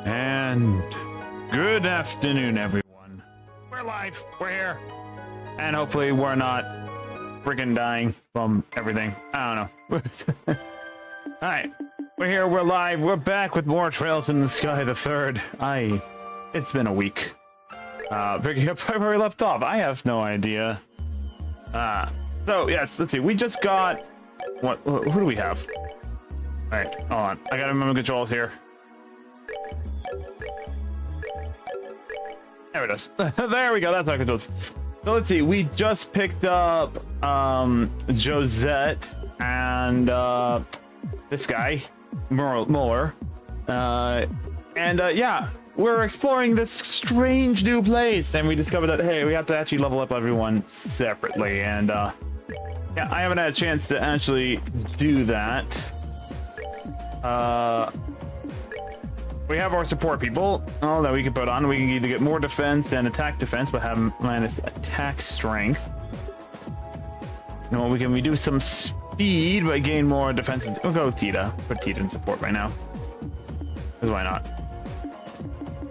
And good afternoon, everyone. We're live. We're here. And hopefully we're not freaking dying from everything. I don't know. Alright. We're here. We're live. We're back with more Trails in the Sky the Third. It's been a week. Picking up where we left off. I have no idea. So, yes, let's see. We just got... Who do we have? Alright, hold on. I gotta remember controls here. There it is. There we go. That's how it goes. So let's see. We just picked up Josette and this guy, Muller. Yeah, we're exploring this strange new place, and we discovered that hey, we have to actually level up everyone separately. And yeah, I haven't had a chance to actually do that. We have our support people that we can put on. We can either get more defense and attack defense, but have minus attack strength. You know, we can reduce some speed, but gain more defense. We'll go with Hiita. Put Hiita in support right now. Because why not?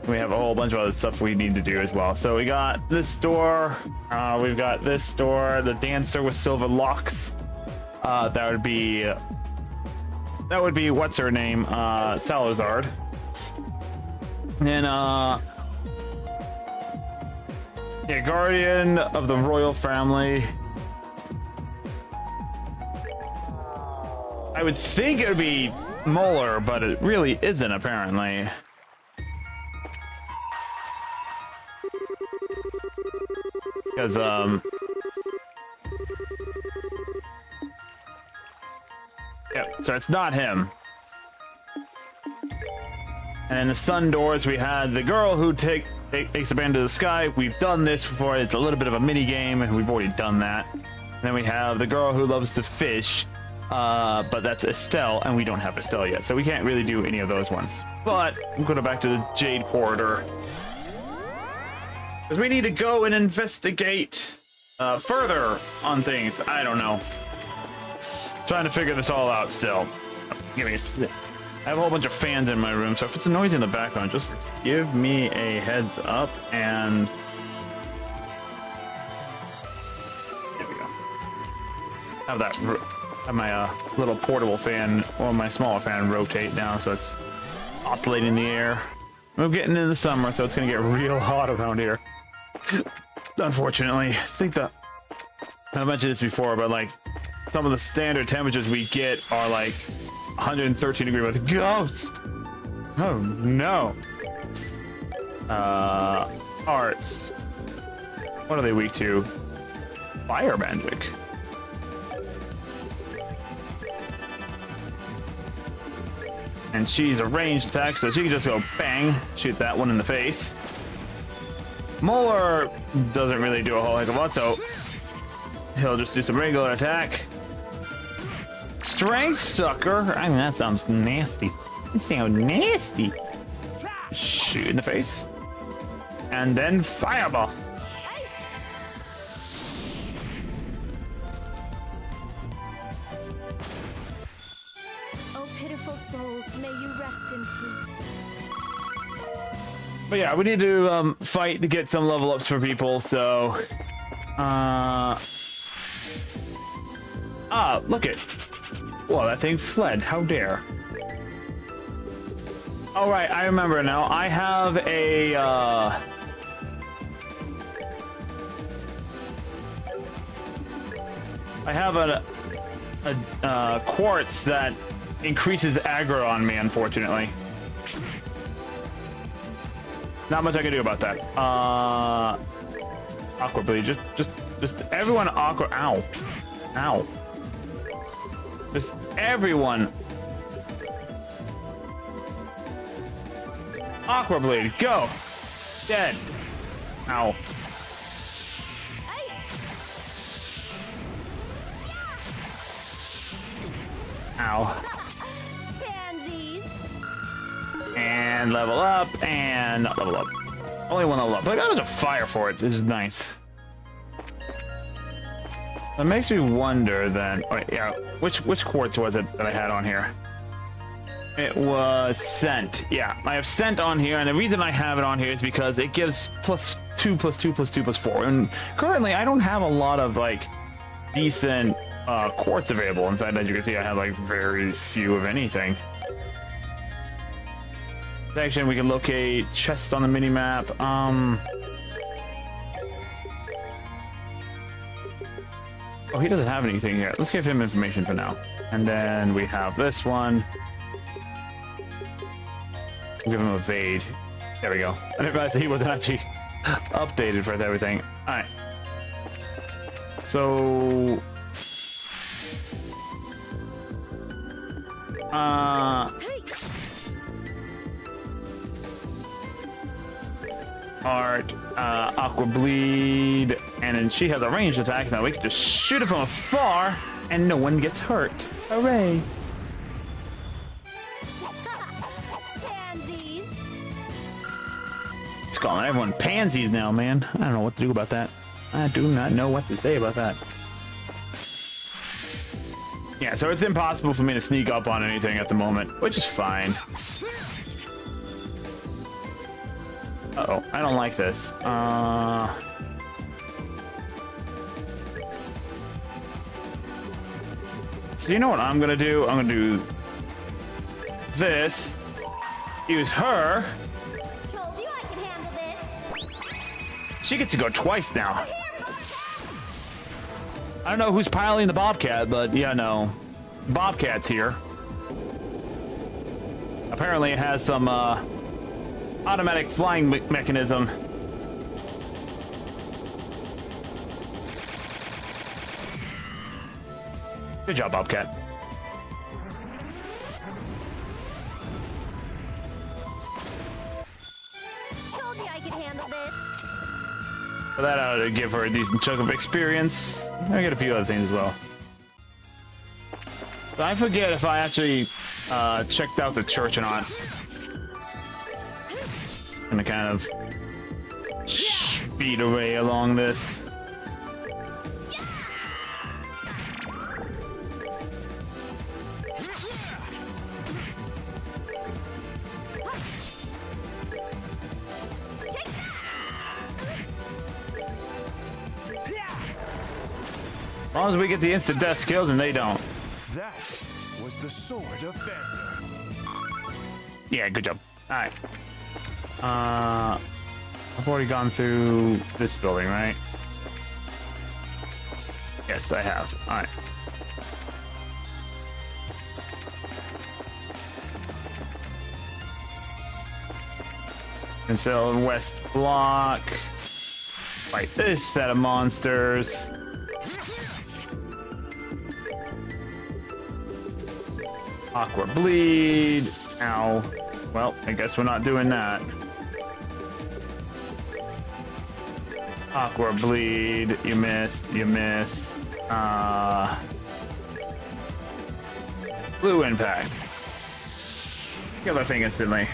We have a whole bunch of other stuff we need to do as well. So we got this store. We've got this store. The dancer with silver locks. That would be what's her name? Salazar. And yeah, guardian of the royal family. I would think it would be Muller, but it really isn't apparently. Because yeah, so it's not him. And in the sun doors, we had the girl who takes the band to the sky. We've done this before. It's a little bit of a mini game, and we've already done that. And then we have the girl who loves to fish, but that's Estelle, and we don't have Estelle yet, so we can't really do any of those ones. But we'll go back to the Jade Corridor, because we need to go and investigate further on things. I don't know. Trying to figure this all out still. Give me a sec. I have a whole bunch of fans in my room, so if it's a noise in the background, just give me a heads up, and there we go. Have my little portable fan, or my smaller fan, rotate now, so it's oscillating in the air. We're getting into the summer, so it's gonna get real hot around here. Unfortunately, I think that I mentioned this before, but like some of the standard temperatures we get are like 113 degree with ghost. Oh no. Arts. What are they weak to? Fire magic. And she's a ranged attack, so she can just go bang, shoot that one in the face. Muller doesn't really do a whole heck of a lot, so he'll just do some regular attack. Strength sucker. I mean, that sounds nasty. You sound nasty. Shoot in the face. And then fireball. Oh, pitiful souls, may you rest in peace. But yeah, we need to fight to get some level ups for people, so look it. Well, that thing fled. How dare. All right, I remember now. I have a I have a quartz that increases aggro on me, unfortunately. Not much I can do about that. Aqua bleed. Just everyone aqua. Ow. Ow. Just everyone. Aqua bleed. Go. Dead. Ow. Ow. Pansies. And level up, and not level up. Only one level up. But I got a fire for it. This is nice. That makes me wonder then. Wait, yeah. Which quartz was it that I had on here? It was scent. Yeah, I have scent on here, and the reason I have it on here is because it gives +2, +2, +2, +4. And currently, I don't have a lot of like decent quartz available. In fact, as you can see, I have like very few of anything. Section, we can locate chests on the mini map. Oh, he doesn't have anything here. Let's give him information for now. And then we have this one. We'll give him a evade. There we go. I didn't realize that he wasn't actually updated for everything. Alright. So... Art, Aqua Bleed, and then she has a ranged attack. Now we can just shoot it from afar, and no one gets hurt. Hooray! Pansies. It's calling everyone pansies now, man. I don't know what to do about that. I do not know what to say about that. Yeah, so it's impossible for me to sneak up on anything at the moment, which is fine. Uh-oh, I don't like this. So you know what I'm gonna do? I'm gonna do this. Use her. Told you I could handle this. She gets to go twice now. I don't know who's piloting the Bobcat, but yeah, no. Bobcat's here. Apparently it has some automatic flying mechanism. Good job, Bobcat. Told you I could handle this. For that, I ought to give her a decent chunk of experience. I get a few other things as well. But I forget if I actually checked out the church or not. I'm gonna kind of speed away along this. As long as we get the instant death skills and they don't. That was the sword of Vander. Yeah, good job. Alright. I've already gone through this building, right? Yes, I have. Alright. And so West Block. Fight this set of monsters. Aqua Bleed. Ow. Well, I guess we're not doing that. Aqua Bleed. You missed. You missed. Blue Impact. Kill that thing instantly.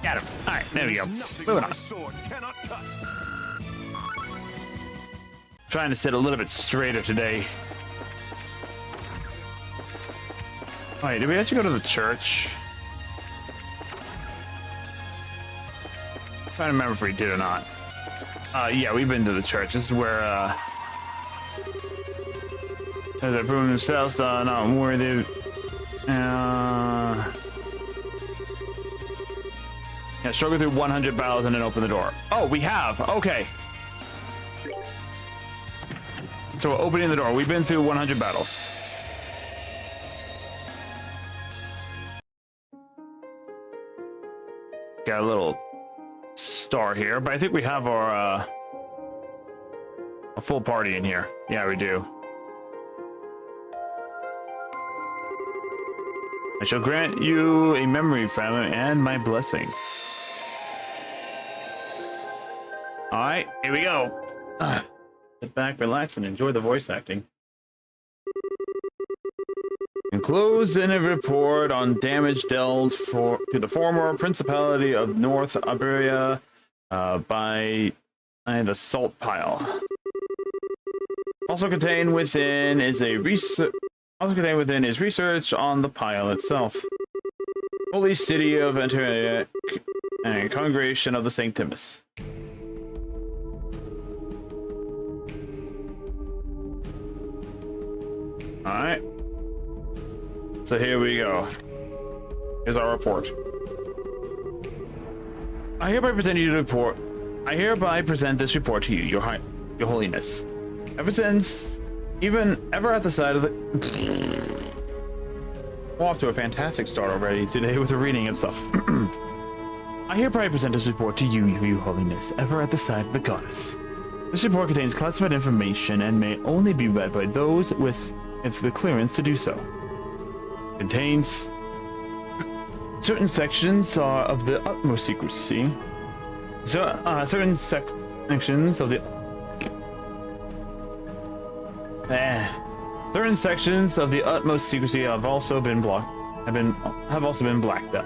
Got him. All right, there we go. Moving on. Sword cannot cut. Trying to sit a little bit straighter today. Wait, did we actually go to the church? trying to remember if we did or not. Yeah, we've been to the church. This is where, they're proving themselves not worthy. Yeah, struggle through 100 battles and then open the door. Oh, we have. Okay. So we're opening the door. We've been through 100 battles. Got a little star here, but I think we have our a full party in here. Yeah, we do. I shall grant you a memory, family, and my blessing. All right, here we go. Sit back, relax, and enjoy the voice acting. Enclosed in a report on damage dealt to the former Principality of North Iberia by the Salt Pile. Also contained within is research on the pile itself. Holy City of Antonia and Congregation of the Saint Timus. Alright. So here we go. Here's our report. I hereby present this report to you, Your Holiness. Ever at the side of the... We're off to a fantastic start already today with the reading and stuff. I hereby present this report to you, Your Holiness, ever at the side of the goddess. This report contains classified information and may only be read by those with the clearance to do so. Contains certain sections are of the utmost secrecy. Certain sections of the certain sections of the utmost secrecy have also been blacked out.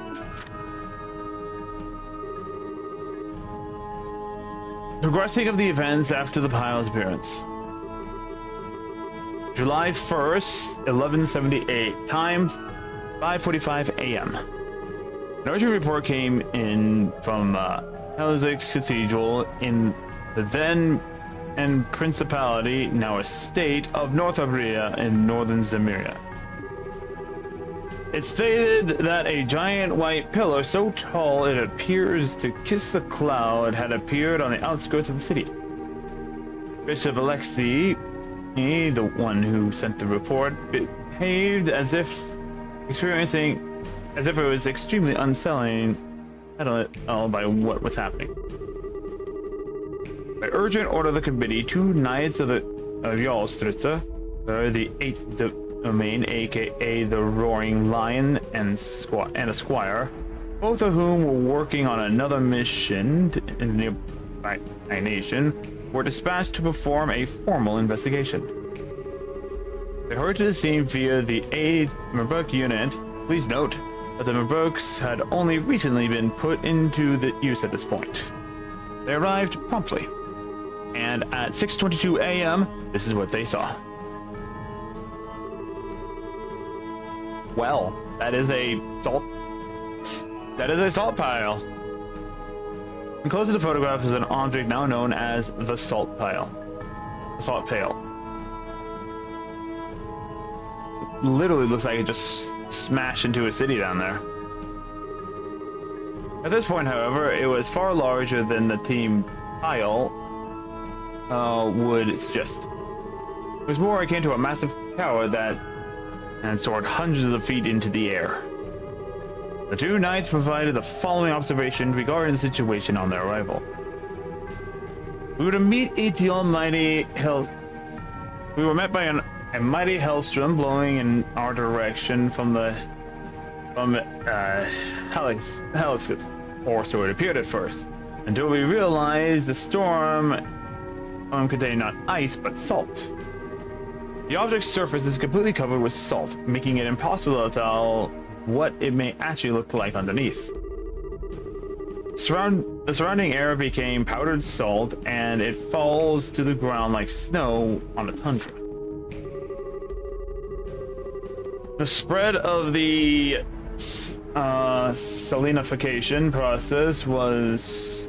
Progressing of the events after the pile's appearance. July 1st, 1178, time 5:45 a.m. An urgent report came in from Helzik's Cathedral in the then and Principality, now a state, of North Iberia in northern Zemuria. It stated that a giant white pillar so tall it appears to kiss the cloud had appeared on the outskirts of the city. Bishop Alexei, the one who sent the report, behaved as if it was extremely unsettling by what was happening. By urgent order of the committee, 2 knights of Jarlstritza, the 8th domain, aka the Roaring Lion, and a squire, both of whom were working on another mission in the nearby nation, were dispatched to perform a formal investigation. They hurried to the scene via the 8th Merburg unit. Please note that the Merburgs had only recently been put into use at this point. They arrived promptly, and at 6:22 a.m., this is what they saw. Well, that is a salt pile. Enclosed in the photograph is an object now known as the salt pile. The salt pail. Literally looks like it just smashed into a city down there. At this point, however, it was far larger than the team pile would suggest. It was more akin to a massive tower that had soared hundreds of feet into the air. The 2 knights provided the following observation regarding the situation on their arrival. We were to meet the almighty hell. We were met by a mighty hailstorm blowing in our direction from Helicis, or so it appeared at first, until we realized the storm contained not ice but salt. The object's surface is completely covered with salt, making it impossible to tell what it may actually look like underneath. The surrounding air became powdered salt, and it falls to the ground like snow on a tundra. The spread of the salinification process was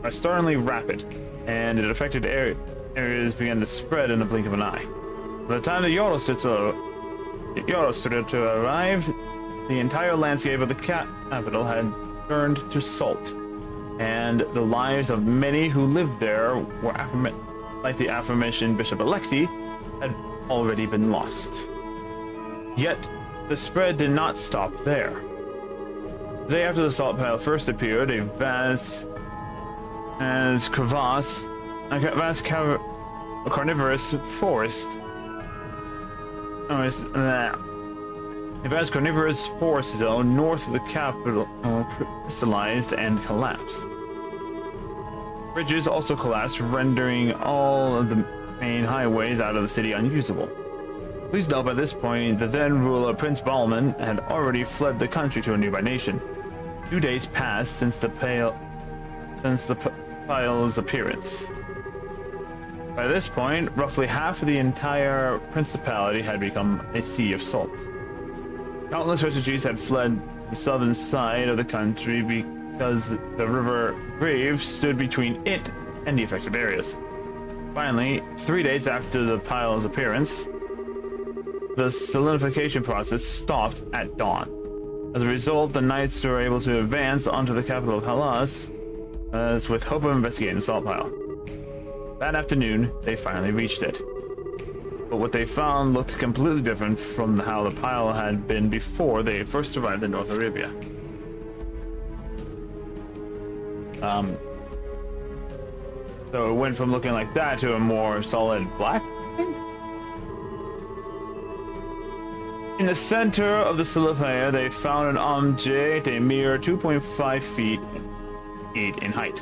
startlingly rapid, and it affected areas began to spread in the blink of an eye. By the time the Yoro stood to arrive, the entire landscape of the capital had turned to salt, and the lives of many who lived there were, like the aforementioned Bishop Alexei, had already been lost. Yet, the spread did not stop there. The day after the salt pile first appeared, a vast carnivorous forest. A vast carnivorous forest zone north of the capital crystallized and collapsed. Bridges also collapsed, rendering all of the main highways out of the city unusable. Please note, by this point, the then ruler Prince Balman had already fled the country to a nearby nation. 2 days passed since the pile's appearance. By this point, roughly half of the entire principality had become a sea of salt. Countless refugees had fled to the southern side of the country because the river Grave stood between it and the affected areas. Finally, 3 days after the pile's appearance, the solidification process stopped at dawn. As a result, the knights were able to advance onto the capital of Hellas with hope of investigating the salt pile. That afternoon, they finally reached it. But what they found looked completely different from how the pile had been before they first arrived in North Arabia. So it went from looking like that to a more solid black thing? In the center of the solidifier, they found an object a mere 2.5 feet in height.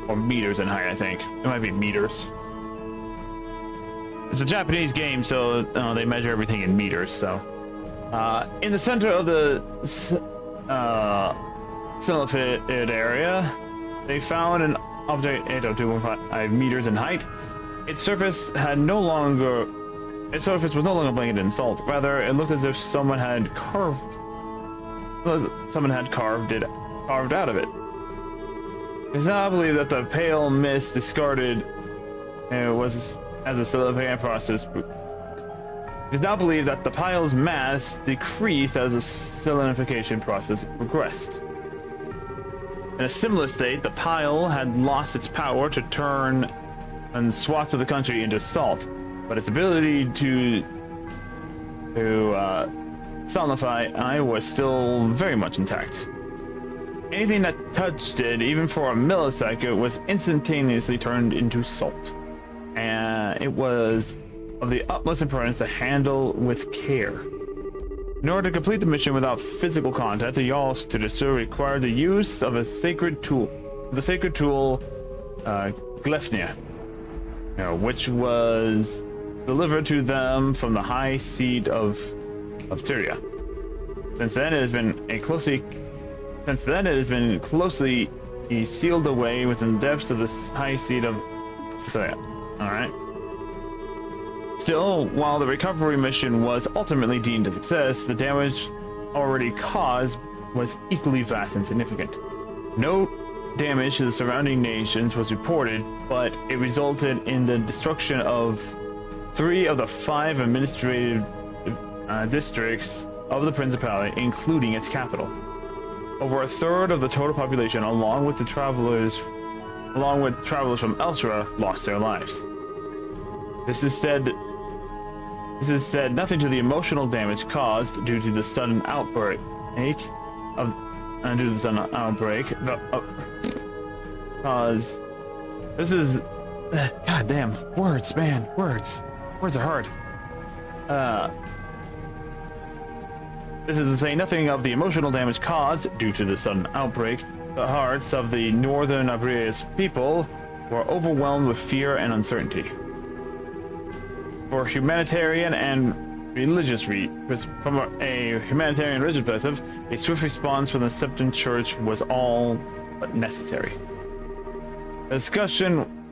Or meters in height, I think. It might be meters. It's a Japanese game, so they measure everything in meters, so. In the center of the solidified area, they found an object 2.5 meters in height. Its surface was no longer blanketed in salt. Rather, it looked as if someone had carved it out of it. It's not believed that the pale mist discarded was as a solidifying process. It's now believed that the pile's mass decreased as the solidification process progressed. In a similar state, the pile had lost its power to turn and swaths of the country into salt, but its ability to solidify was still very much intact. Anything that touched it, even for a millisecond, was instantaneously turned into salt. And it was of the utmost importance to handle with care. In order to complete the mission without physical contact, the Jarl Studitor required the use of a sacred tool. The sacred tool, Glefnia, which was delivered to them from the high seat of Tyria. Since then, it has been closely sealed away within the depths of the high seat of. So yeah, all right. Still, while the recovery mission was ultimately deemed a success, the damage already caused was equally vast and significant. No damage to the surrounding nations was reported, but it resulted in the destruction of 3 of the 5 administrative districts of the Principality, including its capital. Over a third of the total population, along with travelers from elsewhere, lost their lives. This is said nothing to the emotional damage caused due to the sudden outbreak cause this is goddamn words, man. Words are hard. This is to say nothing of the emotional damage caused due to the sudden outbreak. The hearts of the northern Abria's people were overwhelmed with fear and uncertainty. For humanitarian and religious from a humanitarian religious perspective, a swift response from the Septon Church was all but necessary. The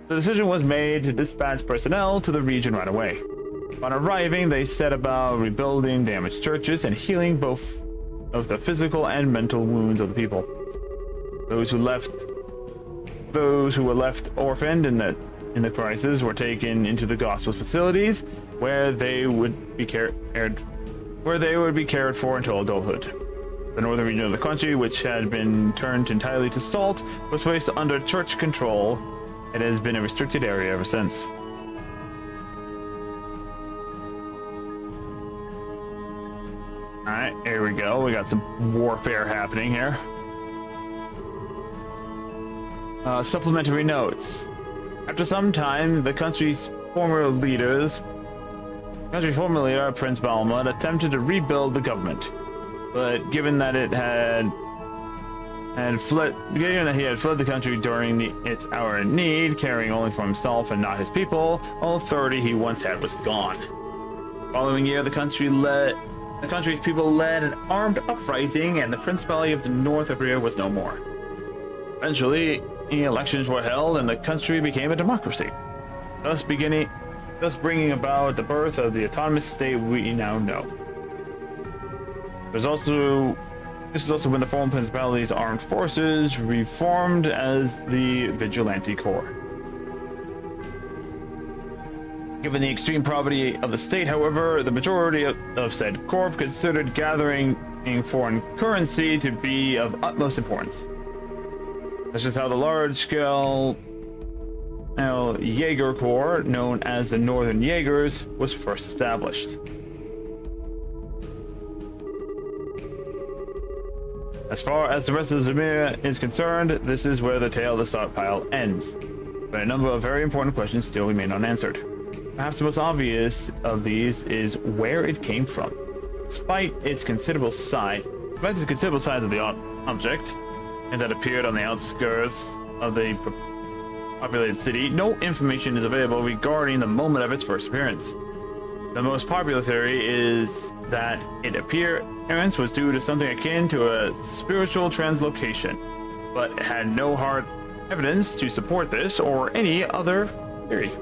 decision was made to dispatch personnel to the region right away. On arriving, they set about rebuilding damaged churches and healing both of the physical and mental wounds of the people. Those who were left orphaned in the crisis were taken into the gospel facilities, where they would be cared for until adulthood. The northern region of the country, which had been turned entirely to salt, was placed under church control. It has been a restricted area ever since. Alright, here we go. We got some warfare happening here. Supplementary notes. After some time, the country's former leader, Prince Balmud, attempted to rebuild the government. But given that he had fled the country during its hour in need, caring only for himself and not his people, all authority he once had was gone. The following year, the country's people led an armed uprising, and the Principality of the North of Rio was no more. Eventually, elections were held, and the country became a democracy, thus bringing about the birth of the autonomous state we now know. This is also when the former Principality's armed forces reformed as the Vigilante Corps. Given the extreme poverty of the state, however, the majority of said corps considered gathering foreign currency to be of utmost importance. This is how the large-scale Jaeger Corps, known as the Northern Jaegers, was first established. As far as the rest of Zemira is concerned, this is where the tale of the stockpile ends. But a number of very important questions still remain unanswered. Perhaps the most obvious of these is where it came from. Despite its considerable size of the object, and that appeared on the outskirts of the populated city, no information is available regarding the moment of its first appearance. The most popular theory is that its appearance was due to something akin to a spiritual translocation, but had no hard evidence to support this or any other theory.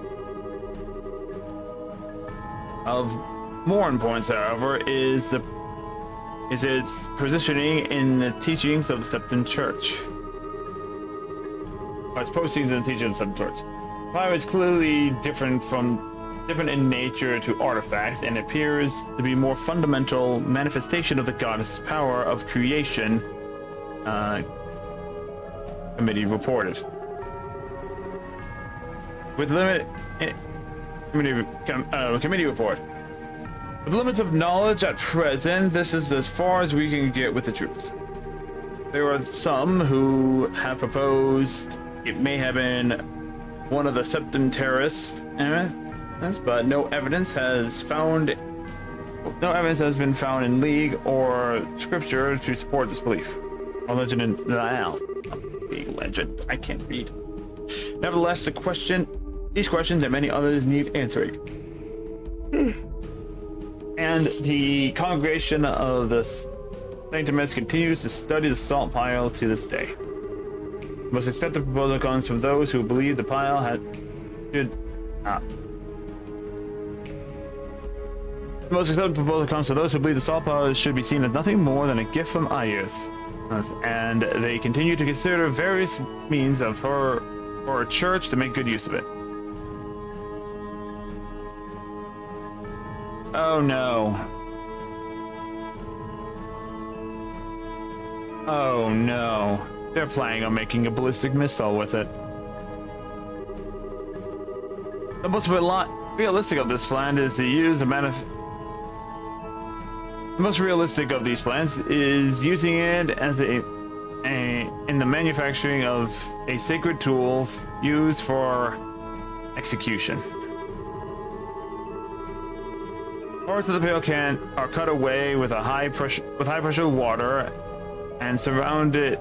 Of more importance, however, is its positioning in the teachings of the Septon Church. Or its postings in the teachings of the Septon Church. Fire is clearly different in nature to artifacts, and appears to be more fundamental manifestation of the goddess' power of creation, committee reported. With committee report. With limits of knowledge at present, this is as far as we can get with the truth. There are some who have proposed it may have been one of the Septon terrorists, but no evidence has been found in League or Scripture to support this belief. A legend in legend. I can't read. Nevertheless, these questions and many others need answering. And the congregation of the Sanctimus continues to study the salt pile to this day. The most accepted proposal comes from those who believe the pile The most accepted proposal comes from those who believe the salt pile should be seen as nothing more than a gift from Ayers, and they continue to consider various means for a church to make good use of it. Oh no. Oh no. They're planning on making a ballistic missile with it. The most realistic of this plan is to use the most realistic of these plans is using it as in the manufacturing of a sacred tool used for execution. Parts of the pale can are cut away with high pressure water and surrounded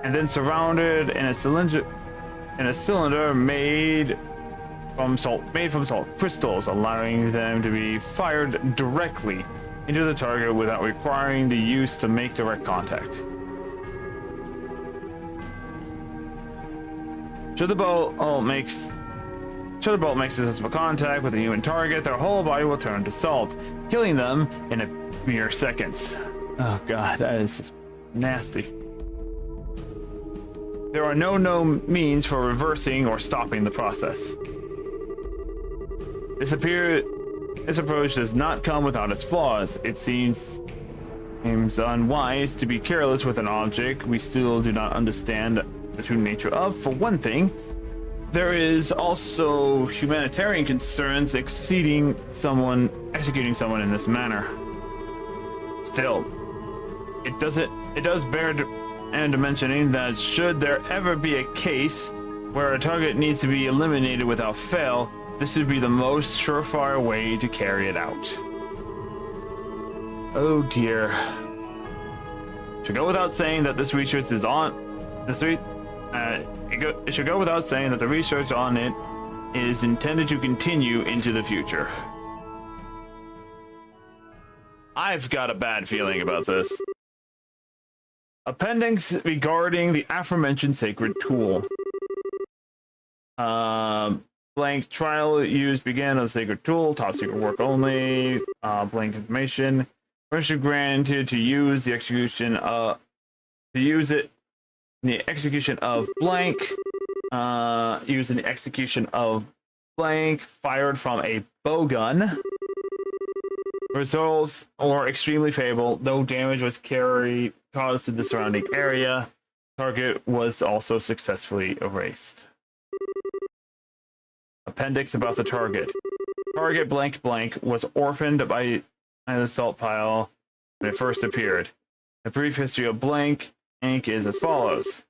in a cylinder made from salt crystals, allowing them to be fired directly into the target without requiring the use to make direct contact. Should the bolt makes successful contact with a human target, their whole body will turn to salt, killing them in a mere seconds. Oh god, that is just nasty. there are no known means for reversing or stopping the process. This approach does not come without its flaws. It seems unwise to be careless with an object we still do not understand the true nature of. For one thing, there is also humanitarian concerns exceeding executing someone in this manner. Still, it does bear mentioning that should there ever be a case where a target needs to be eliminated without fail, this would be the most surefire way to carry it out. Oh dear. It should go without saying that this research is on this week. It should go without saying that the research on it is intended to continue into the future. I've got a bad feeling about this. Appendix regarding the aforementioned sacred tool. Blank trial use began of sacred tool, top secret work only, blank information. Permission granted to use the execution of used in the execution of blank, fired from a bowgun. Results are extremely favorable. No damage was caused to the surrounding area. Target was also successfully erased. Appendix about the target. Target blank blank was orphaned by the salt pile when it first appeared. The brief history of blank ink is as follows.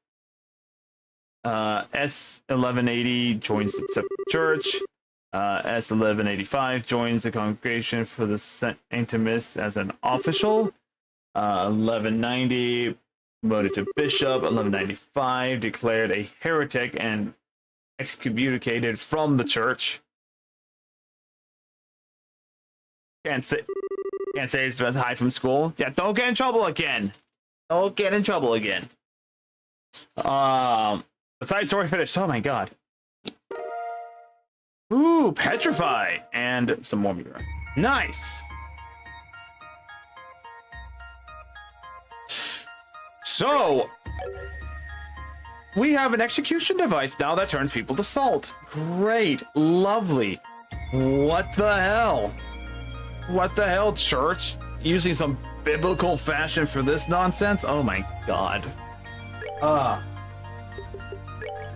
S1180 joins the church. S1185 joins the congregation for the Sanctimus as an official. 1190 promoted to bishop. 1195 declared a heretic and excommunicated from the church. Can't say it's just hide from school. Yeah, don't get in trouble again. Don't get in trouble again. Side story finished. Oh my god. Ooh, petrify and some more mirror. Nice. So we have an execution device now that turns people to salt. Great, lovely. What the hell? What the hell, church? Using some biblical fashion for this nonsense? Oh my god.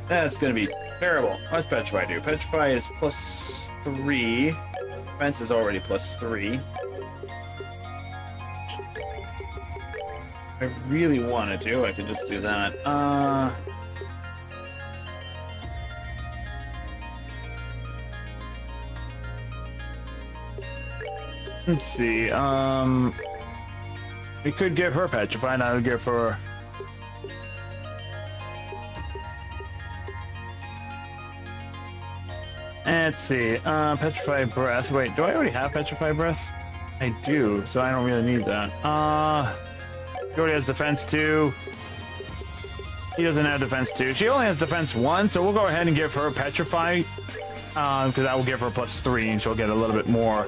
That's gonna be terrible. What's Petrify do? Petrify is +3. Defense is already +3. I really want to do, I could just do that. Let's see. We could give her Petrify, and I would give her. Let's see. Petrify Breath. Wait, do I already have Petrify Breath? I do, so I don't really need that. She already has Defense 2. He doesn't have Defense 2. She only has Defense 1, so we'll go ahead and give her Petrify. Because that will give her +3, and she'll get a little bit more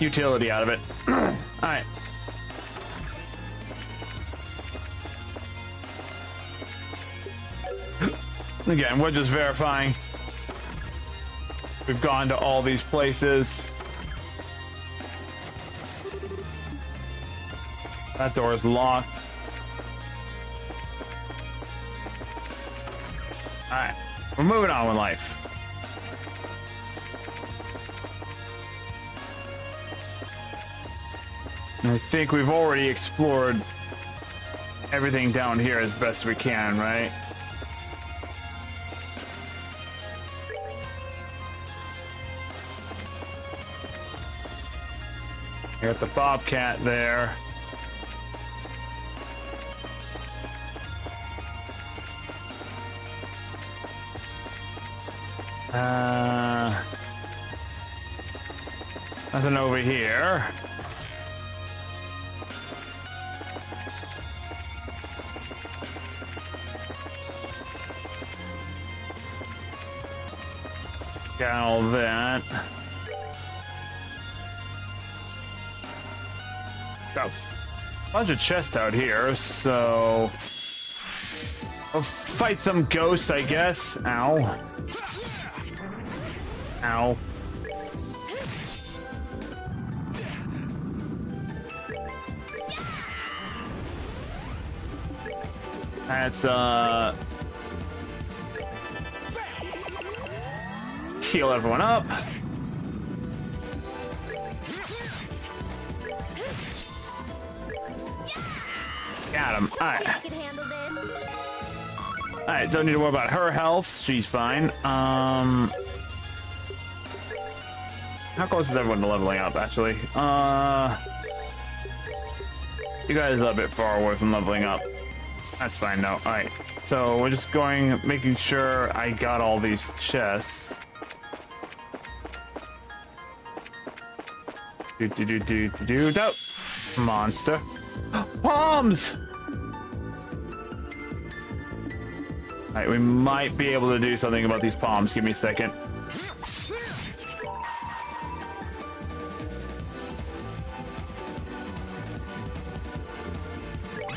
utility out of it. Alright. Again, we're just verifying. We've gone to all these places. That door is locked. Alright, we're moving on with life. I think we've already explored everything down here as best we can, right? Got the Bobcat there. Nothing over here. Got all that. Got a bunch of chests out here, so We'll fight some ghosts, I guess. Ow. Ow. Let's heal everyone up. Got him. Alright. Alright, don't need to worry about her health. She's fine. How close is everyone to leveling up, actually? You guys are a bit far away from leveling up. That's fine, though. Alright. So, we're just going, making sure I got all these chests. Do. Monster. Palms! Alright, we might be able to do something about these palms. Give me a second.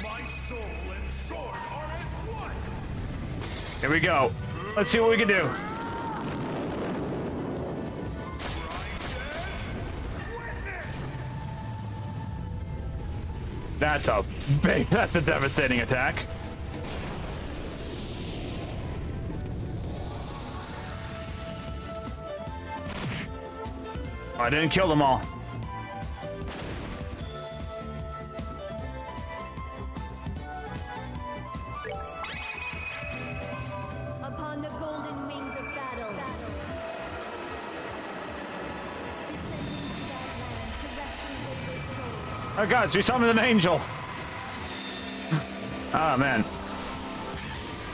My soul and sword are as one. Here we go. Let's see what we can do. That's a devastating attack. Oh, I didn't kill them all. Upon the golden wings of battle. Descending to that land to rescue wayward souls. Oh god, she summoned an angel. Ah, man.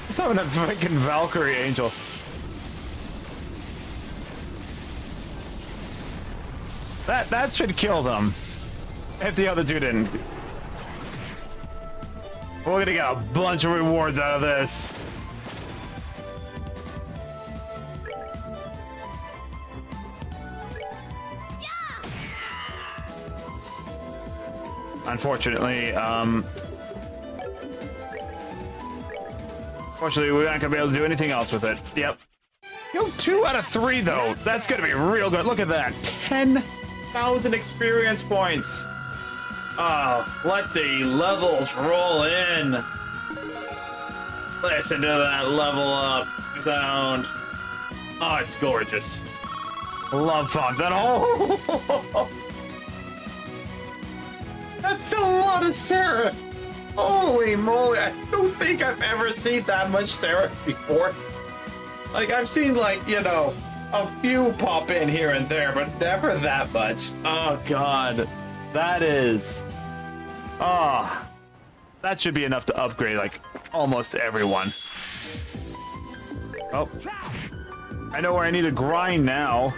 Summoned a freaking Valkyrie angel. That should kill them. If the other two didn't. We're gonna get a bunch of rewards out of this. Unfortunately, we're not gonna be able to do anything else with it. Yep. Yo, 2 out of 3 though. That's gonna be real good. Look at that. 10,000 experience points. Oh, let the levels roll in. Listen to that level up sound. Oh, it's gorgeous. Love fonts at all. That's a lot of Seraph. Holy moly, I don't think I've ever seen that much Seraph before. Like, I've seen, like, you know, a few pop in here and there, but never that much. Oh, God. That is... Oh. That should be enough to upgrade, like, almost everyone. Oh. I know where I need to grind now.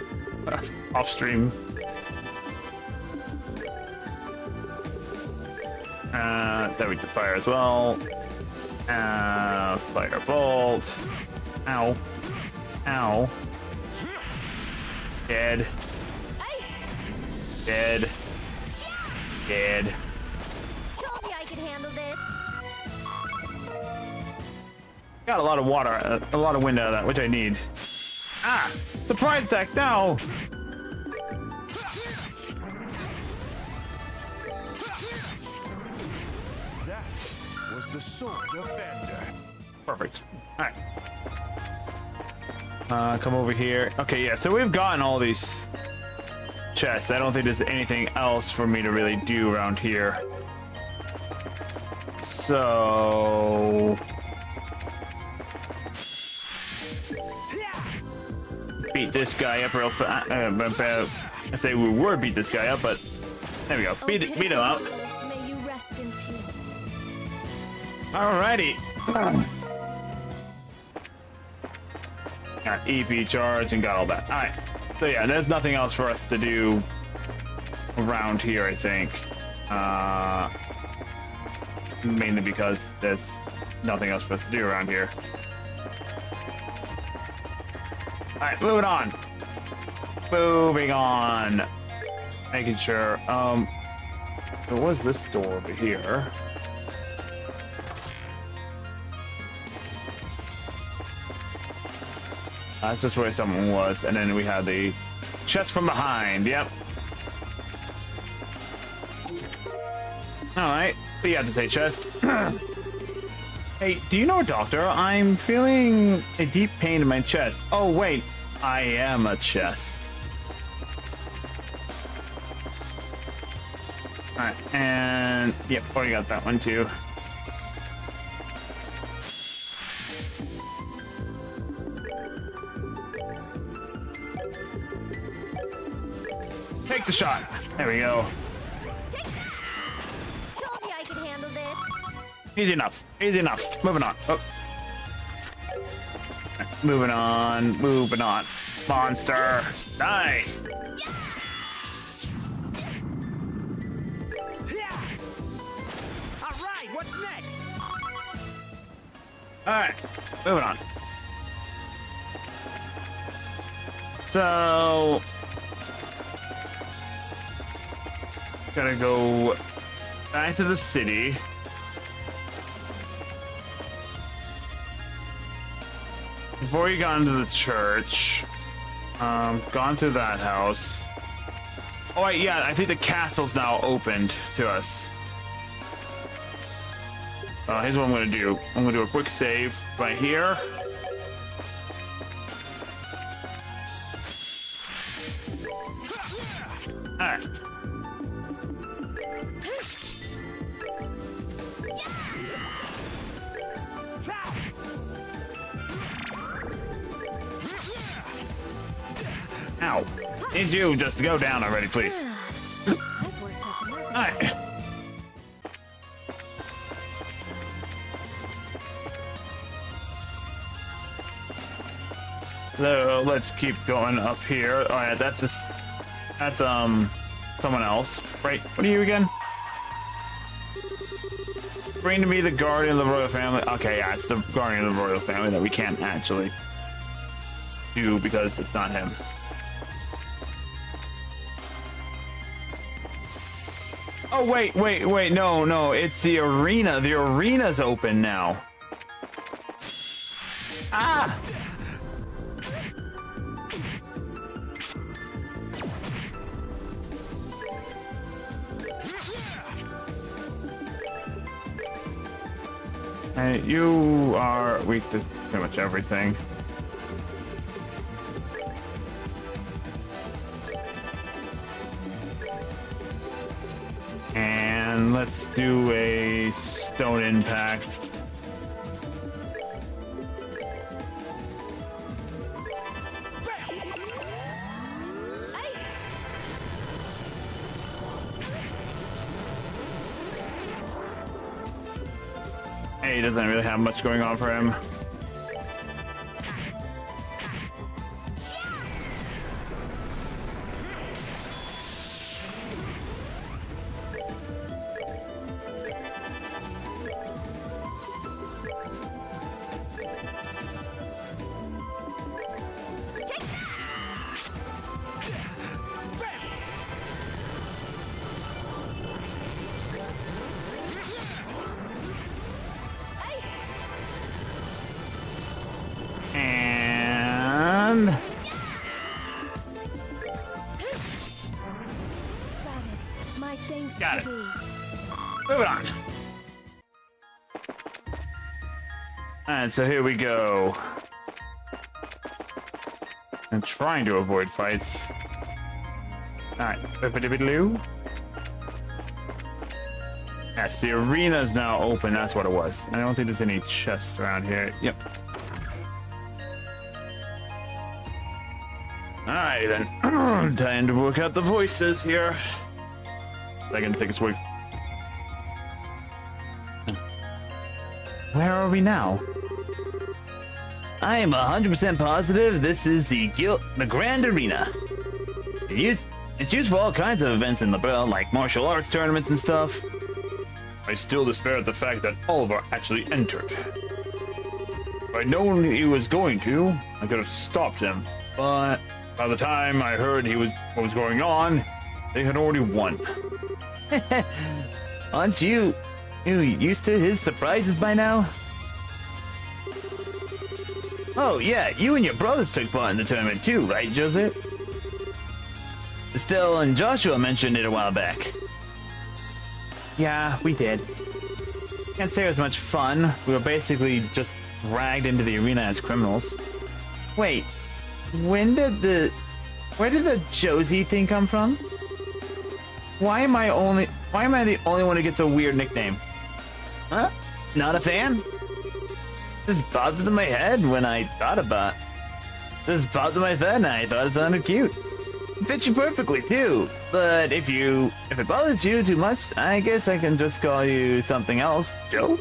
Off stream. There we go, fire as well. Fire bolt. Ow. Ow. Dead. Dead. Dead. Told you I could handle this. Got a lot of water, a lot of wind out of that, which I need. Ah! Surprise attack now! That was the sword of Bender. Perfect. Alright. Come over here. Okay, yeah, so we've gotten all these chests. I don't think there's anything else for me to really do around here. So... beat this guy up real fast. I say we would beat this guy up, but there we go. Beat him up. May you rest in peace. Alrighty. Got EP charge and got all that. Alright. So yeah, there's nothing else for us to do around here, I think. Mainly because there's nothing else for us to do around here. Alright, moving on. Moving on. Making sure. There was this door over here. That's just where someone was. And then we had the chest from behind. Yep. Alright. What do you have to say, chest? Hey, do you know a doctor? I'm feeling a deep pain in my chest. Oh, wait. I am a chest. Alright, and... Yep, already got that one, too. Take the shot. There we go. Told you I could handle this. Easy enough. Easy enough. Moving on. Oh. Moving on. Moving on. Monster. Die. All right, what's next? Alright. Moving on. So... Gotta go back to the city. Before you got into the church, gone through that house. Oh wait, yeah, I think the castle's now opened to us. Here's what I'm gonna do. I'm gonna do a quick save right here. Alright. Ow. Need you just to go down already, please. I've worked up an Alright. So let's keep going up here. Alright, that's someone else. Right, what are you again? Bring to me the guardian of the royal family. Okay, yeah, it's the guardian of the royal family that we can't actually do because it's not him. Oh, wait, no, it's the arena. The arena's open now. Ah! Hey, you are weak to pretty much everything. And let's do a stone impact. Hey, he doesn't really have much going on for him. And That is my thanks Got to it. thee. moving on. And so here we go. I'm trying to avoid fights. Alright, bippity-biddaloo. Yes, the arena's now open, that's what it was. I don't think there's any chests around here. Yep. Alright then. Time to work out the voices here. I can take a swig. Where are we now? I am 100% positive this is the Grand Arena. It's used for all kinds of events in the Bell, like martial arts tournaments and stuff. I still despair at the fact that Oliver actually entered. If I'd known he was going to, I could have stopped him. But by the time I heard what was going on, they had already won. Aren't you used to his surprises by now? Oh, yeah, you and your brothers took part in the tournament too, right, Jose? Estelle and Joshua mentioned it a while back. Yeah, we did. Can't say it was much fun. We were basically just dragged into the arena as criminals. Wait, where did the Josie thing come from? Why am I the only one who gets a weird nickname? Huh? Not a fan? Just popped into my head when I thought about it. Just popped into my head and I thought it sounded cute. It fits you perfectly too. But if it bothers you too much, I guess I can just call you something else. Joe?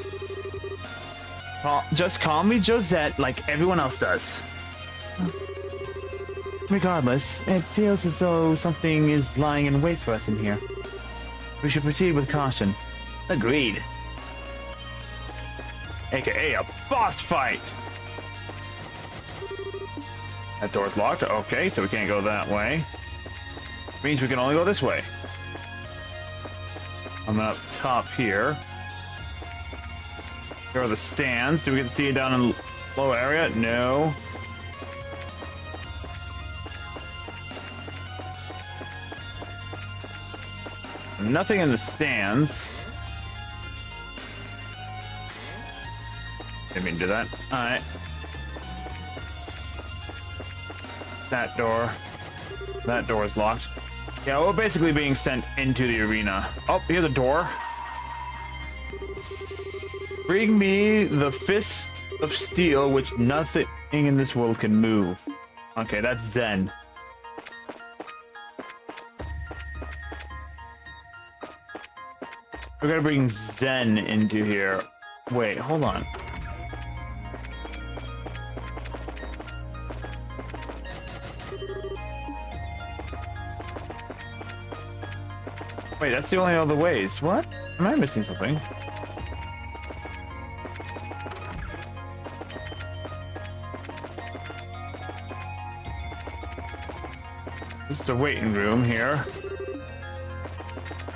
Just call me Josette like everyone else does. Regardless, it feels as though something is lying in wait for us in here. We should proceed with caution. Agreed. AKA a boss fight! That door's locked. Okay, so we can't go that way. Means we can only go this way. I'm up top here. Here are the stands. Do we get to see it down in the low area? No. Nothing in the stands. Didn't mean to do that. Alright. That door. That door is locked. Yeah, we're basically being sent into the arena. Oh, here's the door. Bring me the fist of steel which nothing in this world can move. Okay, that's Zen. We're gonna bring Zen into here. Wait, hold on. Wait, that's the only other ways. What? Am I missing something? This is the waiting room here.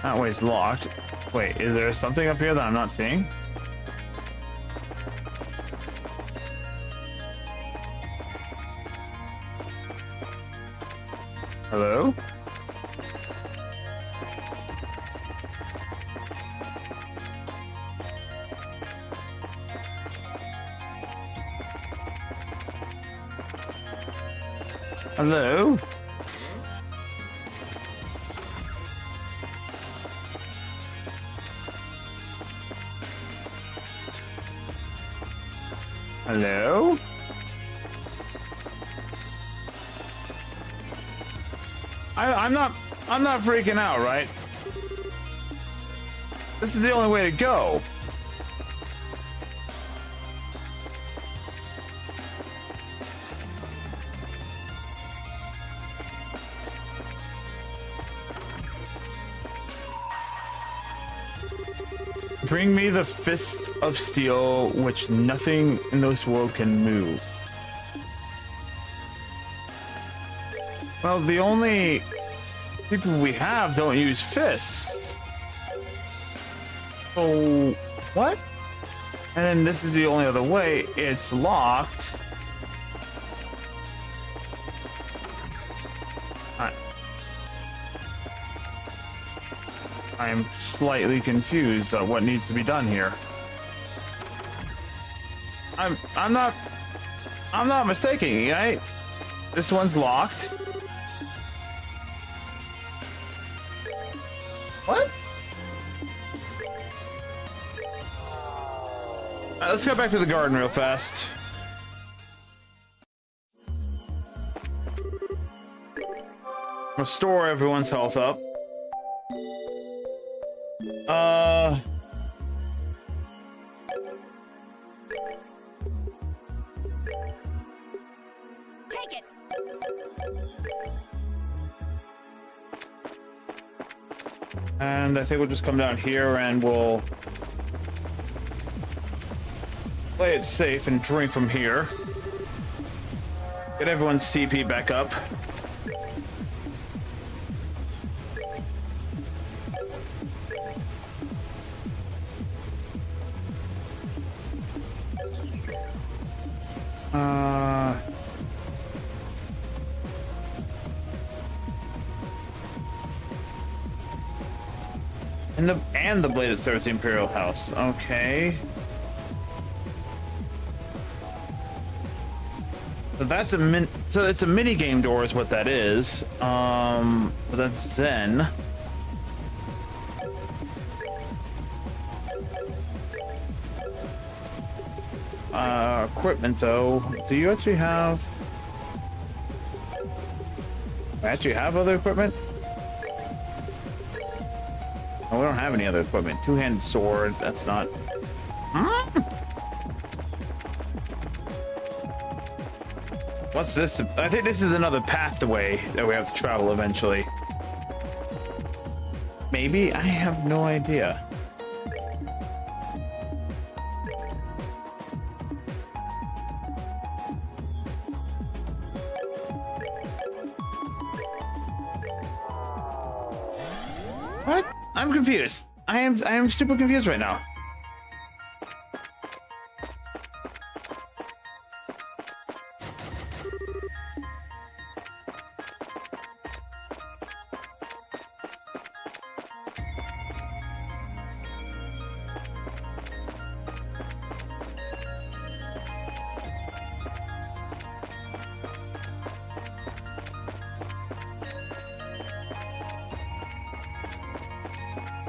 That way's locked. Wait, is there something up here that I'm not seeing? Hello? Hello? Hello? I'm not freaking out, right? This is the only way to go. Bring me the fist of steel, which nothing in this world can move. Well, the only people we have don't use fists. So, what? And then this is the only other way. It's locked. I'm slightly confused at what needs to be done here. I'm not mistaken, right? This one's locked. What? Let's go back to the garden real fast. Restore everyone's health up. Take it. And I think we'll just come down here and we'll play it safe and drink from here. Get everyone's CP back up. And the blade that serves the Imperial House. Okay. So that's so it's a mini game door is what that is. But that's Zen. Equipment though. Do you actually have? Other equipment? Oh, we don't have any other equipment. Two-handed sword. That's not. Huh? What's this? I think this is another pathway that we have to travel eventually. Maybe? I have no idea. What? I'm confused. I am super confused right now.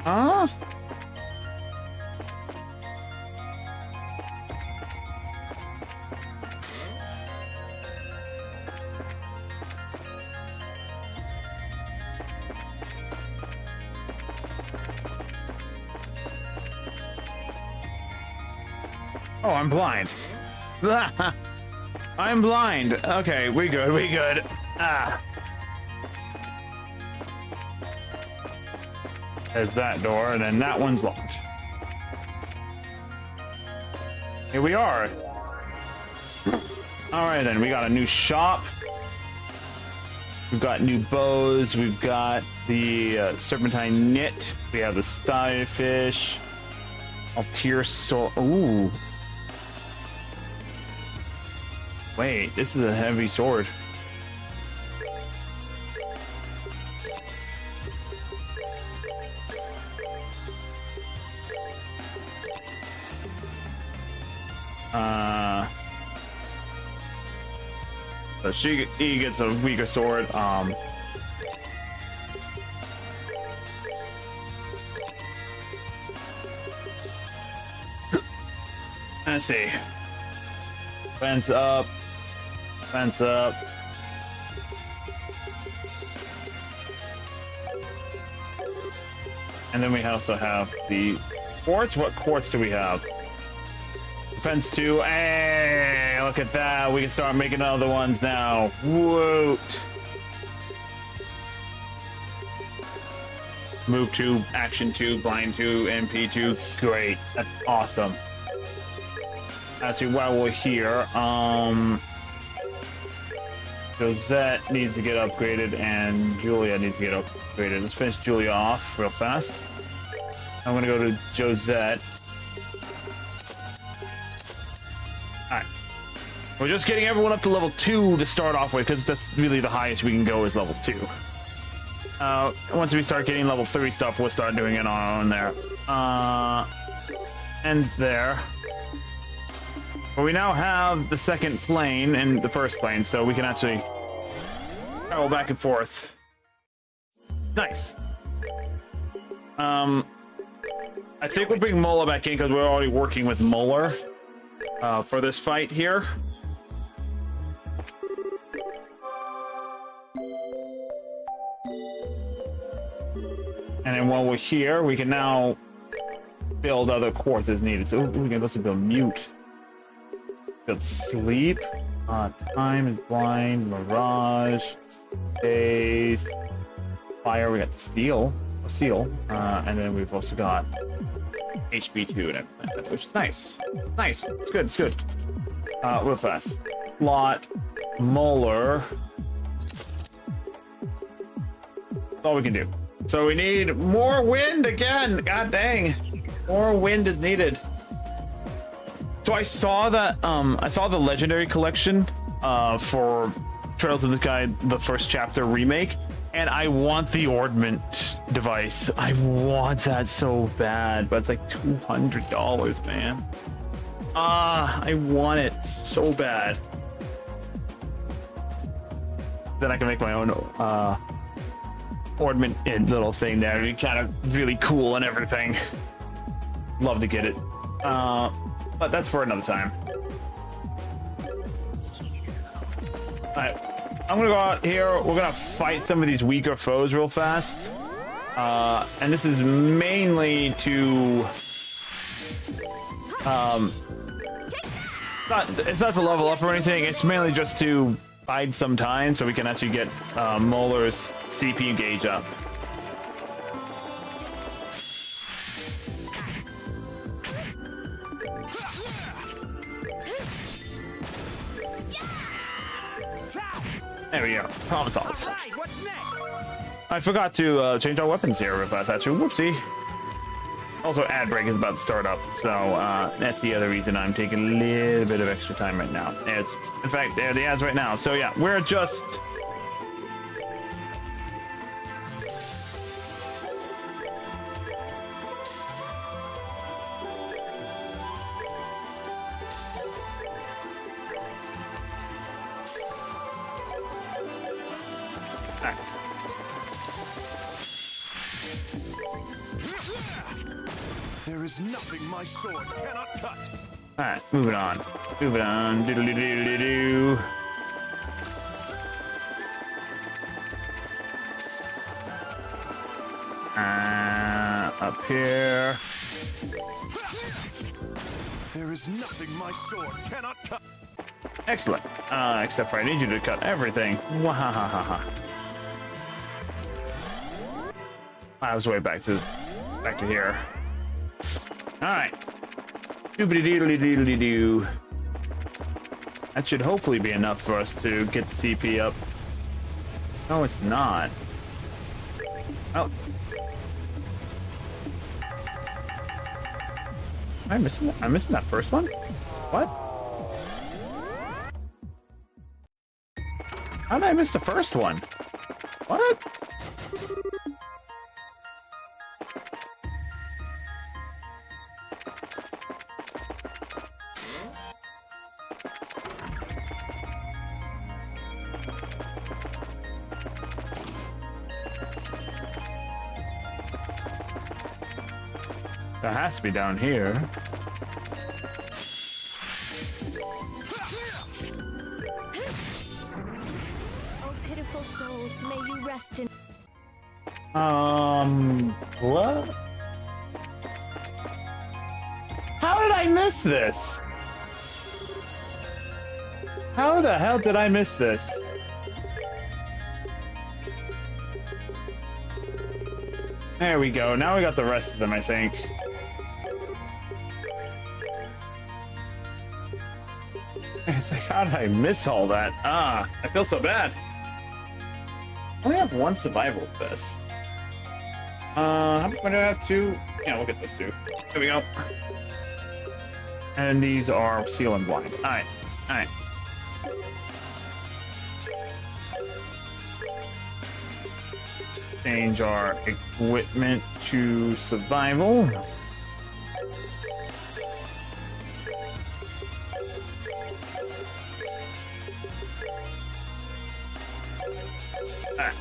Huh? Oh, I'm blind. I'm blind. Okay, we good. Ah. There's that door, and then that one's locked. Here we are. All right, then we got a new shop. We've got new bows. We've got the serpentine knit. We have the starfish. Altier soul. Ooh. Wait, this is a heavy sword. So he gets a weaker sword. Let's see. Fence up. Fence up. And then we also have the quartz. What quartz do we have? Defense 2. Hey, look at that. We can start making other ones now. Woot. Move 2, action 2, blind 2, MP 2. Great. That's awesome. Actually, while we're here, Josette needs to get upgraded and Julia needs to get upgraded. Let's finish Julia off real fast. I'm gonna go to Josette. Alright. We're just getting everyone up to level 2 to start off with, because that's really the highest we can go is level 2. Once we start getting level 3 stuff, we'll start doing it on our own there. And there. But we now have the second plane and the first plane, so we can actually travel back and forth. Nice. I think we'll bring Mola back in because we're already working with Molar for this fight here. And then while we're here, we can now build other quartz as needed. So we can also build Mute. Build Sleep. Time is Blind. Mirage. Days. Fire. We got Steel. Seal. And then we've also got HB2 and everything, which is nice. Nice. It's good. It's good. Real fast. Lot. Molar. That's all we can do. So we need more wind again. God dang. More wind is needed. So I saw that I saw the legendary collection for Trails of the Sky, the first chapter remake, And I want the ornament device. I want that so bad, but it's like $200, man. I want it so bad. Then I can make my own ornament little thing there. It'd be kind of really cool and everything. Love to get it. But that's for another time. Alright, I'm gonna go out here. We're gonna fight some of these weaker foes real fast. And this is mainly to... it's not to level up or anything. It's mainly just to bide some time so we can actually get Molar's CP gauge up. There we go. Problem solved. I forgot to change our weapons here real fast, actually. Whoopsie. Also, ad break is about to start up, so that's the other reason I'm taking a little bit of extra time right now. It's, in fact, they're the ads right now. So yeah, we're just... There is nothing my sword cannot cut. Alright, moving on. Moving on. Doodle-doo-doo-doo-doo. Up here. There is nothing my sword cannot cut. Excellent. Except for I need you to cut everything. Wahahaha. I was way back to here. Alright. Doobly-doodly-doodly-doo. That should hopefully be enough for us to get the CP up. No, it's not. Oh. Am I missing that? I'm missing that first one? What? How did I miss the first one? What? That has to be down here. Oh, pitiful souls, may you rest in... What? How did I miss this? How the hell did I miss this? There we go. Now we got the rest of them, I think. It's like, how did I miss all that? I feel so bad. I only have one survival vest. How much money do I have? Two? Yeah, we'll get those two. There we go. And these are seal and blind. Alright. Alright. Change our equipment to survival. Alright.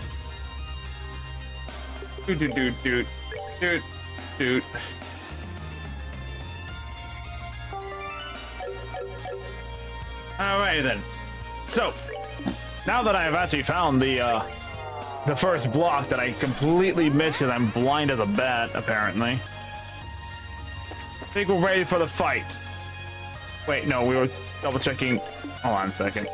Doot. Alright then. So, now that I've actually found the first block that I completely missed because I'm blind as a bat, apparently. I think we're ready for the fight. Wait, no, we were double checking. Hold on a second.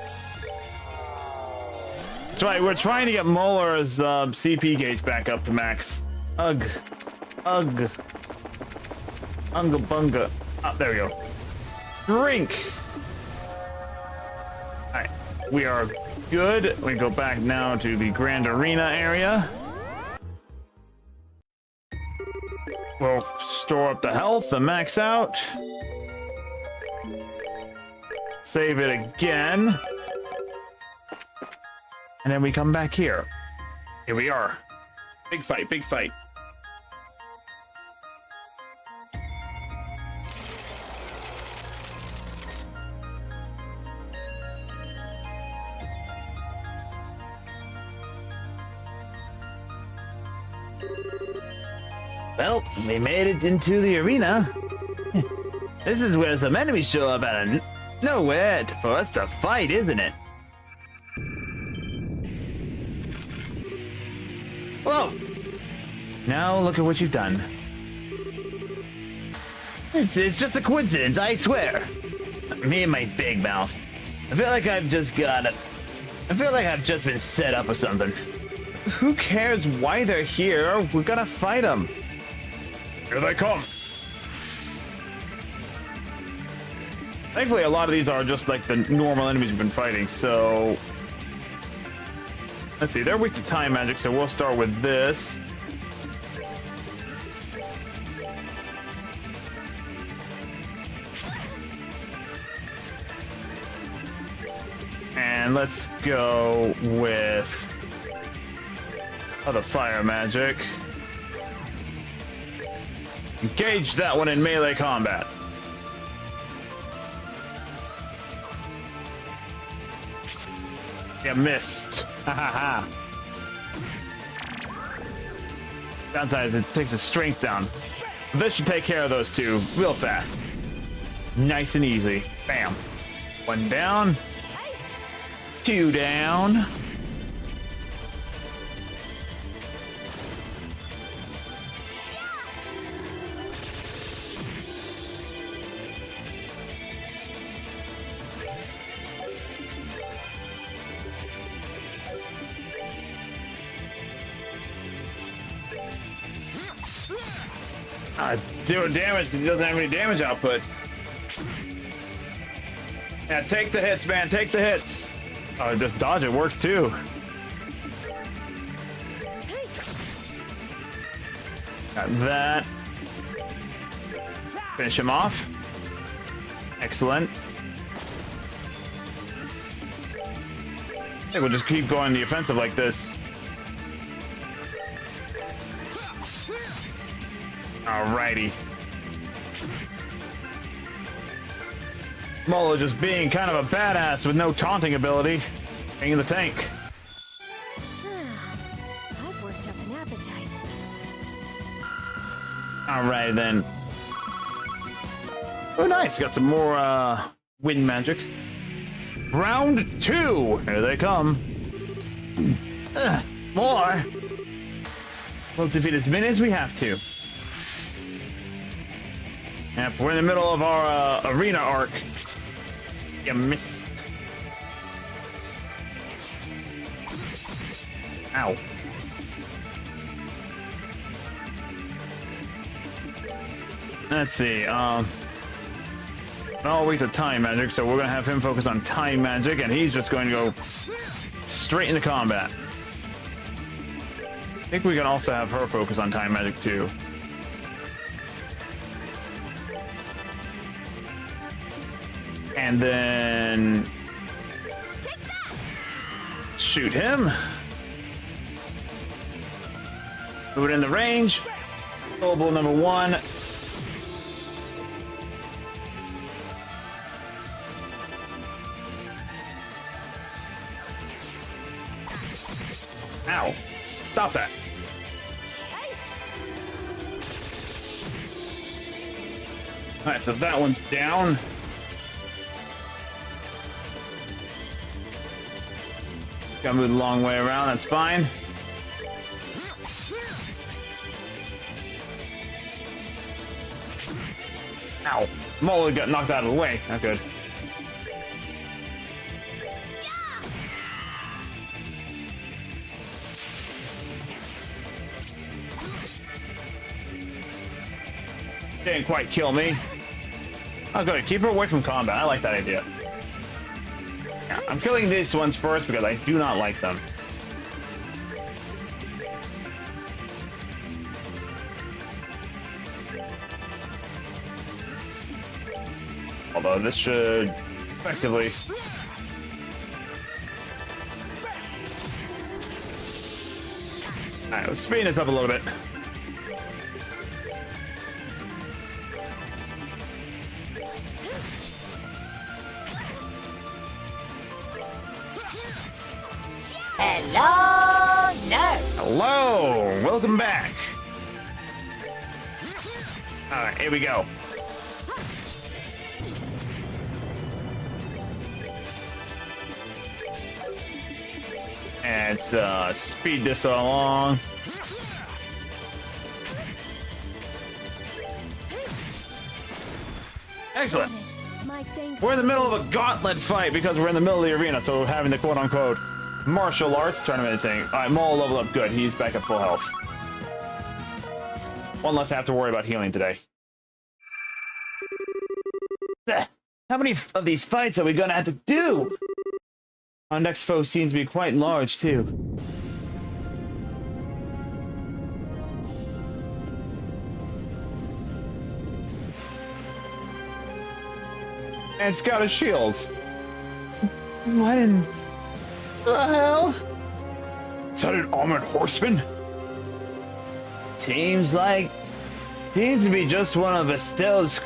That's right, we're trying to get Molar's CP gauge back up to max. Ugh. Unga bunga. Oh, there we go. Drink! Alright, we are good. We go back now to the Grand Arena area. We'll store up the health and max out. Save it again. And then we come back here. Here we are. Big fight, big fight. Well, we made it into the arena. This is where some enemies show up out of nowhere for us to fight, isn't it? Whoa! Now look at what you've done. It's just a coincidence, I swear. Me and my big mouth. I feel like I've just been set up or something. Who cares why they're here? We're gonna fight them. Here they come. Thankfully, a lot of these are just like the normal enemies we've been fighting, so... Let's see, they're weak to time magic, so we'll start with this. And let's go with... Oh, the fire magic. Engage that one in melee combat. You missed. Ha ha ha. Downside is it takes the strength down. This should take care of those two real fast. Nice and easy. Bam. One down. Two down. Zero damage because he doesn't have any damage output. Yeah, take the hits, man. Take the hits. Oh, just dodge it works too. Got that. Finish him off. Excellent. I think we'll just keep going the offensive like this. Alrighty. Molo just being kind of a badass with no taunting ability. Being in the tank. I've worked up an appetite. Alright then. Oh nice, got some more wind magic. Round 2! Here they come. More! We'll defeat as many as we have to. Yep, we're in the middle of our arena arc. You missed. Ow. Let's see, oh, weak to time magic, so we're gonna have him focus on time magic, and he's just going to go straight into combat. I think we can also have her focus on time magic too. And then shoot him. Move it in the range. Global number 1. Ow. Stop that. Alright, so that one's down. Gotta move the long way around, that's fine. Ow. Molo got knocked out of the way. Not good. Didn't quite kill me. Oh good, keep her away from combat. I like that idea. Yeah, I'm killing these ones first because I do not like them. Although this should effectively... Alright, let's speed this up a little bit. Hello, nurse. Hello, welcome back. Alright, here we go. And let's speed this along. Excellent. My thanks. We're in the middle of a gauntlet fight because we're in the middle of the arena, so we're having the quote-unquote martial arts tournament thing. Alright, Maul leveled up good. He's back at full health. One less have to worry about healing today. How many of these fights are we gonna have to do? Our next foe seems to be quite large, too. And it's got a shield. What in the hell? Is that an armored horseman? Seems to be just one of Estelle's.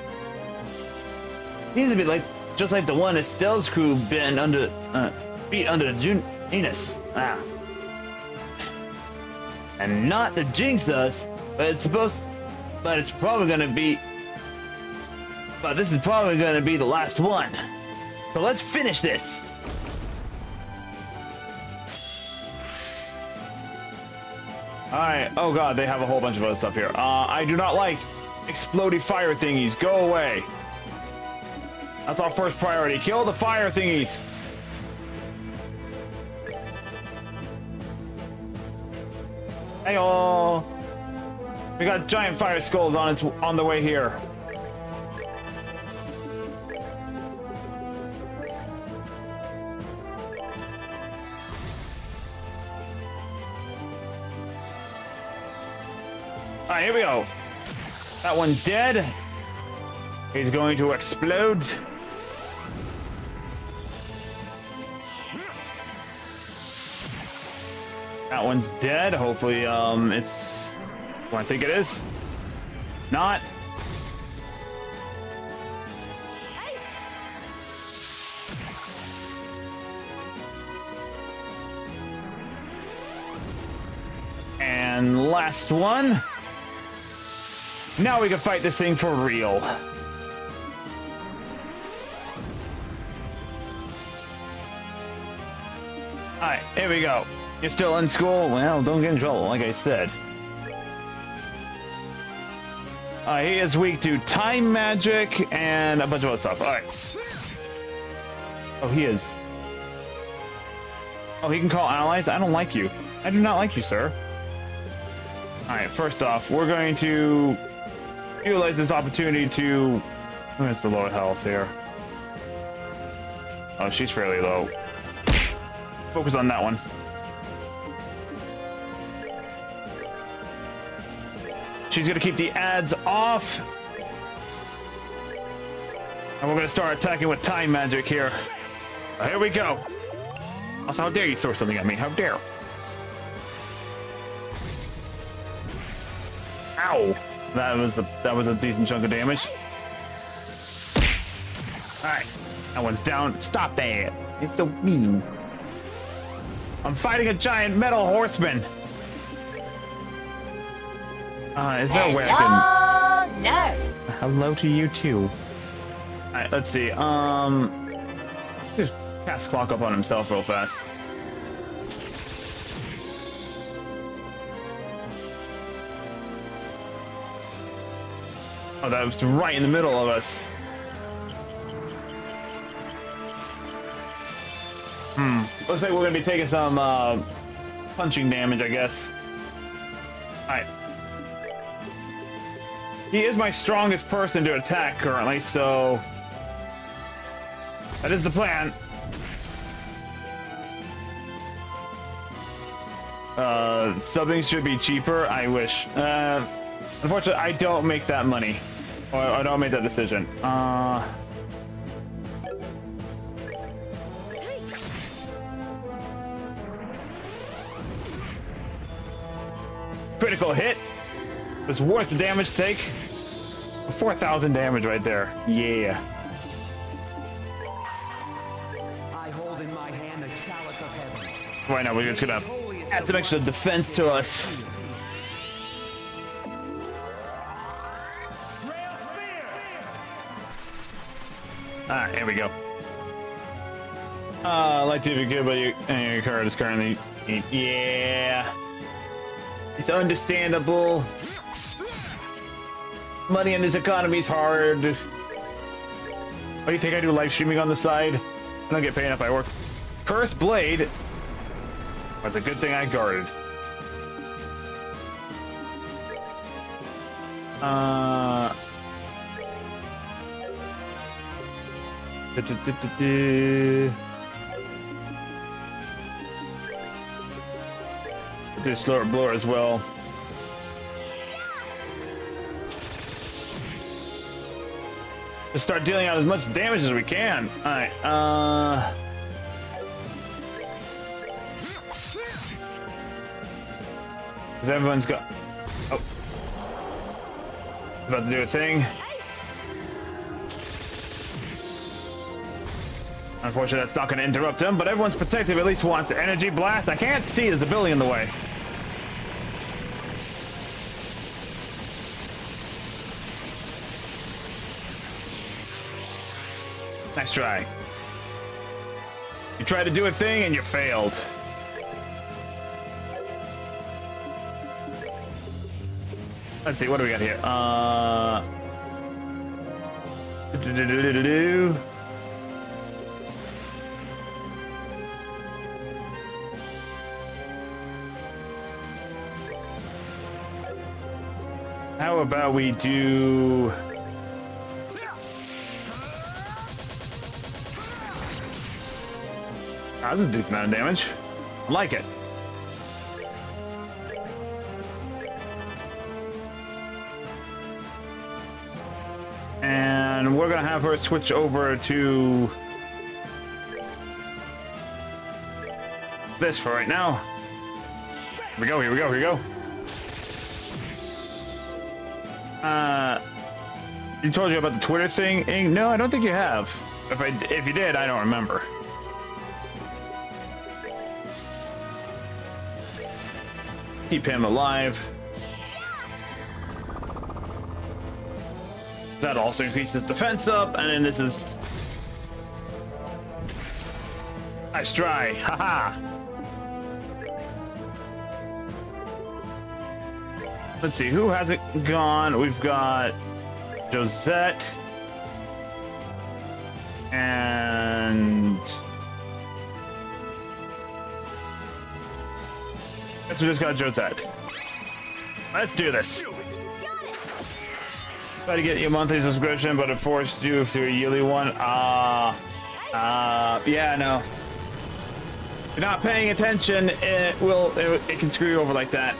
Seems to be just like the one Estelle's crew beat under Junus. And not to jinx us, but this is probably gonna be the last one. So let's finish this. Alright, oh god, they have a whole bunch of other stuff here. I do not like explodey fire thingies. Go away. That's our first priority. Kill the fire thingies. Hey-oh. We got giant fire skulls on the way here. Alright, here we go. That one dead. He's going to explode. That one's dead. Hopefully, it's what I think it is. Not. And last one. Now we can fight this thing for real. Alright, here we go. You're still in school? Well, don't get in trouble, like I said. He is weak to time magic and a bunch of other stuff. Alright. Oh, he is. Oh, he can call allies? I don't like you. I do not like you, sir. Alright, first off, we're going to utilize this opportunity to... Where's the low health here? Oh, she's fairly low. Focus on that one. She's gonna keep the ads off. And we're gonna start attacking with time magic here. Here we go. Also, how dare you throw something at me? How dare. Ow. That was a decent chunk of damage. Alright. That one's down. Stop that. It's so mean. I'm fighting a giant metal horseman. Is there a way I can... nurse. Hello to you too. Alright, let's see. Just cast clock up on himself real fast. Oh, that was right in the middle of us. Looks like we're gonna be taking some punching damage, I guess. Alright. He is my strongest person to attack currently, so that is the plan. Subbing should be cheaper. I wish. Unfortunately, I don't make that money. Or I don't make that decision. critical hit was worth the damage to take. 4,000 damage right there. Yeah. I hold in my hand the chalice of heaven. Right now, we're just gonna add some extra defense to us. Alright, here we go. Like to be good, but your card is currently. Yeah. It's understandable. Money in this economy is hard. What do you think I do live streaming on the side? I don't get paid enough. I work. Cursed Blade. That's a good thing I guarded. Do slower blower as well. Just start dealing out as much damage as we can. All right. Because everyone's got. Oh. About to do a thing. Unfortunately, that's not going to interrupt him, but everyone's protective at least once. Energy blast. I can't see. There's a building in the way. Nice try. You tried to do a thing and you failed. Let's see, what do we got here? How about we do... That's a decent amount of damage. I like it. And we're gonna have her switch over to this for right now. Here we go, here we go, here we go. You told you about the Twitter thing? No, I don't think you have. If you did, I don't remember. Keep him alive. That also increases defense up, and then this is... Nice try, haha! Let's see, who hasn't gone? We've got Josette. And... Guess we just got Josette. Let's do this. Try to get you a monthly subscription, but it forced you to a yearly one. Yeah, no. If you're not paying attention, it can screw you over like that.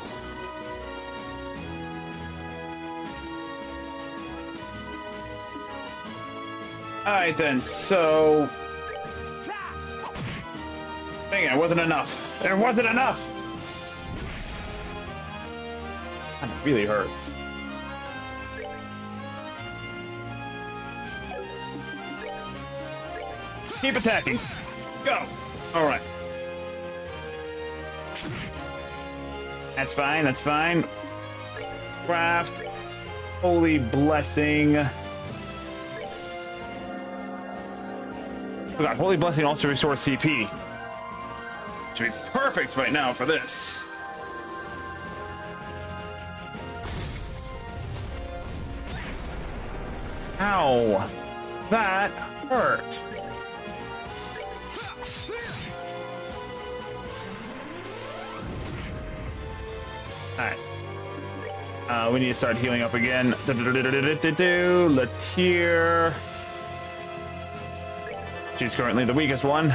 Alright then, so... Dang it, it wasn't enough. There wasn't enough! That really hurts. Keep attacking. Go. All right. That's fine. That's fine. Craft. Holy blessing. Oh God, Holy blessing also restores CP. Should be perfect right now for this. Ow. That hurt. Alright. We need to start healing up again. Latier. She's currently the weakest one.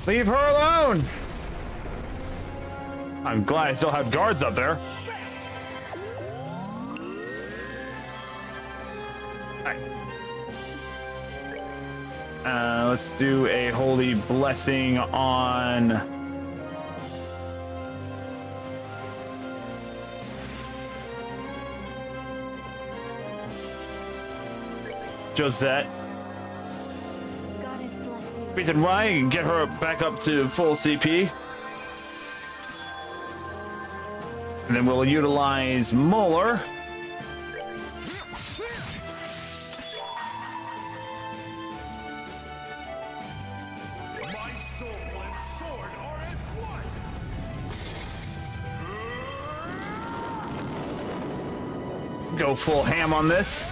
Leave her alone! I'm glad I still have guards up there. Alright. Let's do a holy blessing on... Josette. Goddess bless you. Reason why, and get her back up to full CP. And then we'll utilize Molar. My soul and sword are as one. Go full ham on this.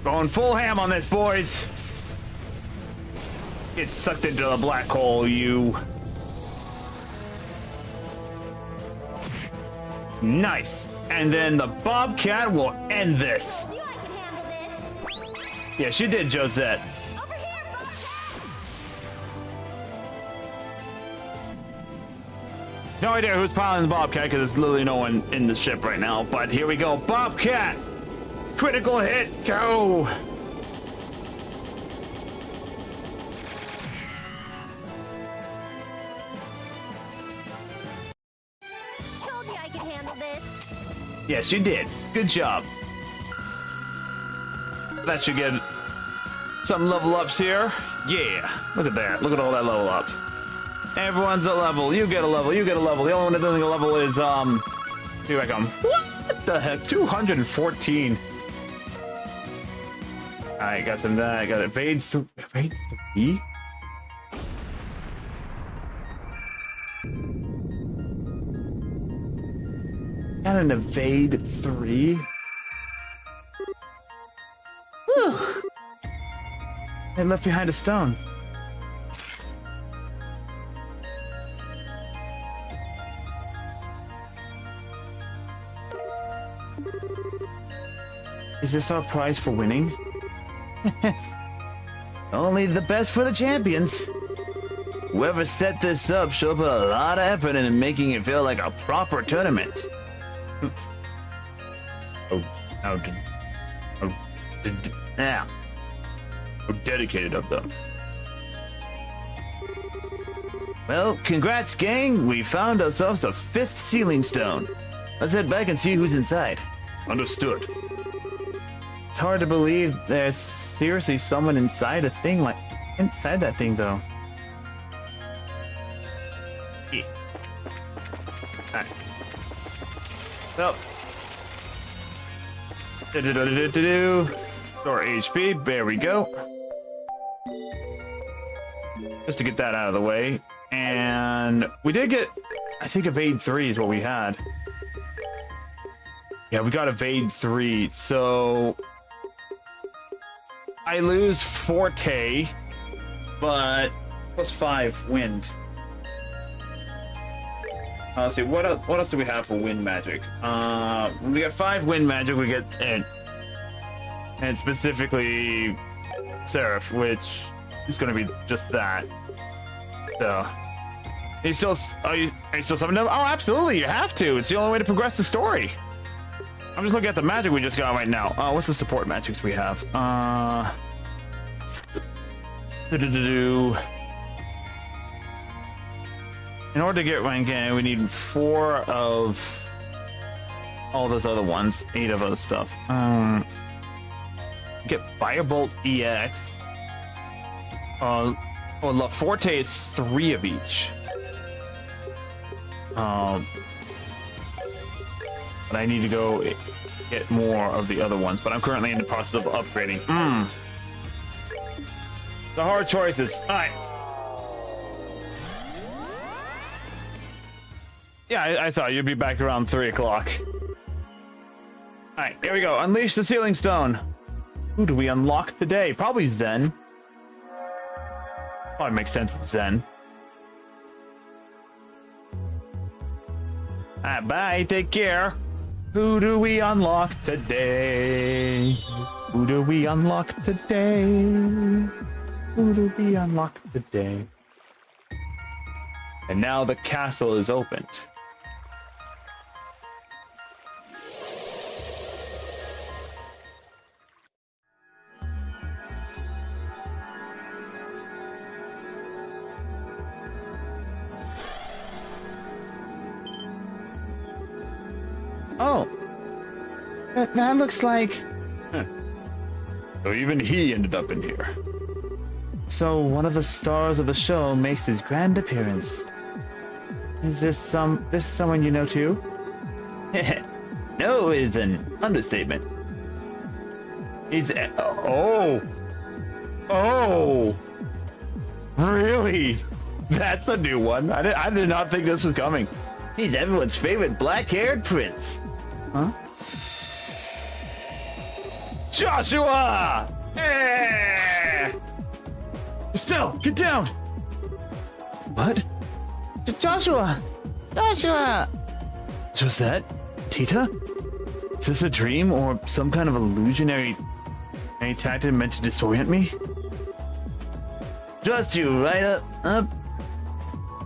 Going full ham on this, boys. Get sucked into the black hole, you. Nice. And then the Bobcat will end this. You I can handle this. Yeah, she did, Josette. Over here, Bobcat. No idea who's piloting the Bobcat because there's literally no one in the ship right now. But here we go. Bobcat! Critical hit, go! Told you I could handle this. Yes, you did. Good job. That should get some level ups here. Yeah, look at that. Look at all that level up. Everyone's a level. You get a level. You get a level. The only one that doesn't get a level is, here I come. What the heck? 214. Alright, got some of that. Got evade 3? Got an evade 3? Whew. And left behind a stone. Is this our prize for winning? Only the best for the champions. Whoever set this up should put a lot of effort into making it feel like a proper tournament. How dedicated of them. Well, congrats, gang. We found ourselves a 5th sealing stone. Let's head back and see who's inside. Understood. It's hard to believe there's seriously someone inside a thing like inside that thing, though. Yeah. Alright. So. Store HP. There we go. Just to get that out of the way. And we did get, I think, evade 3 is what we had. Yeah, we got evade 3. So I lose Forte, but +5 wind. Let's see, what else do we have for wind magic? We got 5 wind magic. We get and specifically Seraph, which is going to be just that. So, are you still summoning them? Oh, absolutely, you have to. It's the only way to progress the story. I'm just looking at the magic we just got right now. What's the support magics we have? In order to get rank A, we need 4 of all those other ones, 8 of other stuff. Get Firebolt EX. La Forte is 3 of each. But I need to go get more of the other ones, but I'm currently in the process of upgrading. The hard choices. All right. Yeah, I saw you'd be back around 3 o'clock. All right, here we go. Unleash the Sealing Stone. Who do we unlock today? Probably Zen. Probably makes sense it's Zen. All right, bye. Take care. Who do we unlock today? Who do we unlock today? Who do we unlock today? And now the castle is opened. Oh. That looks like... So even he ended up in here. So one of the stars of the show makes his grand appearance. Is this someone you know too? No is an understatement. He's... Oh! Oh! Really? That's a new one. I did not think this was coming. He's everyone's favorite black-haired prince. Huh? Joshua! Eh! Still, get down! What? Joshua! Joshua! Was that Tita? Is this a dream or some kind of illusionary tactic meant to disorient me? Trust you right up.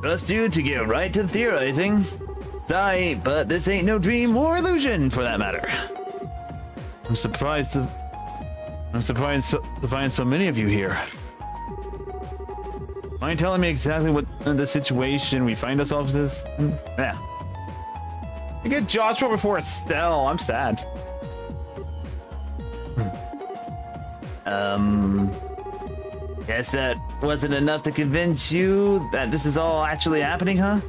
Trust you to get right to theorizing. Sorry, but this ain't no dream or illusion for that matter. I'm surprised to find so many of you here. Mind telling me exactly what the situation we find ourselves is? Yeah. You get Joshua before Estelle. I'm sad. Guess that wasn't enough to convince you that this is all actually happening, huh?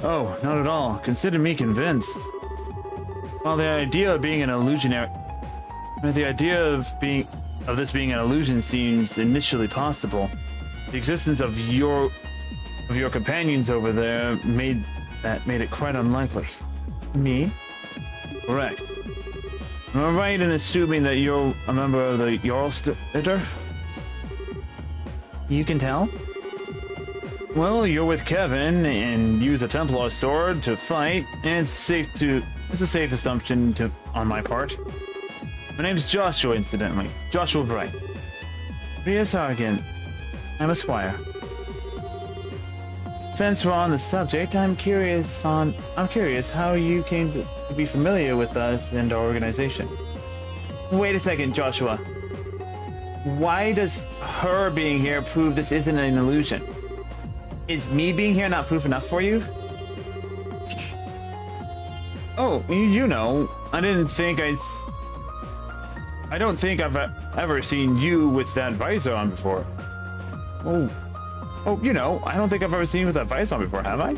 Oh, not at all. Consider me convinced. While the idea of being an illusionary, the idea of this being an illusion seems initially possible, the existence of your companions over there made it quite unlikely. Me? Correct. Am I right in assuming that you're a member of the Jarlslitter? You can tell? Well, you're with Kevin and use a Templar sword to fight, and it's a safe assumption on my part. My name's Joshua, incidentally. Joshua Bright. Rias Argent. I'm a squire. Since we're on the subject, I'm curious how you came to be familiar with us and our organization. Wait a second, Joshua. Why does her being here prove this isn't an illusion? Is me being here not proof enough for you? Oh, you know, I don't think I've ever seen you with that visor on before. Oh, you know, I don't think I've ever seen you with that visor on before, have I?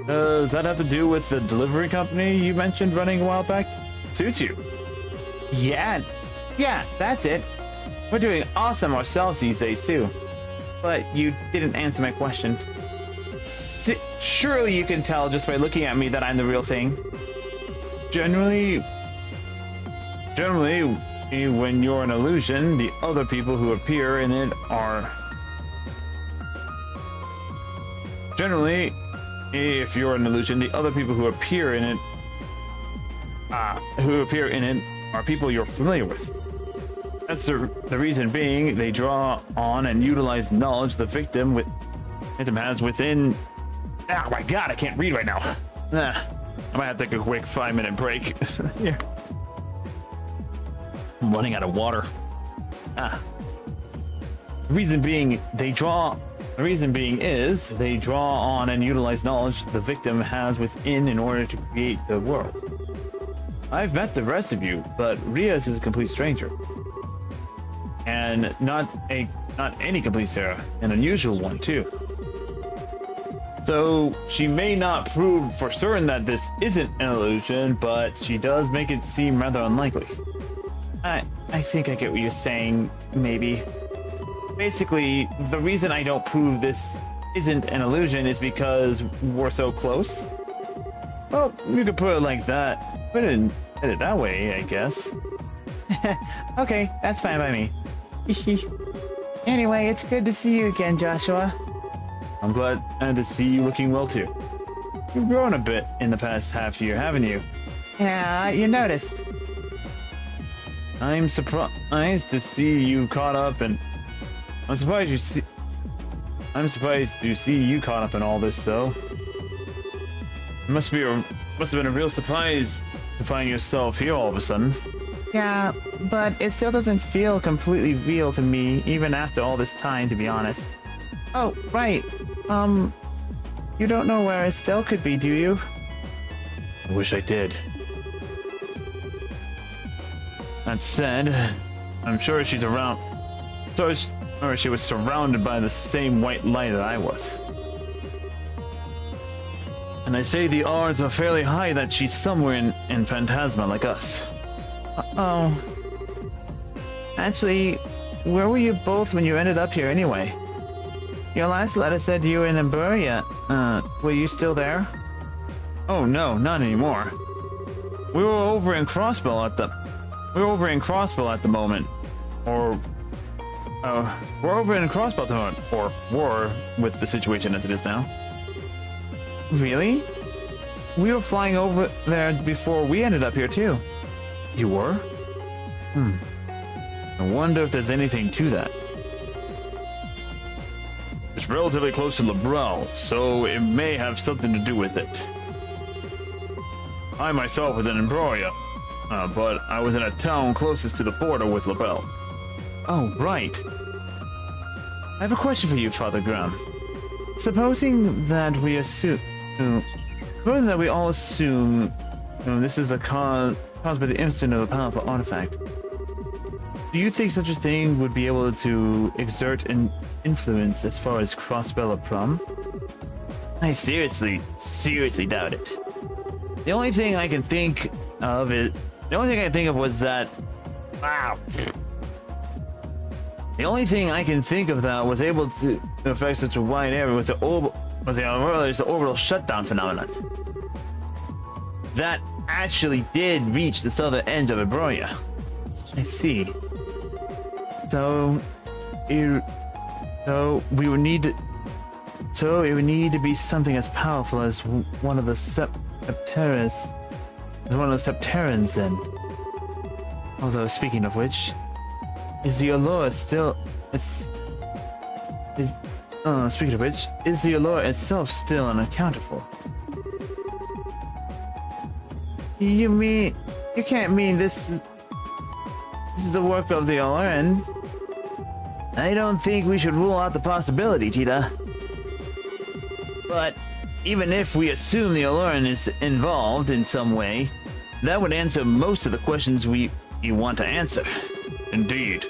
Does that have to do with the delivery company you mentioned running a while back? Suits you. Yeah, that's it. We're doing awesome ourselves these days, too. But you didn't answer my question. Surely you can tell just by looking at me that I'm the real thing. Generally, when you're an illusion, the other people who appear in it are... Generally, if you're an illusion, the other people who appear in it are people you're familiar with. That's the reason being they draw on and utilize knowledge the victim has within... Oh my god, I can't read right now. I might have to take a quick 5-minute break. Here. I'm running out of water. The reason being they draw on and utilize knowledge the victim has within in order to create the world. I've met the rest of you, but Rias is a complete stranger. And not any complete stranger, an unusual one too. So she may not prove for certain that this isn't an illusion, but she does make it seem rather unlikely. I think I get what you're saying, maybe. Basically, the reason I don't prove this isn't an illusion is because we're so close. Well, you could put it like that. Put it that way, I guess. Okay, that's fine by me. Anyway, it's good to see you again, Joshua. I'm glad to see you looking well too. You've grown a bit in the past half year, haven't you? Yeah, you noticed. I'm surprised to see you caught up, and I'm surprised to see you caught up in all this, though. It must have been a real surprise to find yourself here all of a sudden. Yeah, but it still doesn't feel completely real to me, even after all this time, to be honest. Oh, right. You don't know where Estelle could be, do you? I wish I did. That said, I'm sure she's around. Or she was surrounded by the same white light that I was. And I say the odds are fairly high that she's somewhere in Phantasma like us. Oh. Actually, where were you both when you ended up here anyway? Your last letter said you were in Emburia. Were you still there? Oh no, not anymore. We were over in Crossbell at the moment. Or we're over in Crossbell at the moment. Or were, with the situation as it is now. Really? We were flying over there before we ended up here too. You were? I wonder if there's anything to that. It's relatively close to Labrel, so it may have something to do with it. I myself was in Embroria, but I was in a town closest to the border with Labelle. Oh, right. I have a question for you, Father Graham. Supposing that we all assume this is caused by the instant of a powerful artifact. Do you think such a thing would be able to exert an influence as far as Crossbell Prom? I seriously doubt it. The only thing I can think of was that. Wow. The only thing I can think of that was able to affect such a wide area was the orbital shutdown phenomenon. That actually did reach the southern edge of Embroria. I see. So it would need to be something as powerful as one of the Septerans then. Although speaking of which, is the allure itself still unaccounted for? You can't mean this is the work of the Aloran? I don't think we should rule out the possibility, Tita. But even if we assume the Aloran is involved in some way, that would answer most of the questions you want to answer. Indeed.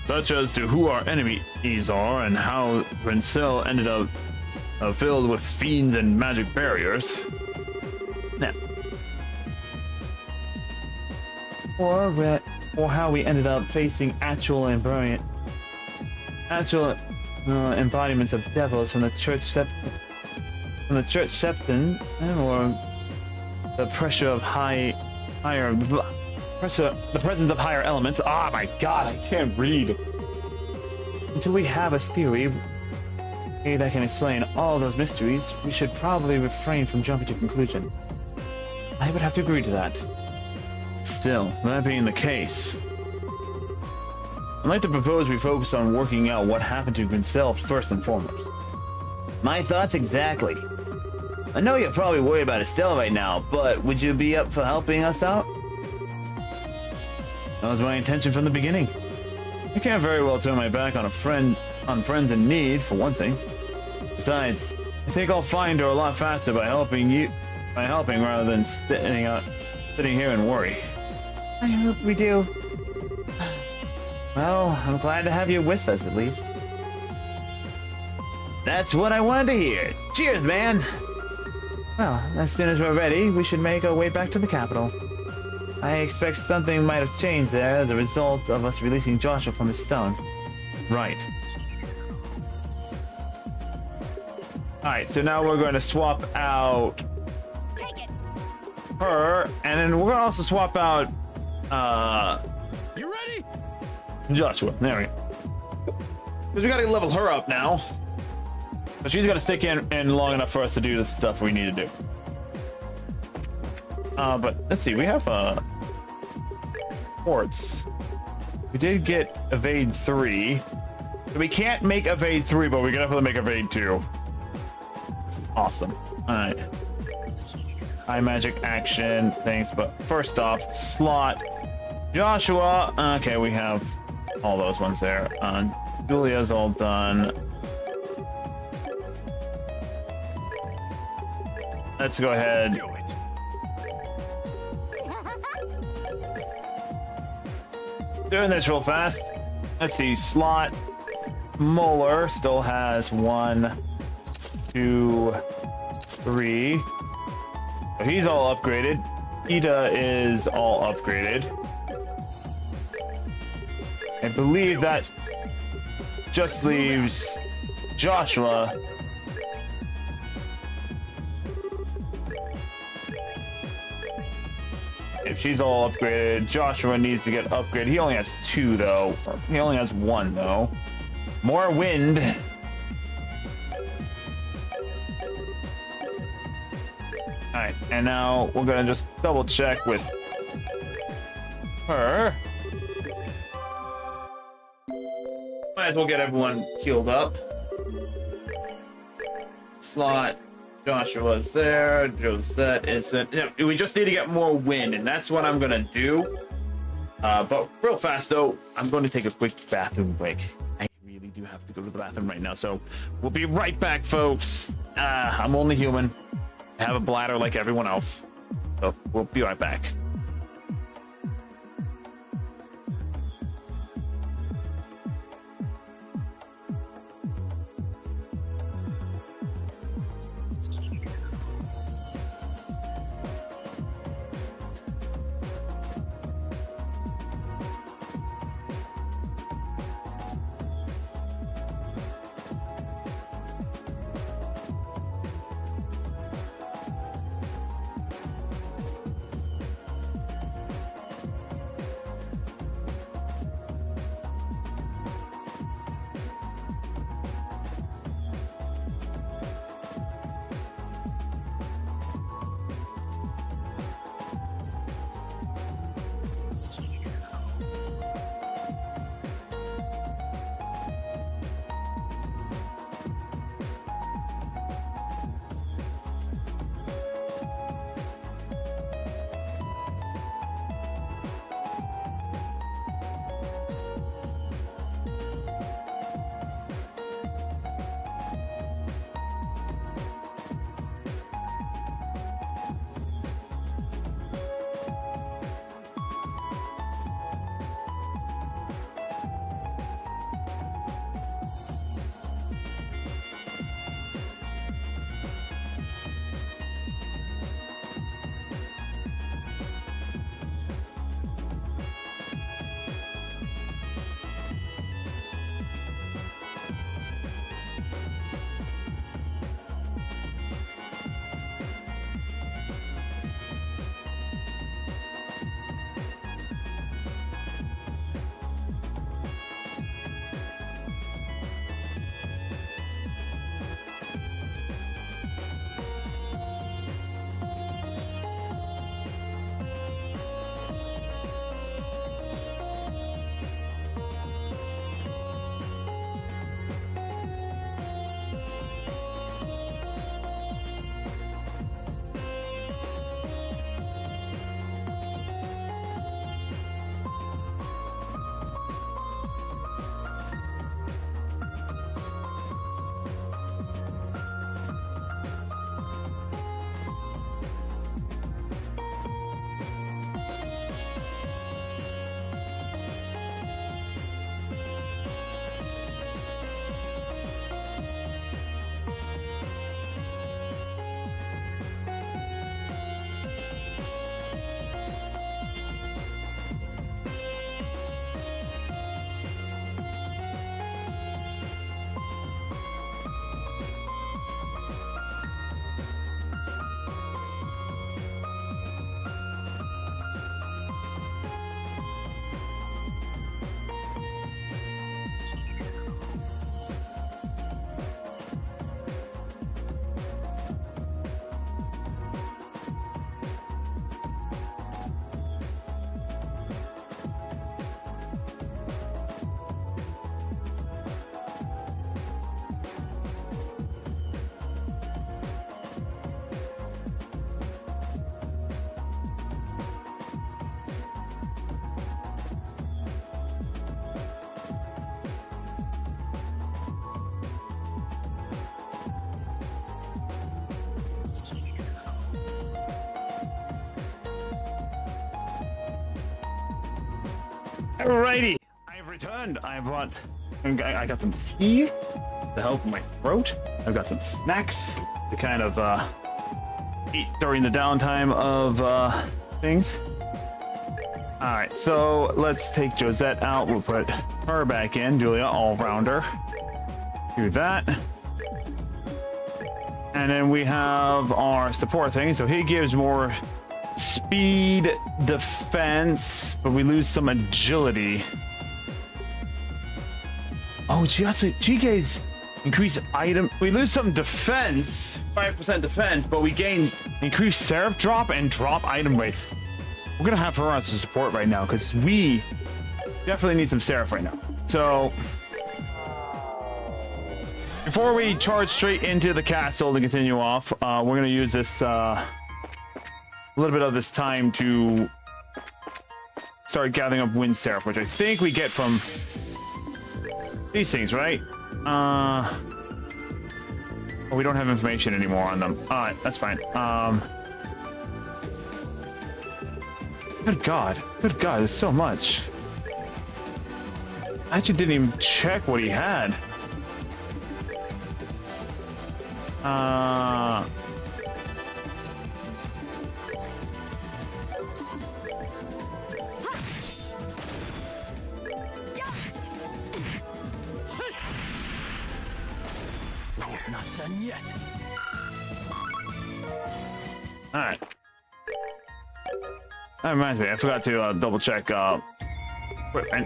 Such as to who our enemies are and how Grincell ended up filled with fiends and magic barriers. Yeah. Or how we ended up facing actual embodiments of devils from the Church Septon, or the pressure of the presence of higher elements. Oh my god, I can't read. Until we have a theory that can explain all those mysteries, we should probably refrain from jumping to conclusion. I would have to agree to that. Still, that being the case, I'd like to propose we focus on working out what happened to Grincell first and foremost. My thoughts exactly. I know you're probably worried about Estelle right now, but would you be up for helping us out? That was my intention from the beginning. I can't very well turn my back on friends in need, for one thing. Besides, I think I'll find her a lot faster by helping rather than sitting here and worry. I hope we do. Well, I'm glad to have you with us, at least. That's what I wanted to hear. Cheers, man! Well, as soon as we're ready, we should make our way back to the capital. I expect something might have changed there as a result of us releasing Joshua from his stone. Right. Alright, so now we're going to swap out her, and then we're going to also swap out You ready? Joshua. There we go. Because we got to level her up now. So she's going to stick in long enough for us to do the stuff we need to do. But let's see, we have ports. We did get evade 3. So we can't make evade 3, but we can definitely make evade 2. It's awesome. Alright. High magic action, thanks, but first off, slot. Joshua, okay, we have all those ones there. Julia's all done. Let's go ahead. Do it. Doing this real fast. Let's see. Slot Molar still has 1, 2, 3. So he's all upgraded. Hiita is all upgraded. I believe that just leaves Joshua. If she's all upgraded, Joshua needs to get upgraded. He only has 2 though. He only has 1 though. More wind. Alright, and now we're gonna just double check with her. Might as well get everyone healed up. Slot. Joshua's there. Josette isn't. Yeah, we just need to get more wind, and that's what I'm gonna do. But real fast though, I'm going to take a quick bathroom break. I really do have to go to the bathroom right now, so we'll be right back, folks. I'm only human. I have a bladder like everyone else, so we'll be right back. Alrighty, I've returned. I brought. I got some tea to help my throat. I've got some snacks to kind of eat during the downtime of things. All right, so let's take Josette out. We'll put her back in. Julia, all-rounder. Do that. And then we have our support thing. So he gives more speed, defense, but we lose some agility. Oh, she gives increased item. We lose some defense, 5% defense, but we gain increased seraph drop and drop item rates. We're gonna have her as a support right now because we definitely need some seraph right now. So before we charge straight into the castle to continue off, we're gonna use this a little bit of this time to start gathering up wind seraph, which I think we get from these things, right? Oh, we don't have information anymore on them. All right, that's fine. Good God, there's so much. I actually didn't even check what he had. Not done yet. All right. That reminds me, I forgot to double check. And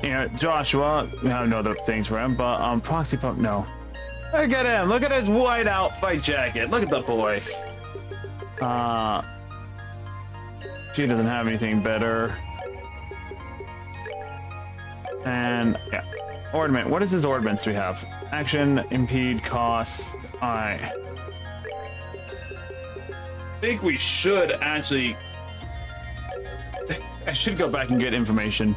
you know, Joshua, we have no other things for him, but proxy pump, no. Look at him! Look at his white out fight jacket. Look at the boy. She doesn't have anything better. And yeah, ornament. What is his ornaments we have? Action, impede, cost. Alright. I think we should actually. I should go back and get information.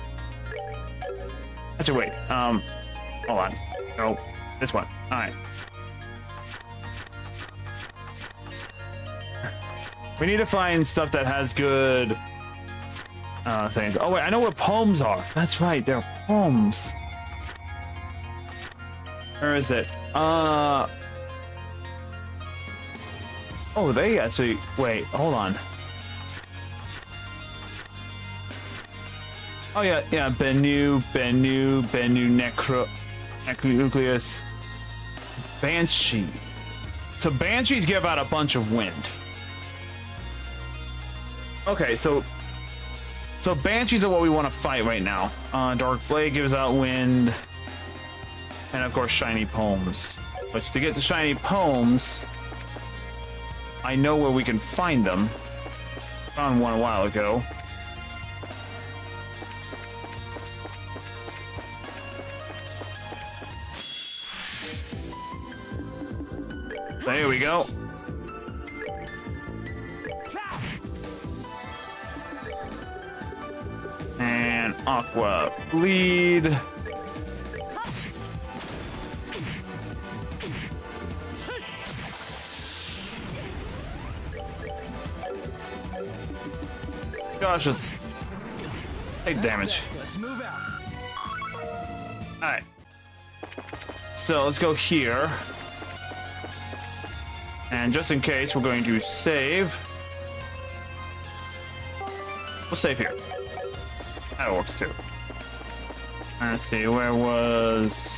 Actually, wait. Hold on. No, this one. All right. We need to find stuff that has good things. Oh wait, I know where poems are. That's right, they're poems. Where is it? Oh, they actually. Wait, hold on. Oh yeah, Bennu, Necronucleus, Banshee. So Banshees give out a bunch of wind. Okay, so Banshees are what we want to fight right now. Dark Blade gives out wind, and of course Shiny Poems. But to get the Shiny Poems, I know where we can find them. Found one a while ago. There we go. And Aqua Bleed. Gosh, just take damage. Let's move out. Alright. So let's go here. And just in case, we're going to save. We'll save here. That works too. Let's see, where was...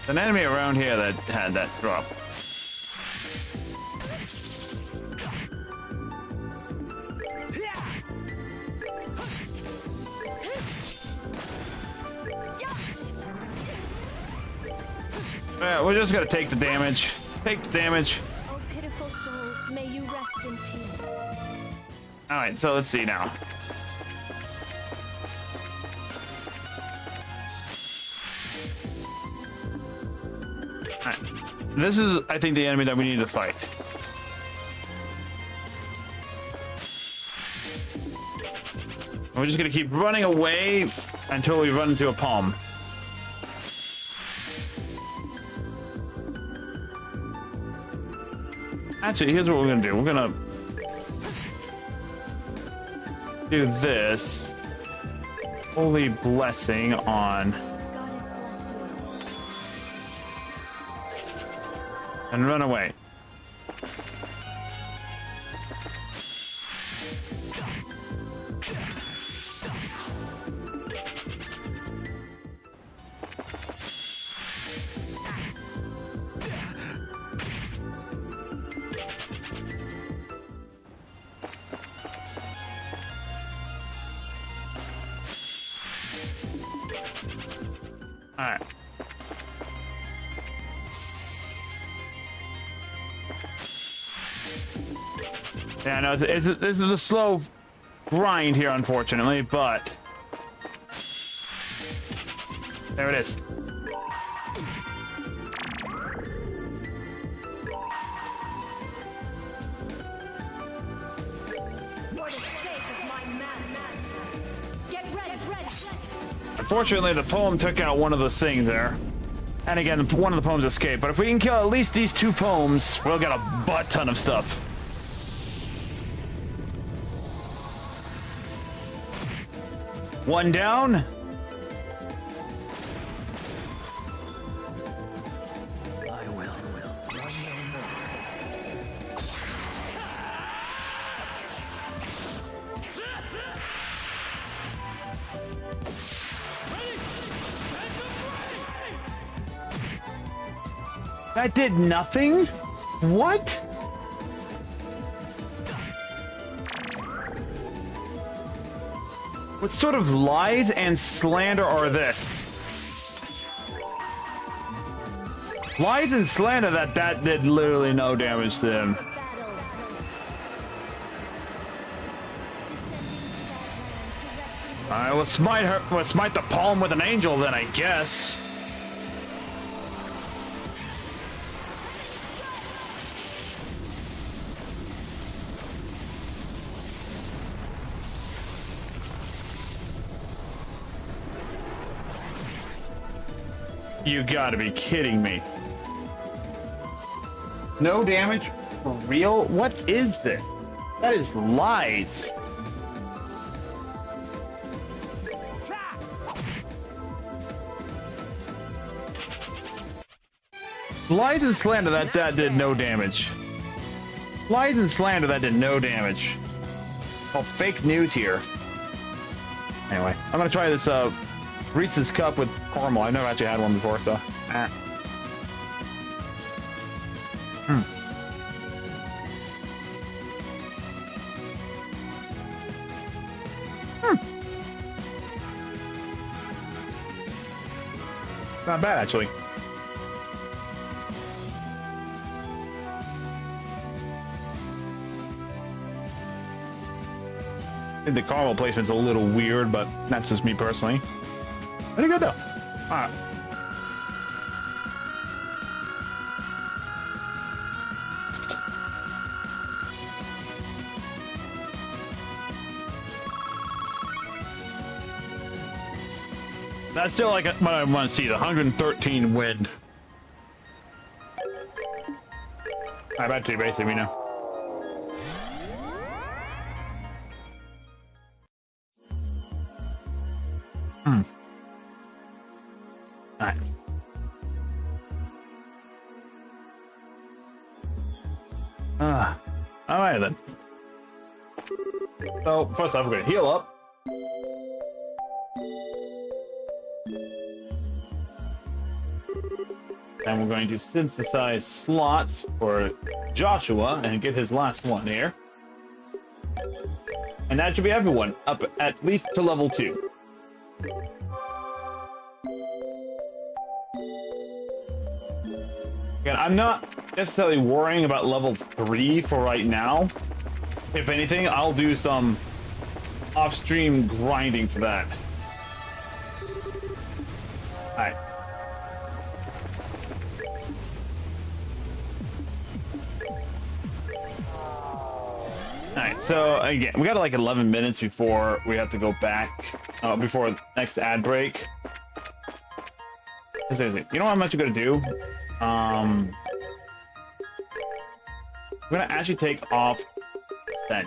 an enemy around here that had that drop. Yeah, we're just gonna take the damage. Take the damage. Oh, pitiful souls, may you rest in peace. Alright, so let's see now. Alright. This is, I think, the enemy that we need to fight. We're just gonna keep running away until we run into a palm. Actually, here's what we're gonna do. We're gonna do this. Holy blessing on. Goddess bless you. And run away. Alright. Yeah, no, this is a slow grind here, unfortunately, but there it is. For the sake of my master. Get ready, ready. Unfortunately, the poem took out one of those things there. And again, one of the poems escaped. But if we can kill at least these 2 poems, we'll get a butt ton of stuff. One down. I will. Run no more. That did nothing? What? What sort of lies and slander are this? Lies and slander that did literally no damage to him. Battle. Descending to that land to rescue I will smite her. We'll smite the palm with an angel then, I guess. You gotta be kidding me. No damage? For real? What is this? That is lies. Lies and slander that did no damage. Lies and slander that did no damage. Oh, fake news here. Anyway, I'm gonna try this Reese's cup with caramel. I've never actually had one before, so. Not bad, actually. I think the caramel placement's a little weird, but that's just me personally. Pretty good though. Alright. That's still like what I want to see, the 113 wind. I bet you basically we know. Alright. Alright then. So, first off, we're gonna heal up. And we're going to synthesize slots for Joshua and get his last one here. And that should be everyone up at least to level 2. Again, I'm not necessarily worrying about level 3 for right now. If anything, I'll do some off-stream grinding for that. Alright. Alright, so again, we got like 11 minutes before we have to go back, before next ad break. You know what I'm actually gonna do? I'm gonna actually take off then.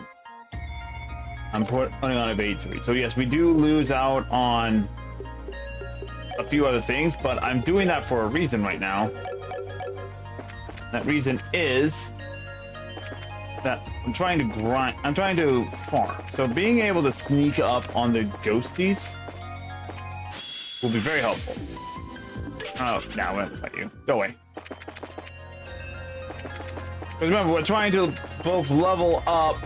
I'm putting on a bait 3. So yes, we do lose out on a few other things, but I'm doing that for a reason right now. That reason is that I'm trying to grind. I'm trying to farm. So being able to sneak up on the ghosties will be very helpful. Oh, now I'm gonna fight you. Go away. Because remember, we're trying to both level up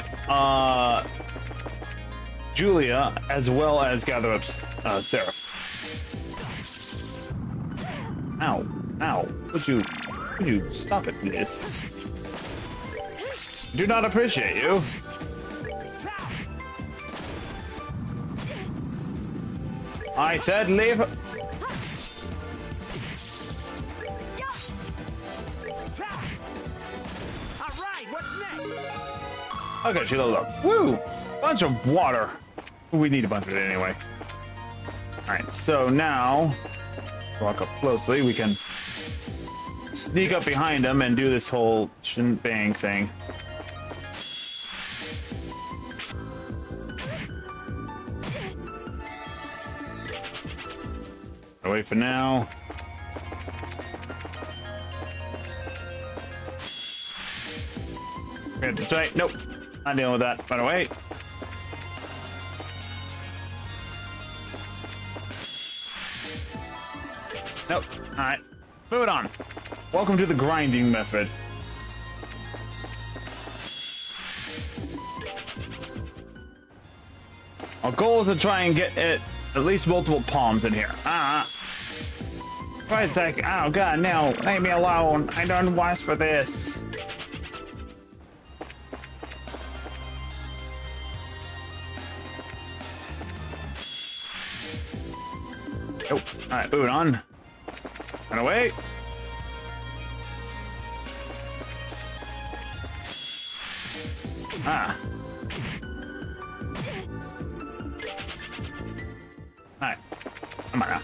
Julia as well as gather up Seraph. Ow, ow. Would you stop it, please? Do not appreciate you. I said leave. Okay, she leveled up. Woo! Bunch of water. We need a bunch of it anyway. Alright, so now walk up closely. We can sneak up behind him and do this whole shebang thing. Wait for now. We have to strike. Nope. Not dealing with that. Run away. Nope. Alright. Move it on. Welcome to the grinding method. Our goal is to try and get it at least multiple palms in here. Wait a second. Oh god, no. Leave me alone. I don't want for this. Nope. Alright, moving on. Run away. Alright. Come on now.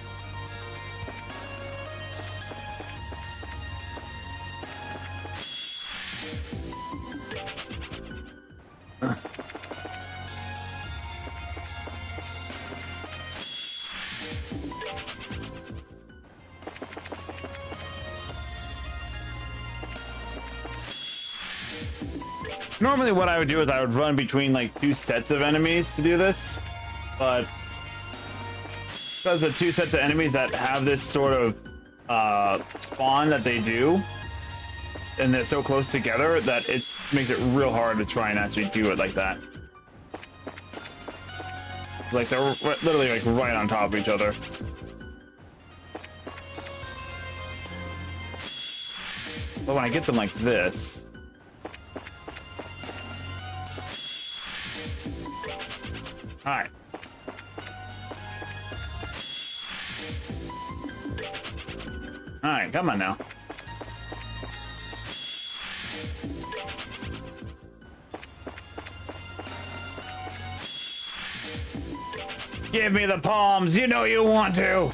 Normally what I would do is I would run between like 2 sets of enemies to do this, but because the 2 sets of enemies that have this sort of spawn that they do, and they're so close together that it makes it real hard to try and actually do it like that. Like they're literally like right on top of each other. But when I get them like this, alright. Alright, come on now. Give me the palms, you know you want to.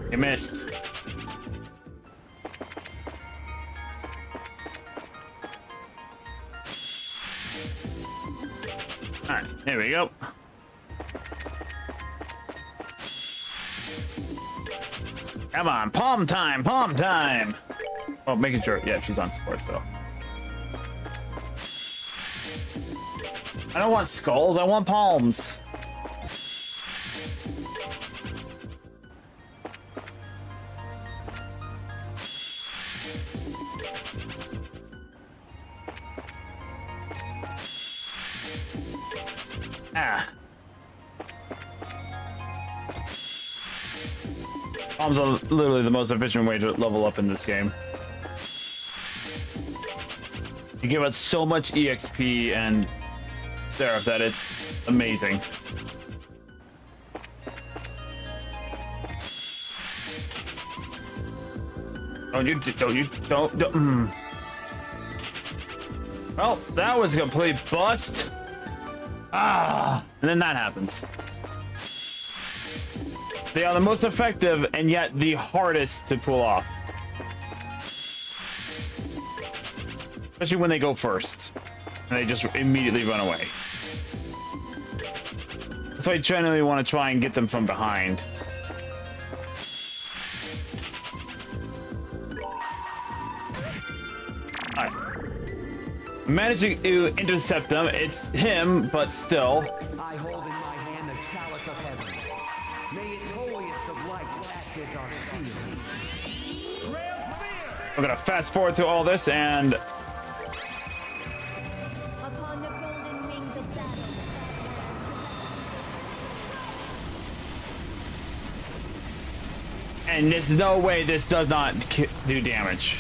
You missed. Alright, here we go. Come on, palm time, palm time. Oh, making sure. Yeah, she's on support, so. I don't want skulls, I want palms. Ah. Palms are literally the most efficient way to level up in this game. You give us so much EXP and Seraph that it's amazing. Don't. Well, that was a complete bust. And then that happens. They are the most effective and yet the hardest to pull off. especially when they go first and they just immediately run away. That's why I generally want to try and get them from behind. Alright. Managing to intercept them. It's him, but still. I hold in my hand the chalice of heaven. May its holiest of lights act as our shield. We're gonna fast forward through all this and Upon the golden wings of battle. and there's no way this does not do damage.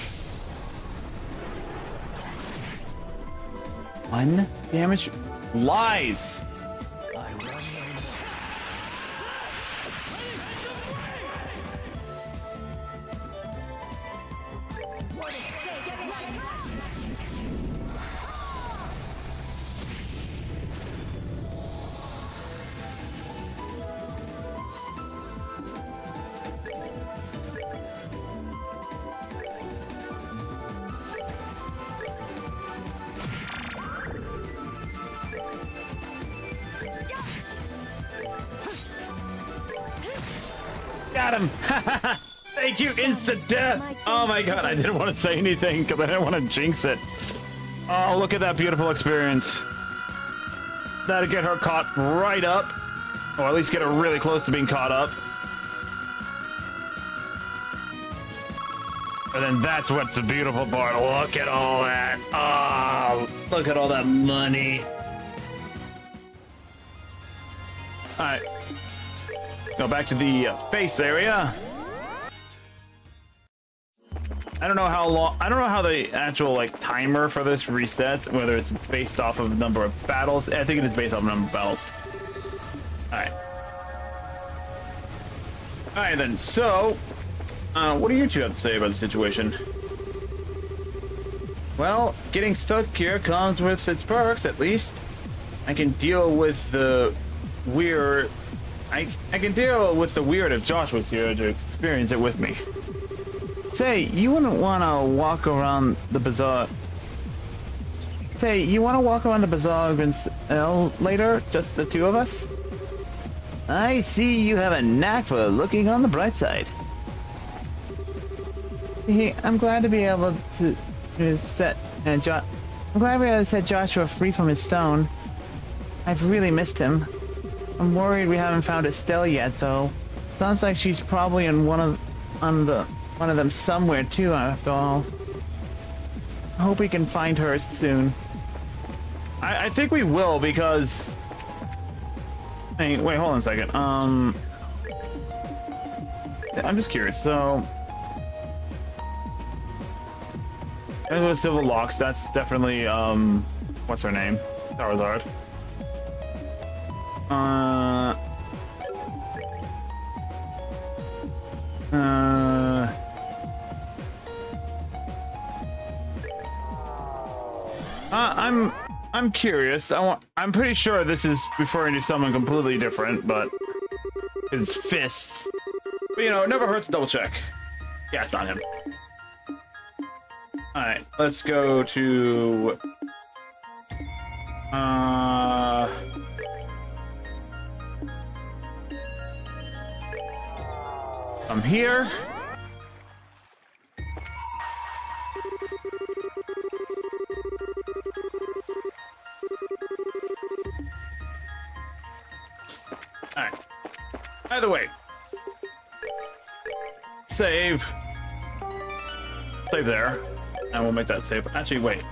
1 damage? Lies! Got him! Thank you, instant death! Oh my god, I didn't want to say anything because I didn't want to jinx it. Oh, look at that beautiful experience. That'll get her caught right up. Or at least get her really close to being caught up. And then that's what's the beautiful part. Look at all that. Oh, look at all that money. Alright. Go back to the base area. I don't know how long. I don't know how the actual like timer for this resets. Whether it's based off of the number of battles. I think it is based off the number of battles. All right. All right then. So, what do you two have to say about the situation? Well, getting stuck here comes with its perks. At least I can deal with the weird. I can deal with the weird if Josh was here to experience it with me. Say, you wouldn't want to walk around the bazaar. Say, you want to walk around the bazaar later? Just the two of us? I see you have a knack for looking on the bright side. Hey, I'm glad to be able to set I'm glad we able to set Joshua free from his stone. I've really missed him. I'm worried we haven't found Estelle yet, though. Sounds like she's probably in one of them somewhere too. After all, I hope we can find her soon. I think we will because. Hey, wait, hold on a second. I'm just curious. So, there's Civil Locks. That's definitely what's her name? Charizard. I'm curious. I'm pretty sure this is referring to someone completely different, but his fist. But you know, it never hurts to double check. Yeah, it's not him. All right, let's go to. I'm here. All right. Either way, save there, and we'll make that save. Actually, wait.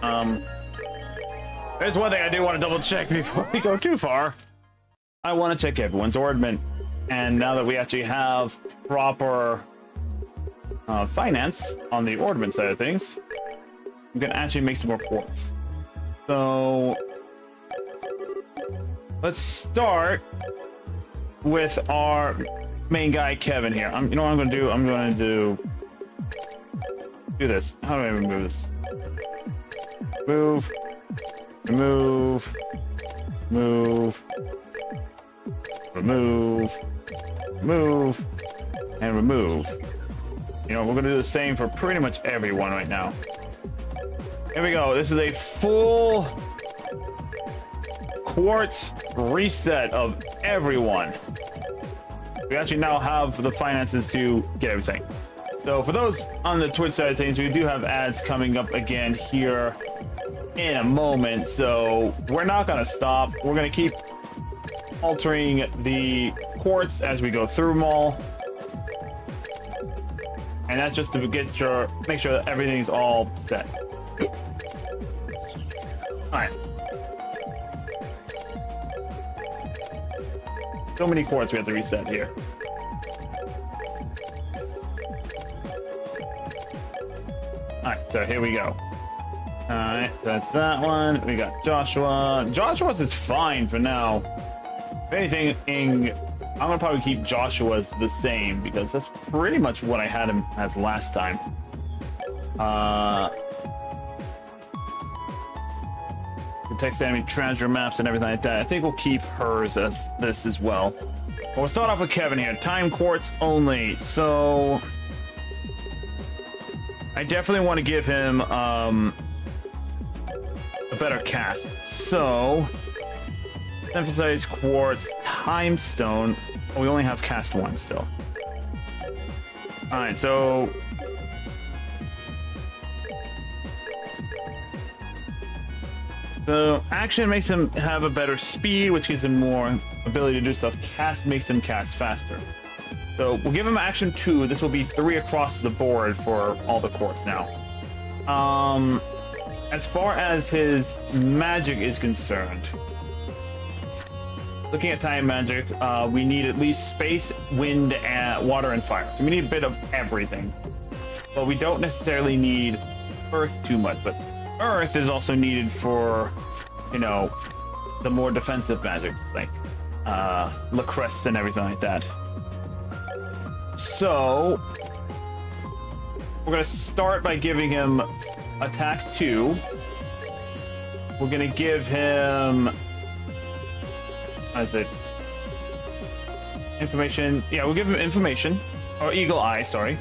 There's one thing I do want to double check before we go too far. I want to check everyone's orbment. And now that we actually have proper finance on the ornament side of things, we can actually make some more points. So let's start with our main guy, Kevin, here. You know what I'm going to do? I'm going to do this. How do I remove this? Move, remove, move, remove, remove, and remove. You know, we're gonna do the same for pretty much everyone right now. Here we go. This is a full quartz reset of everyone. We actually now have the finances to get everything. So for those on the Twitch side of things, we do have ads coming up again here in a moment. So we're not going to stop. We're going to keep altering the quartz as we go through them all. And that's just to make sure that everything's all set. Alright. So many quartz we have to reset here. Alright, so here we go. Alright, so that's that one. We got Joshua. Joshua's is fine for now. If anything, I'm gonna probably keep Joshua's the same because that's pretty much what I had him as last time. The text enemy treasure maps and everything like that. I think we'll keep hers as this as well. But we'll start off with Kevin here. Time quartz only. So I definitely want to give him a better cast. So emphasize quartz, time stone. Oh, we only have cast one still. All right, so the action makes him have a better speed, which gives him more ability to do stuff. Cast makes him cast faster. So we'll give him action 2. This will be 3 across the board for all the quartz now. As far as his magic is concerned, looking at time magic, we need at least space, wind, and water, and fire. So we need a bit of everything. But we don't necessarily need earth too much. But earth is also needed for, you know, the more defensive magics, like Lacrest and everything like that. So we're gonna start by giving him attack 2. We're gonna give him, what is it? Information. Yeah, we'll give him information, or eagle eye, sorry.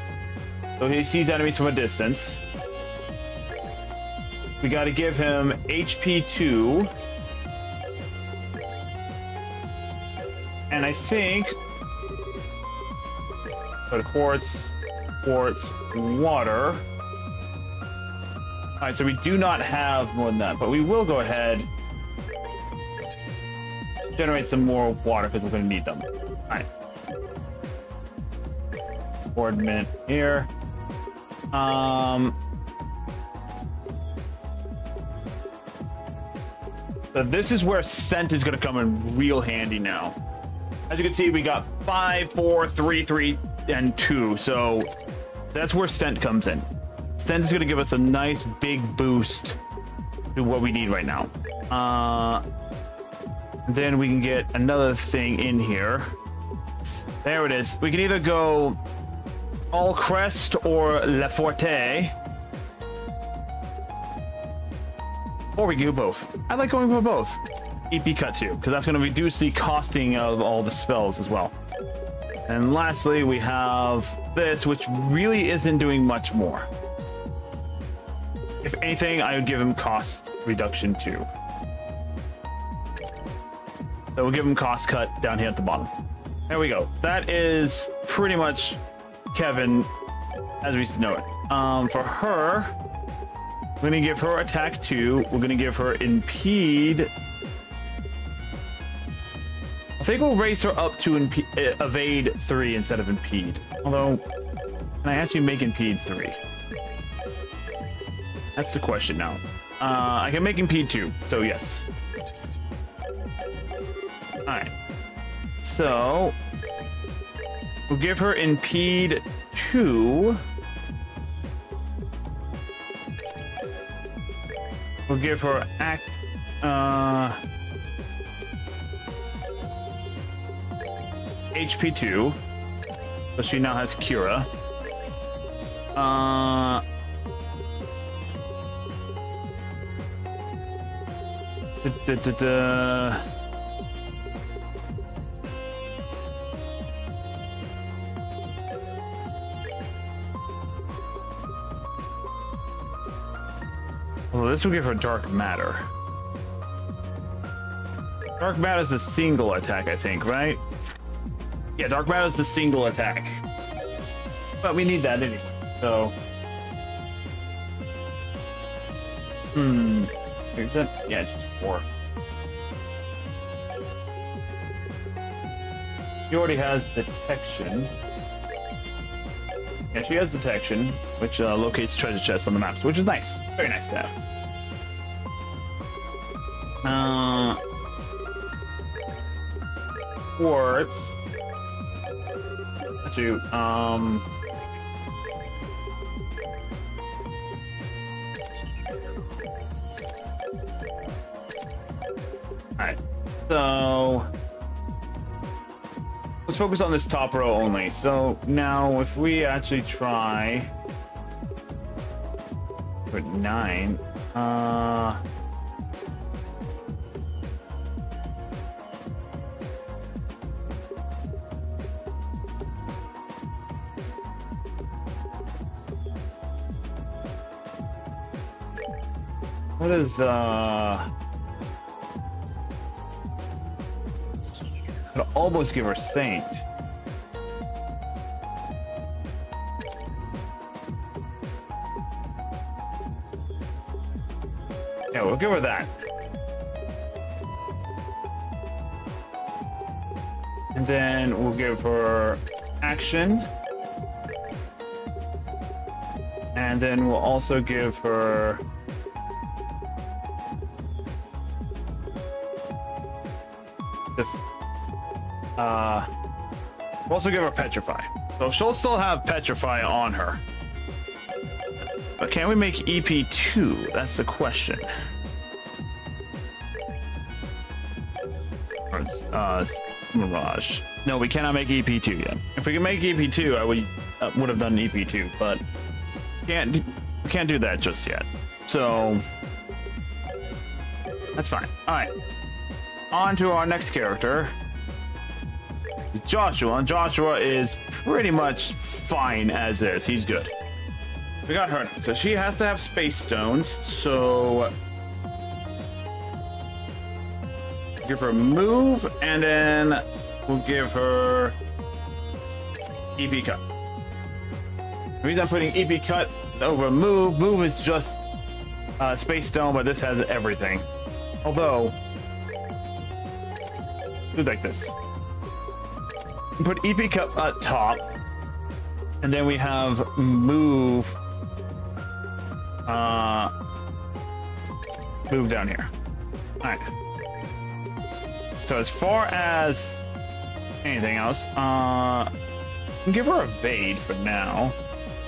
So he sees enemies from a distance. We got to give him HP 2. And I think but quartz, water. All right, so we do not have more than that, but we will go ahead generate some more water because we're going to need them. All right. Coordinate here. So this is where scent is going to come in real handy now. As you can see, we got 5, 4, 3, 3, and 2. So that's where scent comes in. Scent is going to give us a nice big boost to what we need right now. Then we can get another thing in here. There it is. We can either go all crest or La Forte. Or we can do both. I like going for both. EP cut 2, because that's going to reduce the costing of all the spells as well. And lastly, we have this, which really isn't doing much more. If anything, I would give him cost reduction 2. So we'll give him cost cut down here at the bottom. There we go. That is pretty much Kevin as we know it. For her, we're going to give her attack 2. We're going to give her impede. I think we'll raise her up to evade 3 instead of impede. Although, can I actually make impede 3? That's the question now. I can make impede 2, so yes. Alright. So, we'll give her impede 2. We'll give her HP 2. So she now has Cura. Well, this will give her dark matter. Dark matter is a single attack, I think, right? Yeah, dark matter is the single attack. But we need that anyway, so. Is that? Yeah, just 4. She already has detection. Yeah, she has detection, which locates treasure chests on the maps, which is nice. Very nice to have. Quartz. Actually, Alright, so let's focus on this top row only. So now if we actually try put 9, what is could almost give her Saint. Yeah, we'll give her that. And then we'll give her action. And then we'll also give her we'll also give her Petrify. So she'll still have Petrify on her. But can we make EP2? That's the question. Or it's Mirage. No, we cannot make EP2 yet. If we can make EP2, I would have done EP2, but we can't do that just yet. So that's fine. All right. On to our next character. Joshua, and Joshua is pretty much fine as is. He's good. We got her. So she has to have space stones. So give her move, and then we'll give her EP cut. The reason I'm putting EP cut over move is just space stone, but this has everything. Although, do like this. Put EP cup at top, and then we have move down here. All right. So as far as anything else, can give her evade for now.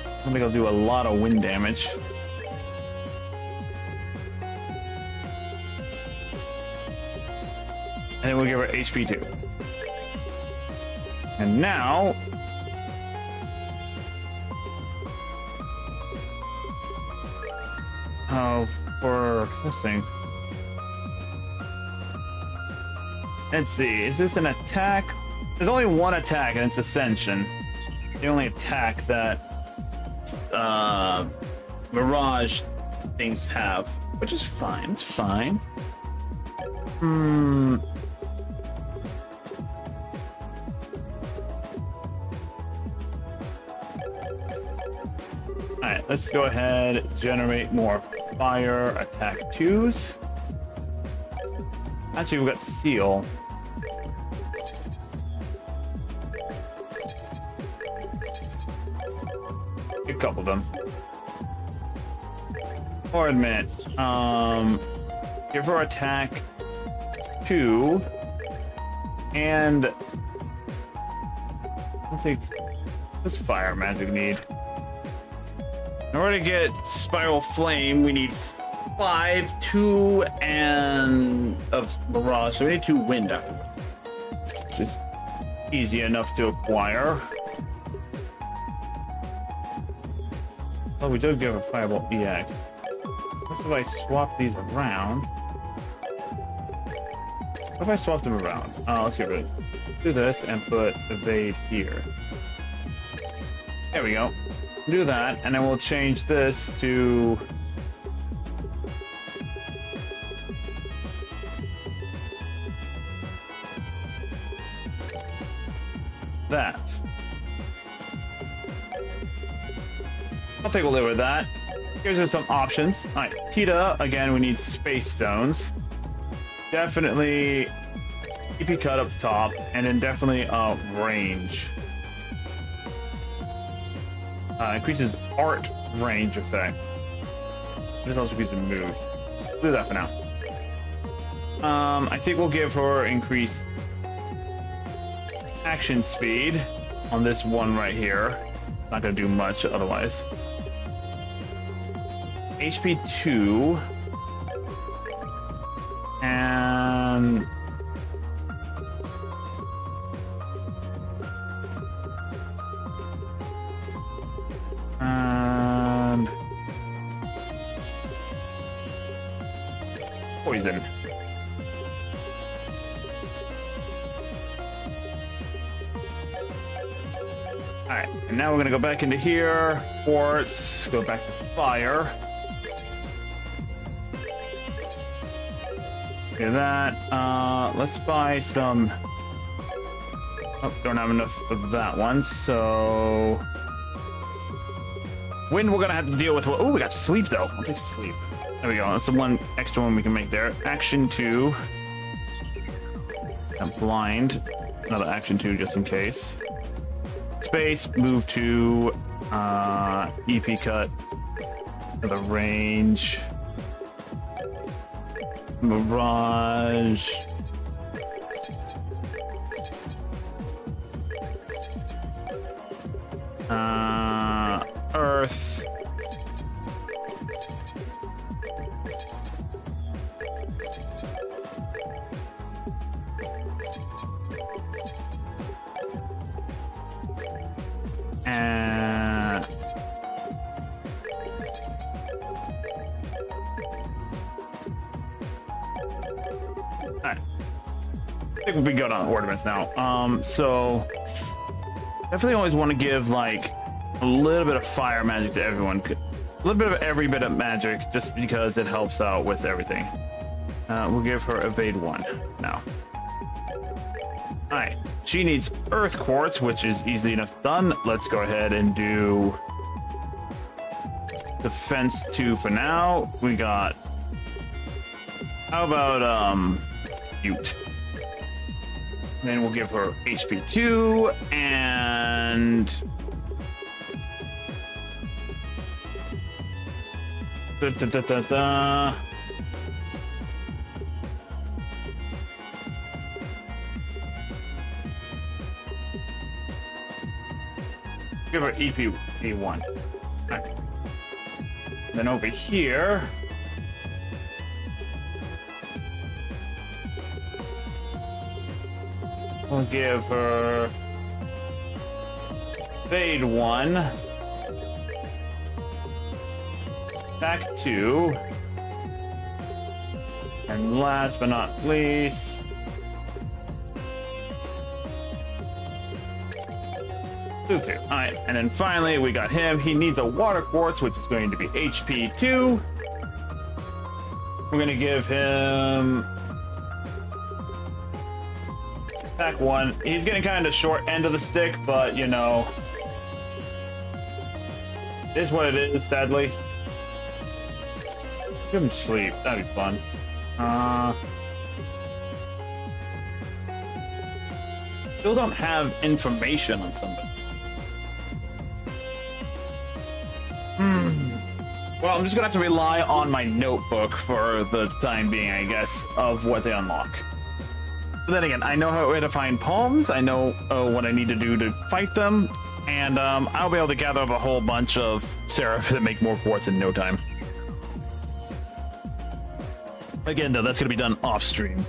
I think I'll do a lot of wind damage. And then we'll give her HP 2. And now for this thing. Let's see, is this an attack? There's only one attack, and it's Ascension. The only attack that Mirage things have, which is fine. It's fine. Alright, let's go ahead, generate more fire attack 2s. Actually, we've got Seal. A couple of them. Or admit, give her attack 2, and I think what's fire magic need? In order to get Spiral Flame, we need 5, 2, and of Mirage, so we need 2 wind afterwards. Which is easy enough to acquire. Oh, we do give a Fireball EX. What if I swap these around? What if I swap them around? Let's get rid of it. Do this and put evade here. There we go. Do that, and then we'll change this to that. I think we'll live with that. Here's just some options. All right, Hiita, again, we need space stones. Definitely EP cut up top, and then definitely range. Increases art range effect. This also increases move. We'll do that for now. I think we'll give her increased action speed on this one right here. Not gonna do much otherwise. HP 2 and poison. Alright, and now we're gonna go back into here. Quartz, go back to fire. Okay, that. Let's buy some. Oh, don't have enough of that one, so. Wind we're gonna have to deal with. Oh, we got sleep though. I'll take sleep. There we go. That's the one extra one we can make there. Action 2. And blind. Another action 2 just in case. Space, move to EP cut. Another range. Mirage. Earth. Alright. I think we'll be good on ornaments now. So definitely always want to give like a little bit of fire magic to everyone. A little bit of every bit of magic just because it helps out with everything. We'll give her evade 1 now. Alright, she needs earth quartz, which is easily enough done. Let's go ahead and do defense 2 for now. We got, how about Ute? Then we'll give her HP 2 and give her EP 1. Right. Then over here, we'll give her Fade 1, back 2, and last but not least, Tutu. Alright, and then finally we got him. He needs a water quartz, which is going to be HP 2. We're gonna give him back 1. He's getting kind of short end of the stick, but you know, it is what it is, sadly. Give him sleep, that'd be fun. Still don't have information on somebody. Well, I'm just gonna have to rely on my notebook for the time being, I guess, of what they unlock. But then again, I know where to find poems, I know what I need to do to fight them, and I'll be able to gather up a whole bunch of Seraph that make more quartz in no time. Again, though, that's gonna be done off stream.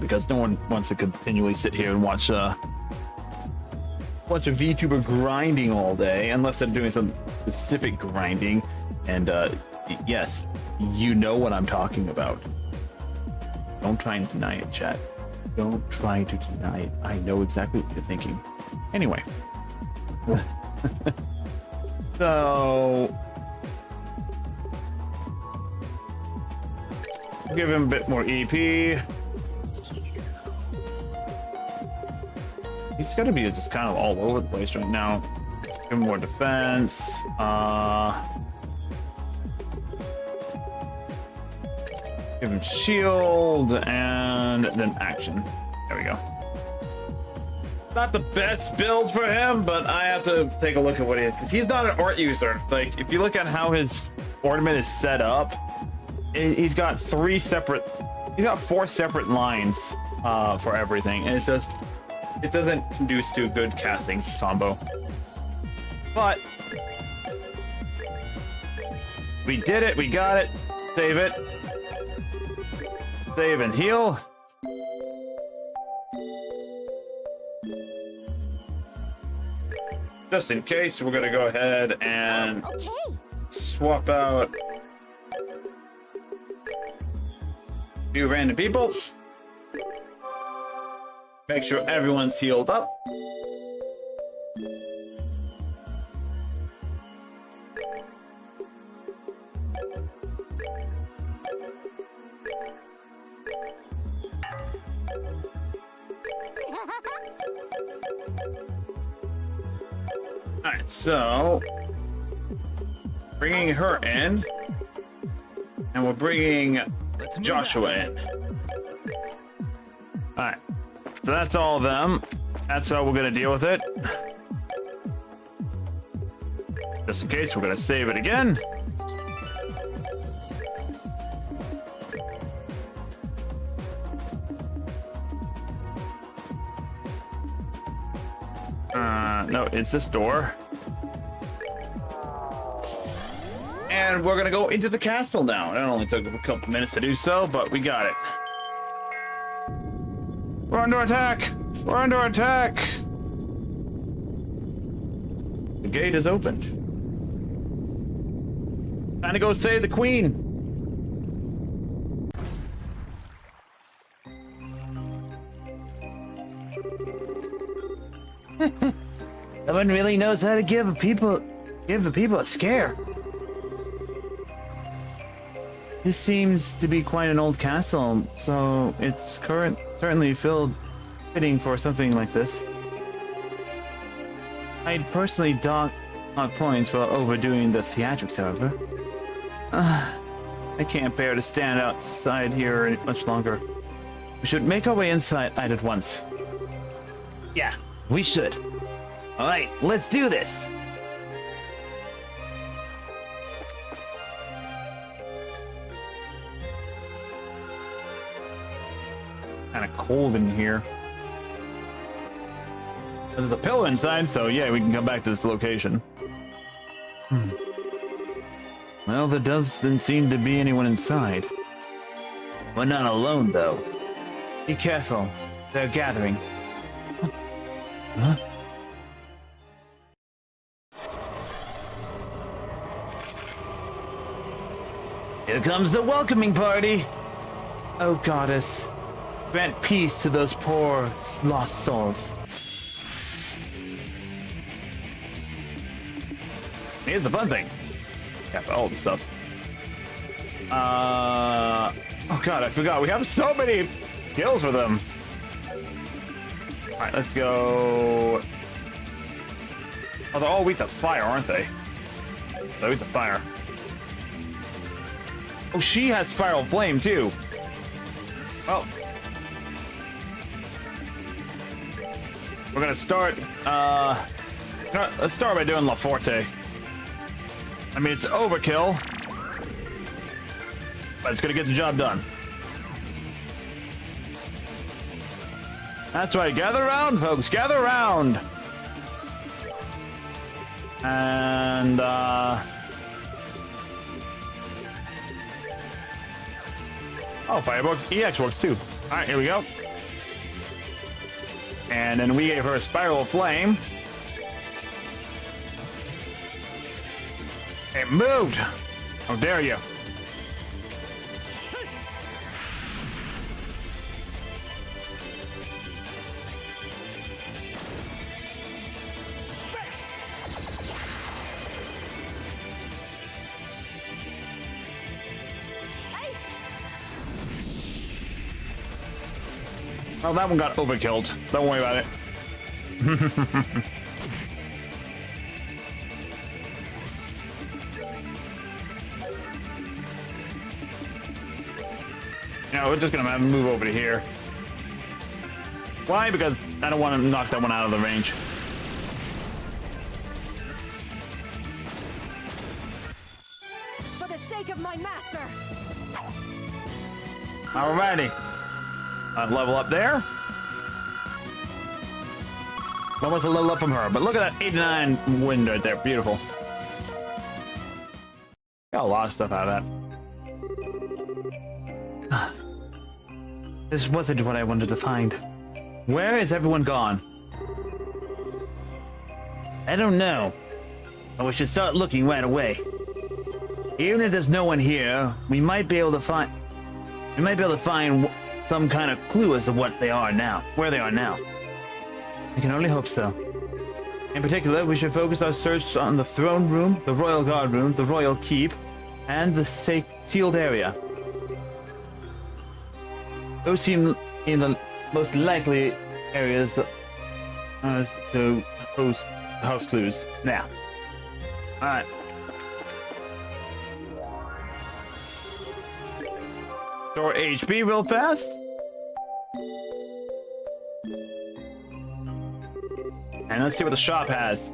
Because no one wants to continually sit here and watch a VTuber grinding all day, unless they're doing some specific grinding. And yes, you know what I'm talking about. Don't try and deny it, chat. Don't try to deny it. I know exactly what you're thinking. Anyway. So give him a bit more EP. He's gonna be just kind of all over the place right now. Give him more defense. Give him shield and then action. There we go. Not the best build for him, but I have to take a look at what he is, because he's not an art user. Like, if you look at how his ornament is set up, he's got four separate lines for everything, and it doesn't conduce to a good casting combo. But we did it, we got it. Save it. Save and heal. Just in case, we're gonna go ahead and swap out a few random people. Make sure everyone's healed up. Alright, so bringing her in, and we're bringing Joshua in. Alright, so that's all of them. That's how we're gonna deal with it. Just in case, we're gonna save it again. No, it's this door. And we're gonna go into the castle now. It only took a couple minutes to do so, but we got it. We're under attack! We're under attack! The gate is opened. Time to go save the queen. No one really knows how to give the people a scare. This seems to be quite an old castle, so it's certainly fitting for something like this. I'd personally dock points for overdoing the theatrics, however. I can't bear to stand outside here much longer. We should make our way inside at once. Yeah, we should. All right, let's do this. Kind of cold in here. There's a pillow inside, so yeah, we can come back to this location. Well, there doesn't seem to be anyone inside. We're not alone, though. Be careful. They're gathering. Huh? Here comes the welcoming party! Oh, goddess. Grant peace to those poor, lost souls. Here's the fun thing. Got all the stuff. Oh god, I forgot. We have so many skills for them. Alright, let's go. Oh, they're all weak to fire, aren't they? They're weak to fire. Oh, she has Spiral Flame, too. Well. We're gonna start, let's start by doing La Forte. I mean, it's overkill, but it's gonna get the job done. That's right, gather around, folks, gather around! And, oh, Firebox EX works too. Alright, here we go. And then we gave her a Spiral Flame. It moved! How dare you! Oh, that one got overkilled. Don't worry about it. No, we're just gonna move over to here. Why? Because I don't want to knock that one out of the range. For the sake of my master! Alrighty. Level up there. Almost a level up from her, but look at that 89 wind right there. Beautiful. Got a lot of stuff out of that. This wasn't what I wanted to find. Where is everyone gone? I don't know. But we should start looking right away. Even if there's no one here, we might be able to find some kind of clue as to what they are now, where they are now. I can only hope so. In particular, we should focus our search on the throne room, the royal guard room, the royal keep, and the sealed area. Those seem in the most likely areas as to house clues. Yeah. Alright. Store HP real fast. And let's see what the shop has.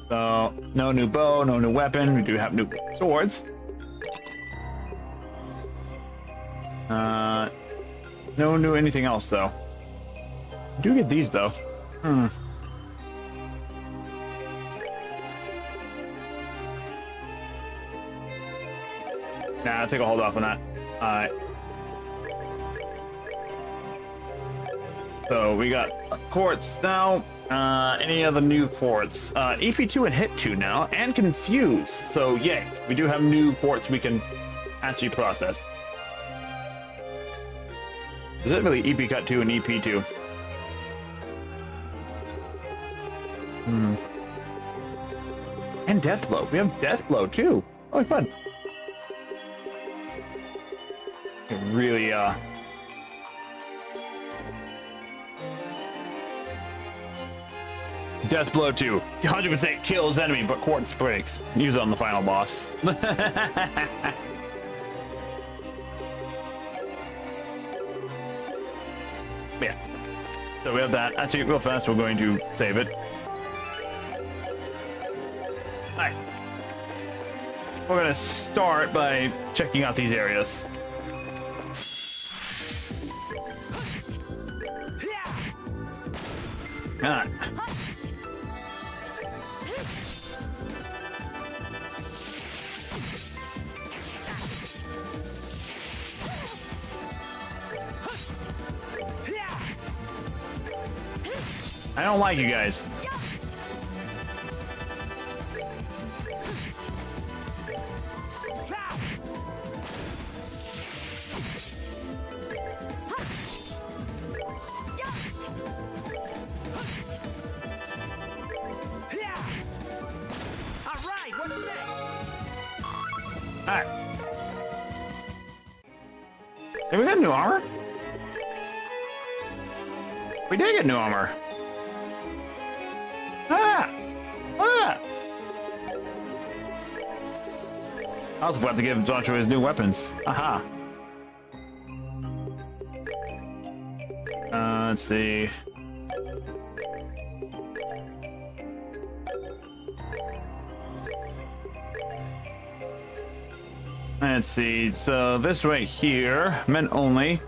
So, no new bow, no new weapon. We do have new swords. No new anything else, though. I do get these, though. Nah, I'll take a hold off on that. Alright. So, we got quartz now. Any other new quartz? EP2 and Hit 2 now, and Confuse. So, yay. We do have new quartz we can actually process. Is it really EP Cut 2 and EP2? And Deathblow. We have Deathblow too. Oh, fun. It really, Deathblow 2. 100% kills enemy, but quartz breaks. Use it on the final boss. Yeah. So we have that. Actually, real fast, we're going to save it. Alright. We're going to start by checking out these areas. Alright. I don't like you guys. Alright. Did we get new armor? We did get new armor. Ah! Ah! I also forgot to give Joshua his new weapons. Aha. Let's see. Let's see. So this right here, men only.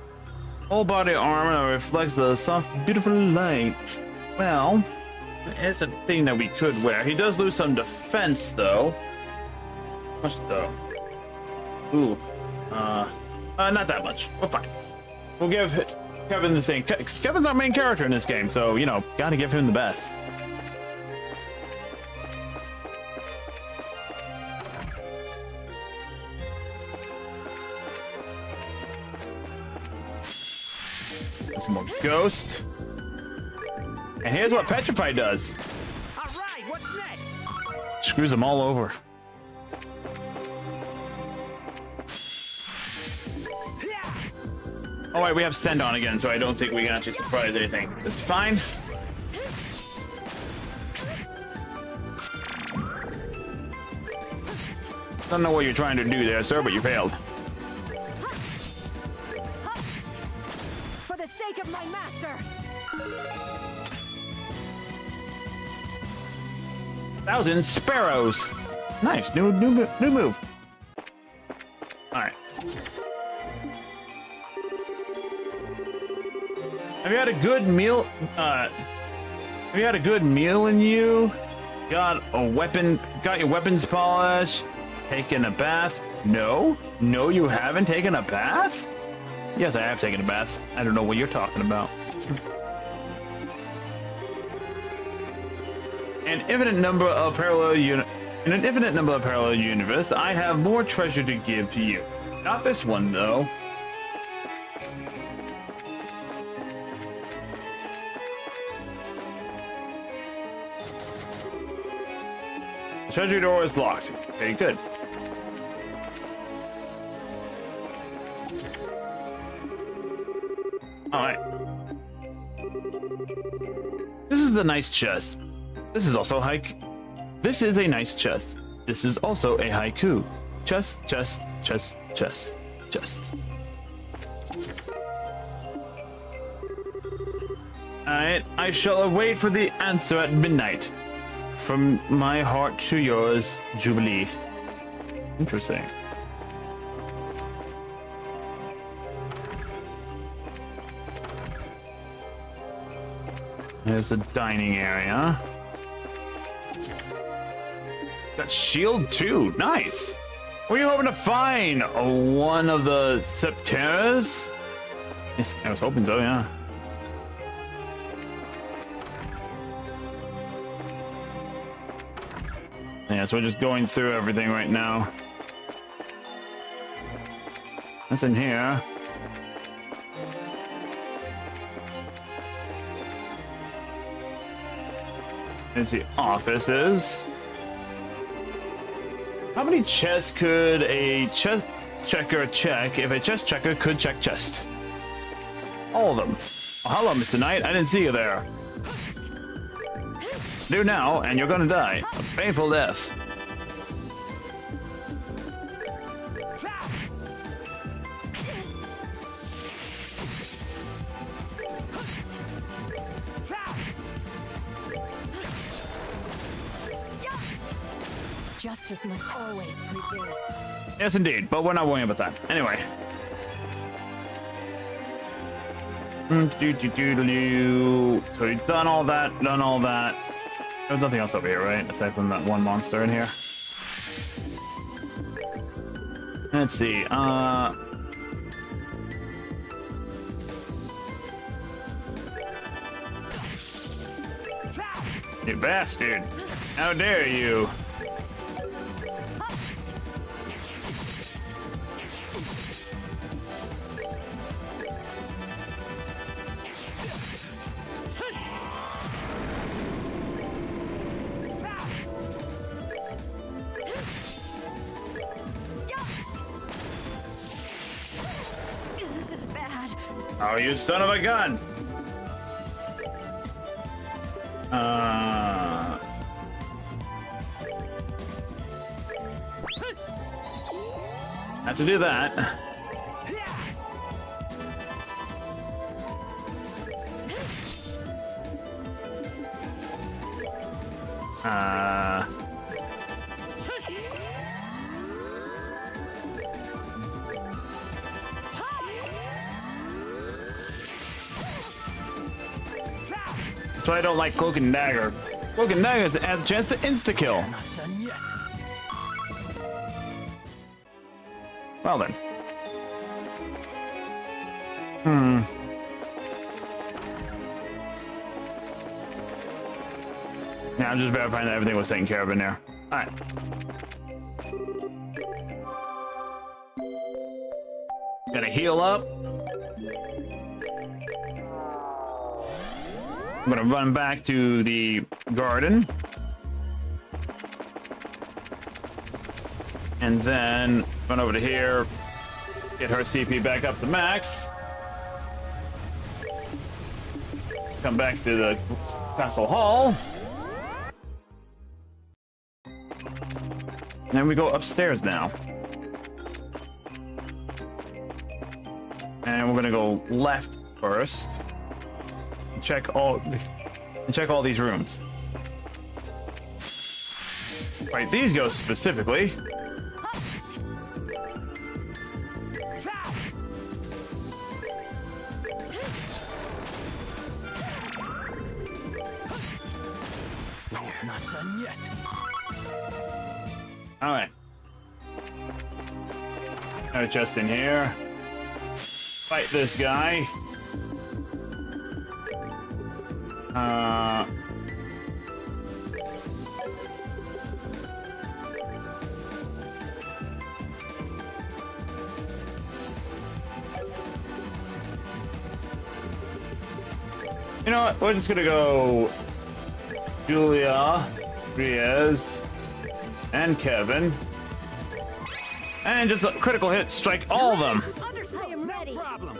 Whole body armor that reflects the soft, beautiful light. Well, it's a thing that we could wear. He does lose some defense, though. How much though? Ooh. Not that much. We're fine. We'll give Kevin the thing. Kevin's our main character in this game, so, you know, gotta give him the best. Some more ghost. And here's what Petrify does. All right, what's next? Screws them all over. Oh wait, we have Send on again, so I don't think we can actually surprise anything. This is fine. Don't know what you're trying to do there, sir, but you failed. For the sake of my master! 1,000 sparrows. Nice, new move. All right. Have you had a good meal? Have you had a good meal in you? Got a weapon? Got your weapons polished? Taken a bath? No, you haven't taken a bath. Yes, I have taken a bath. I don't know what you're talking about. In an infinite number of parallel universe, I have more treasure to give to you. Not this one, though. The treasure door is locked. Okay, good. Alright. This is a nice chest. This is also This is a nice chest. This is also a haiku. Chest. Alright, I shall await for the answer at midnight. From my heart to yours, Jubilee. Interesting. There's a dining area. Got shield too. Nice. Were you hoping to find one of the Septeras? I was hoping so, yeah. Yeah, so we're just going through everything right now. Nothing here. There's the offices. How many chests could a chest checker check if a chest checker could check chest? All of them. Oh, hello, Mr. Knight. I didn't see you there. Do now, and you're gonna die. A painful death. Justice must always prevail. Yes, indeed, but we're not worrying about that. Anyway. So we've done all that, There's nothing else over here, right? Aside from that one monster in here. Let's see, you bastard! How dare you! This is bad. Oh, you son of a gun! Have to do that. That's why I don't like Cloak and Dagger. Cloak and Dagger has a chance to insta-kill. Not done yet. Well then. Yeah, I'm just verifying that everything was taken care of in there. Alright. Gotta heal up. I'm gonna run back to the garden. And then run over to here. Get her CP back up to max. Come back to the castle hall. And then we go upstairs now. And we're gonna go left first. And check all these rooms. Right, these go specifically. Not done yet. All right. Just in here. Fight this guy. You know what? We're just gonna go Julia, Riaz, and Kevin. And just a critical hit, strike all of them. I am ready. Problem.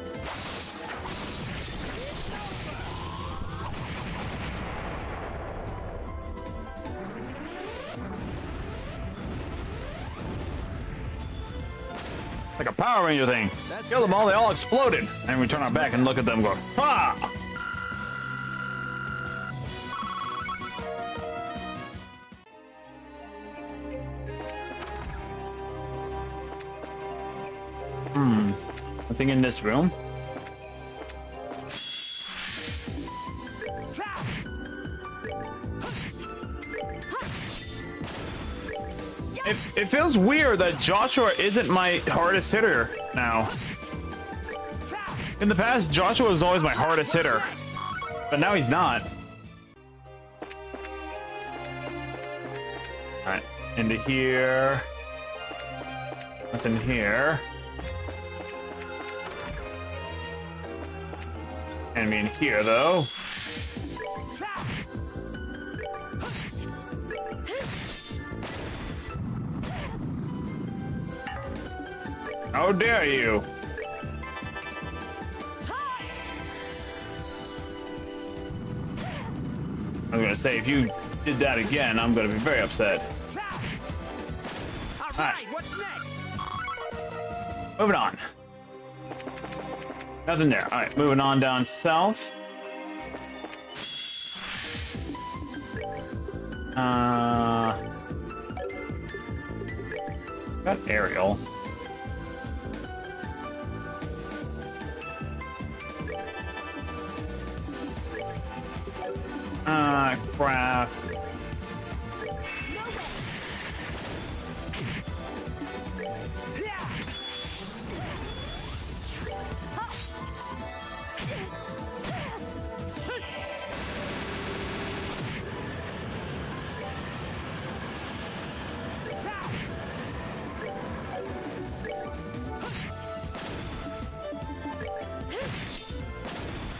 Like a Power Ranger thing. Kill them all, they all exploded. And we turn our back and look at them go, ha! Nothing in this room. It feels weird that Joshua isn't my hardest hitter now. In the past, Joshua was always my hardest hitter. But now he's not. Alright, into here. Nothing here. Enemy in here, though. How dare you? I'm gonna say, if you did that again, I'm gonna be very upset. All right, what's next? Moving on. Nothing there. All right, moving on down south. Got Ariel. Craft.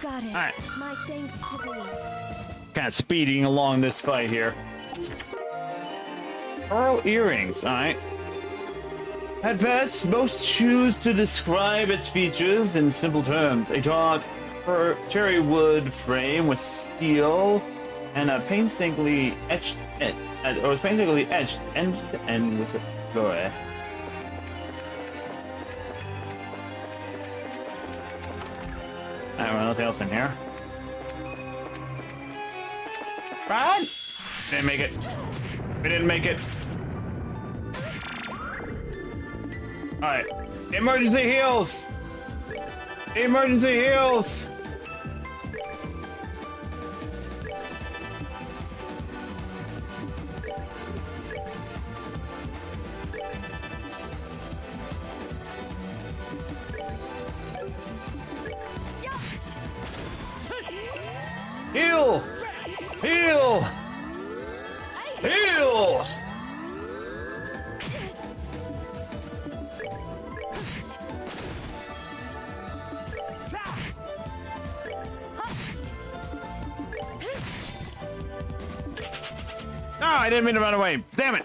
Goddess, right. my thanks to thee. Kind of speeding along this fight here. Pearl earrings, alright. At best, most choose to describe its features in simple terms. A dark cherry wood frame with steel and a painstakingly etched end to end with a glory. Alright, well, nothing else in here. Run! Didn't make it. We didn't make it. Alright. Emergency heals! Emergency heals! Heal! Heal! Heal! No, I didn't mean to run away. Damn it!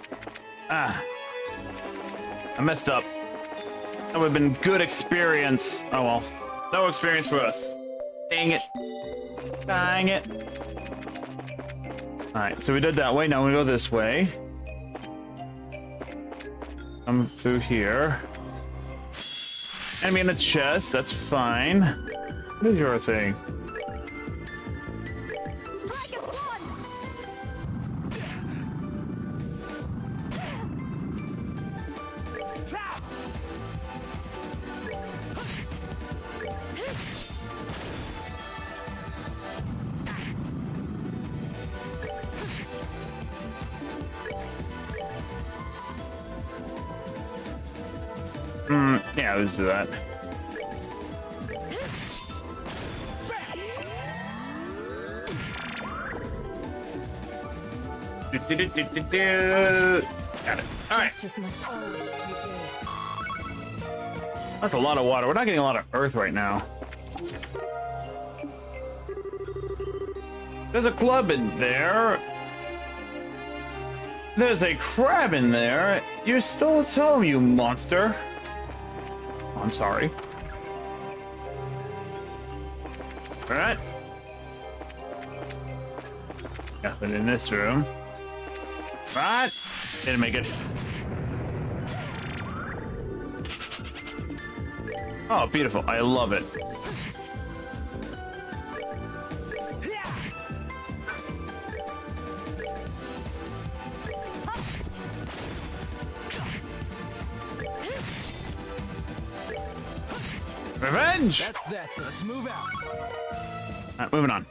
Ah. I messed up. That would have been good experience. Oh well. No experience for us. Dang it. Dang it. Alright, so we did that way. Now we go this way. Come through here. Enemy in the chest, that's fine. What is your thing? Strike is one! Yeah, let's do that. Got it. All right. Justice must always prevail. That's a lot of water. We're not getting a lot of earth right now. There's a club in there. There's a crab in there. You stole its home, you monster. Oh, I'm sorry. All right. Nothing in this room. Right. Didn't make it. Oh, beautiful. I love it. Revenge! That's that. Let's move out. Alright, moving on.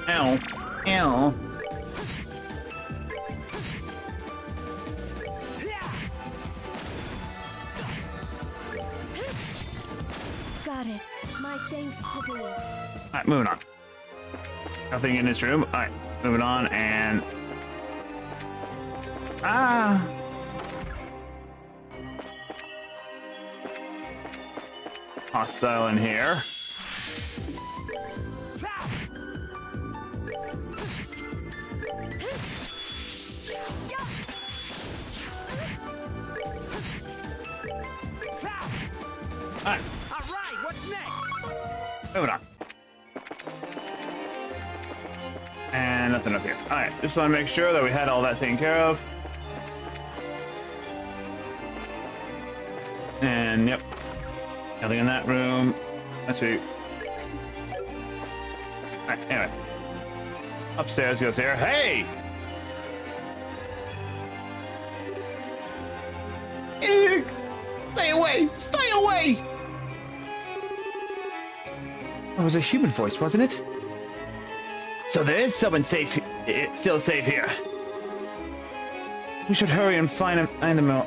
Ow. Ow. Goddess, my thanks to thee. Alright, moving on. Nothing in this room. Alright, moving on and... Ah! Hostile in here. Alright, All right, what's next? moving on. And nothing up here. Alright, just want to make sure that we had all that taken care of. And yep. Nothing in that room. Actually. Alright, anyway. Upstairs goes here. Hey! Eek! Stay away! Stay away! That was a human voice, wasn't it? So there is someone safe, still safe here. We should hurry and find them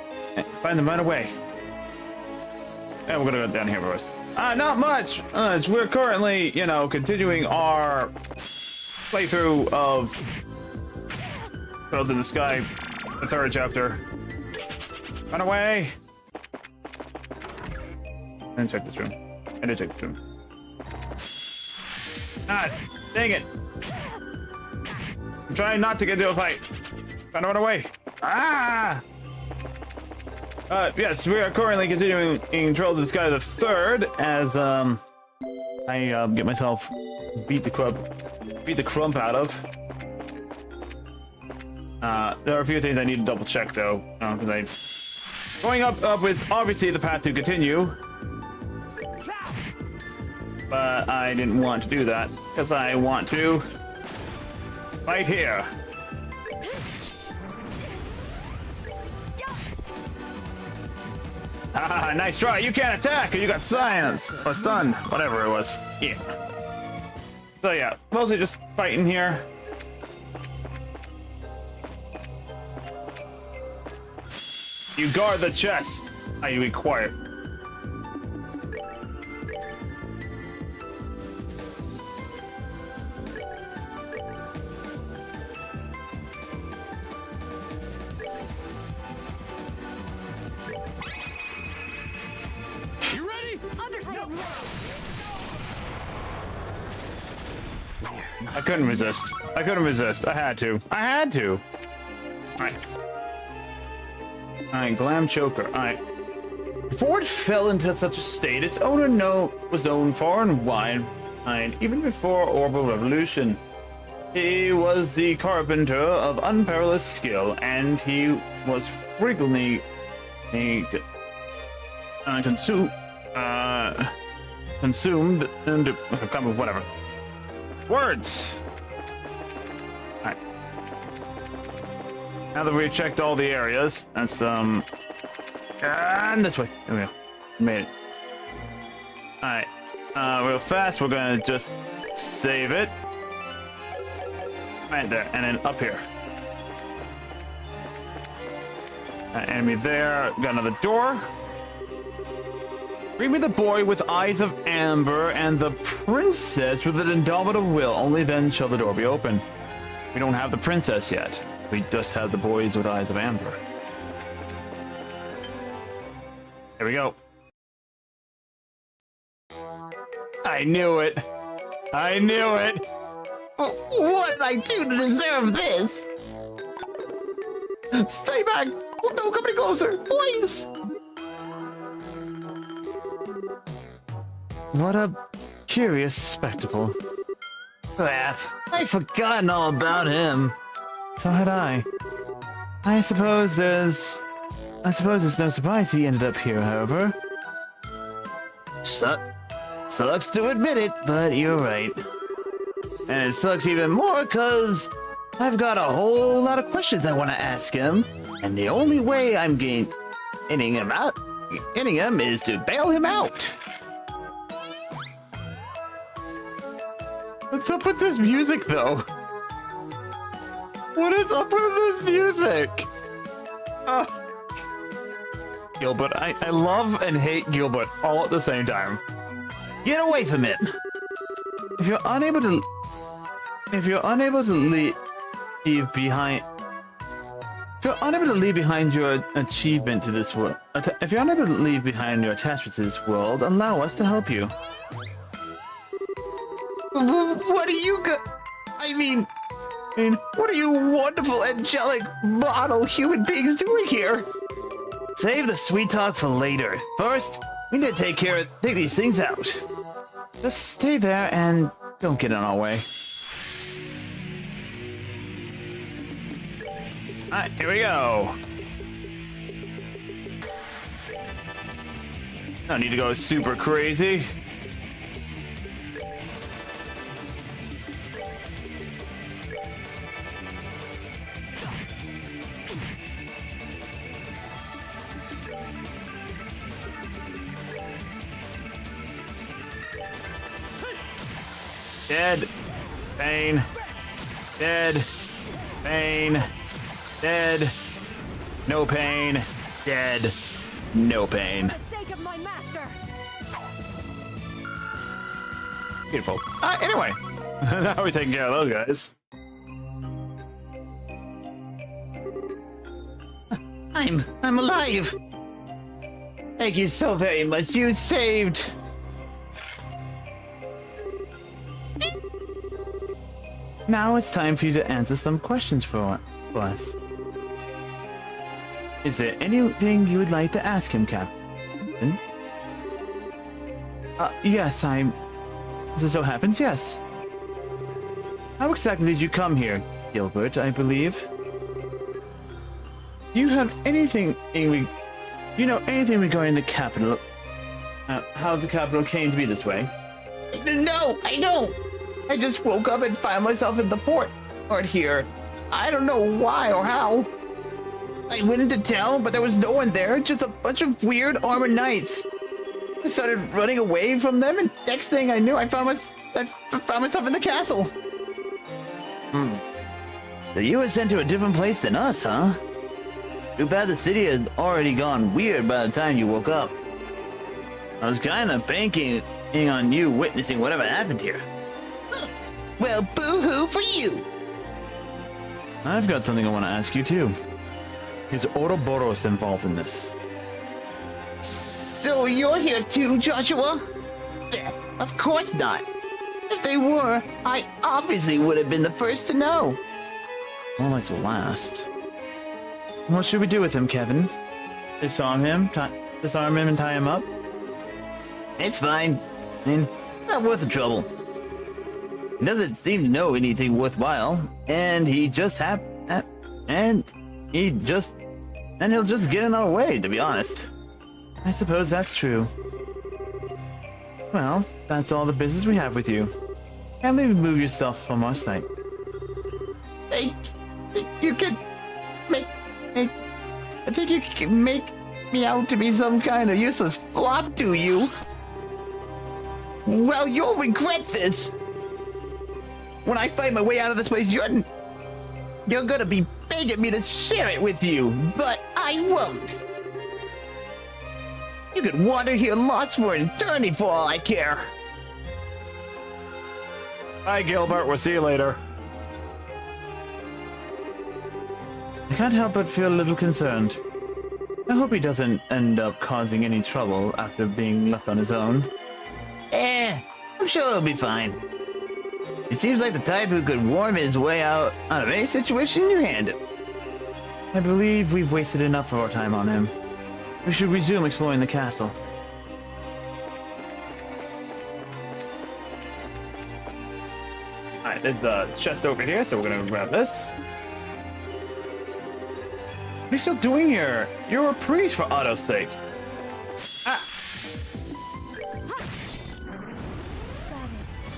right away. Yeah, we're gonna go down here first. Not much. We're currently, continuing our playthrough of Pearls in the Sky, the third chapter. Run away! I didn't check this room. I did check this room. Ah, dang it! I'm trying not to get into a fight. Trying to run away. Ah! Yes, we are currently continuing in Trails of the Sky the Third as I get myself beat the crump out of. There are a few things I need to double check though, because going up is obviously the path to continue. But I didn't want to do that because I want to fight here. Ah, nice try. You can't attack, or you got silenced or stunned, whatever it was. Yeah. So yeah, mostly just fighting here. You guard the chest. Are you quiet? You ready? Understood. I couldn't resist. I couldn't resist. I had to. I had to. Alright. Alright, Glam Choker. Alright. Before it fell into such a state, its owner was known far and wide, even before Orbital Revolution. He was the carpenter of unparalleled skill, and he was frequently consumed and whatever. Words! Alright. Now that we've checked all the areas, that's, and this way. There we go. Made it. Alright. Real fast, we're gonna just save it. Right there, and then up here. Enemy there. Got another door. Bring me the boy with eyes of amber and the princess with an indomitable will. Only then shall the door be open. We don't have the princess yet. We just have the boys with eyes of amber. Here we go. I knew it. I knew it. What did I do to deserve this? Stay back! Oh, don't come any closer, please! What a curious spectacle. Crap, I'd forgotten all about him. So had I. I suppose it's no surprise he ended up here, however. Sucks to admit it, but you're right. And it sucks even more because I've got a whole lot of questions I want to ask him, and the only way I'm getting him is to bail him out. What's up with this music, though? What is up with this music? Gilbert, I love and hate Gilbert all at the same time. Get away from him! If you're unable to leave behind your achievement to this world, if you're unable to leave behind your attachment to this world, allow us to help you. What are you I mean, what are you wonderful, angelic, model human beings doing here? Save the sweet talk for later. First, we need to take these things out. Just stay there and don't get in our way. Alright, here we go. Don't need to go super crazy. Dead. Pain. Dead. Pain. Dead. No pain. Dead. No pain. For the sake of my master. Beautiful. Anyway. Now we're taking care of those guys. I'm alive. Thank you so very much. You saved. Now it's time for you to answer some questions for us. Is there anything you would like to ask him, Captain? Yes, as it so happens, yes. How exactly did you come here, Gilbert, I believe? Do you have anything anything regarding the capital? How the capital came to be this way? No, I don't. I just woke up and found myself in the port here. I don't know why or how. I went into town, but there was no one there, just a bunch of weird armored knights. I started running away from them, and next thing I knew, I found myself in the castle. So you were sent to a different place than us, huh? Too bad the city had already gone weird by the time you woke up. I was kind of banking on you witnessing whatever happened here. Well, boo-hoo for you. I've got something I want to ask you, too. Is Ouroboros involved in this? So you're here too, Joshua? Of course not. If they were, I obviously would have been the first to know. More like the last. What should we do with him, Kevin? Disarm him? disarm him and tie him up? It's fine. I mean, not worth the trouble. He doesn't seem to know anything worthwhile, and he just and he'll just get in our way, to be honest. I suppose that's true. Well, that's all the business we have with you. Kindly remove yourself from our sight. Hey, you can I think you can make me out to be some kind of useless flop to you. Well, you'll regret this. When I find my way out of this place, you're gonna be begging me to share it with you, but I won't. You could wander here lost for an eternity for all I care. Bye, Gilbert. We'll see you later. I can't help but feel a little concerned. I hope he doesn't end up causing any trouble after being left on his own. I'm sure he'll be fine. He seems like the type who could worm his way out of any situation you hand him. I believe we've wasted enough of our time on him. We should resume exploring the castle. Alright, there's the chest over here, so we're gonna grab this. What are you still doing here? You're a priest, for Otto's sake. Goddess,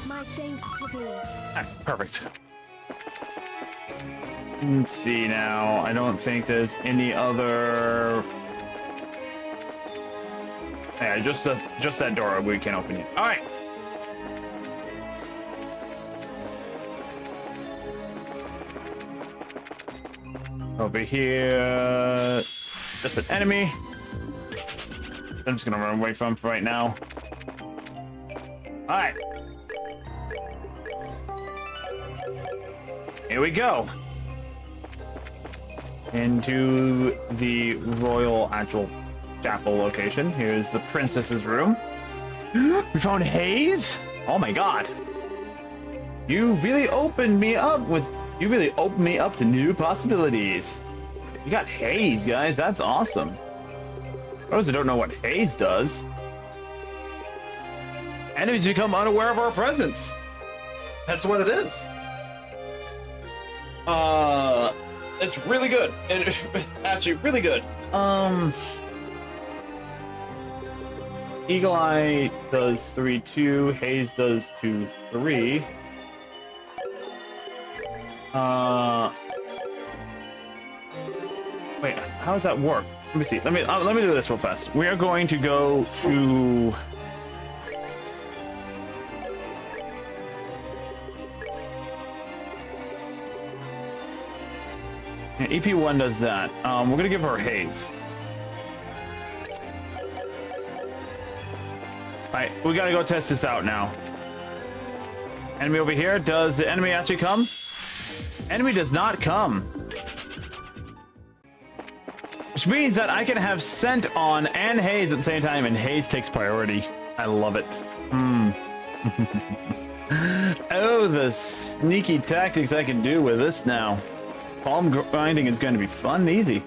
my thanks to thee. Alright, perfect. Let's see now. I don't think there's any other... Yeah, just that door we can open it. Alright. Over here, just an enemy. I'm just gonna run away from for right now. All right, here we go. Into the royal actual chapel location. Here's the princess's room. We found Hayes. Oh my god! You really opened me up to new possibilities. You got Haze, guys. That's awesome. For those who don't know what Haze does, enemies become unaware of our presence. That's what it is. It's really good. It's actually really good. Eagle Eye does 3-2. Haze does 2-3. Wait, how does that work? Let me see. Let me do this real fast. We are going to go to... Yeah, EP1 does that. We're gonna give her Haze. Alright, we gotta go test this out now. Enemy over here. Does the enemy actually come? Enemy does not come. Which means that I can have Scent on and Haze at the same time, and Haze takes priority. I love it. Oh, the sneaky tactics I can do with this now. Palm grinding is going to be fun and easy.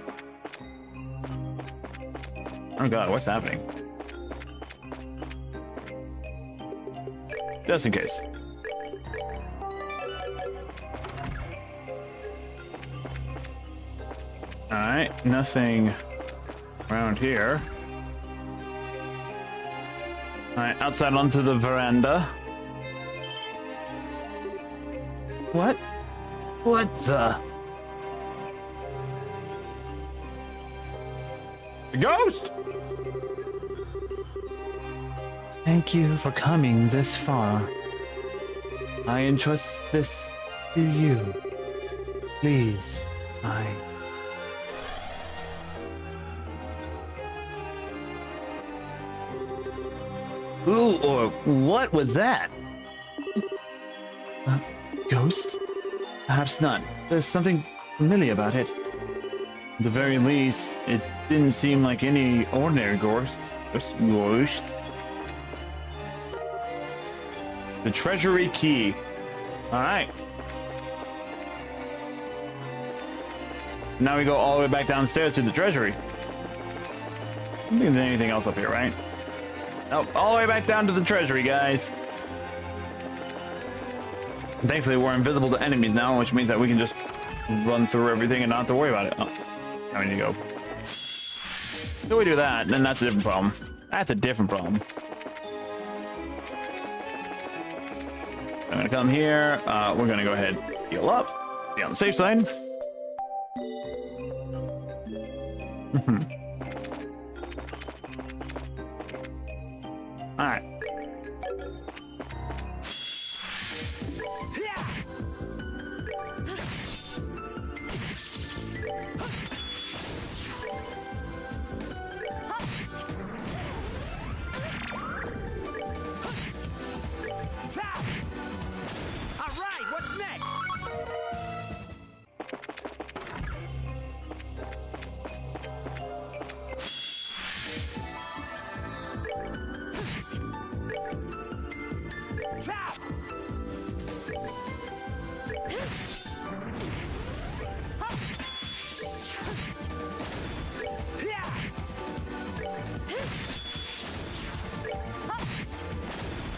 Oh god, what's happening? Just in case. Alright, nothing around here. Alright, outside onto the veranda. What? What the? A ghost! Thank you for coming this far. I entrust this to you. Please, Who or what was that? Ghost? Perhaps not. There's something familiar about it. At the very least, it didn't seem like any ordinary ghost. Ghost. The treasury key. Alright. Now we go all the way back downstairs to the treasury. don't think there's anything else up here, right? Nope, all the way back down to the treasury, guys. Thankfully, we're invisible to enemies now, which means that we can just run through everything and not have to worry about it. Oh, now we need to go. So we do that, then that's a different problem. That's a different problem. I'm gonna come here. We're gonna go ahead, heal up, be on the safe side. All right. Alright, what's next?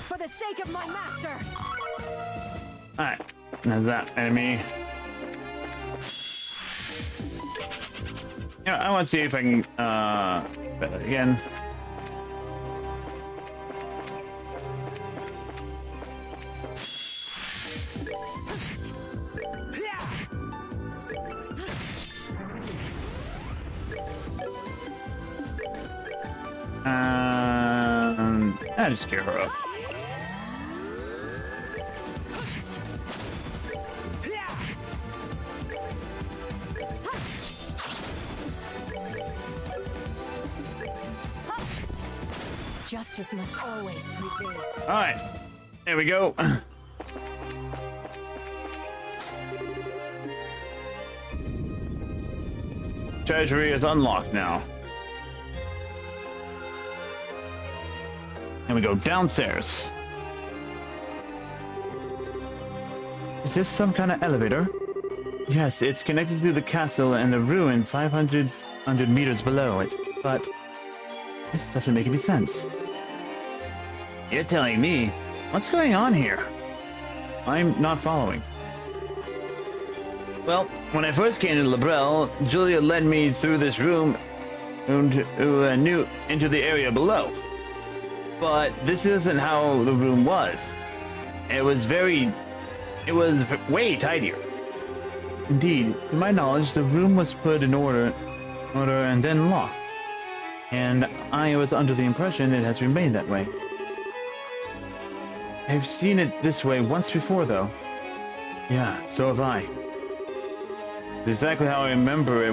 For the sake of my master! Alright, there's that enemy. Yeah, I want to see if I can bet it again. I just scare her up. Justice must always prevail. All right, there we go. Treasury is unlocked now. And we go downstairs. Is this some kind of elevator? Yes, it's connected to the castle and a ruin 500 meters below it, but this doesn't make any sense. You're telling me? What's going on here? I'm not following. Well, when I first came to Labrelle, Julia led me through this room into the area below. But this isn't how the room was. It was way tidier. Indeed, to my knowledge, the room was put in order and then locked. And I was under the impression it has remained that way. I've seen it this way once before, though. Yeah, so have I. It's exactly how I remember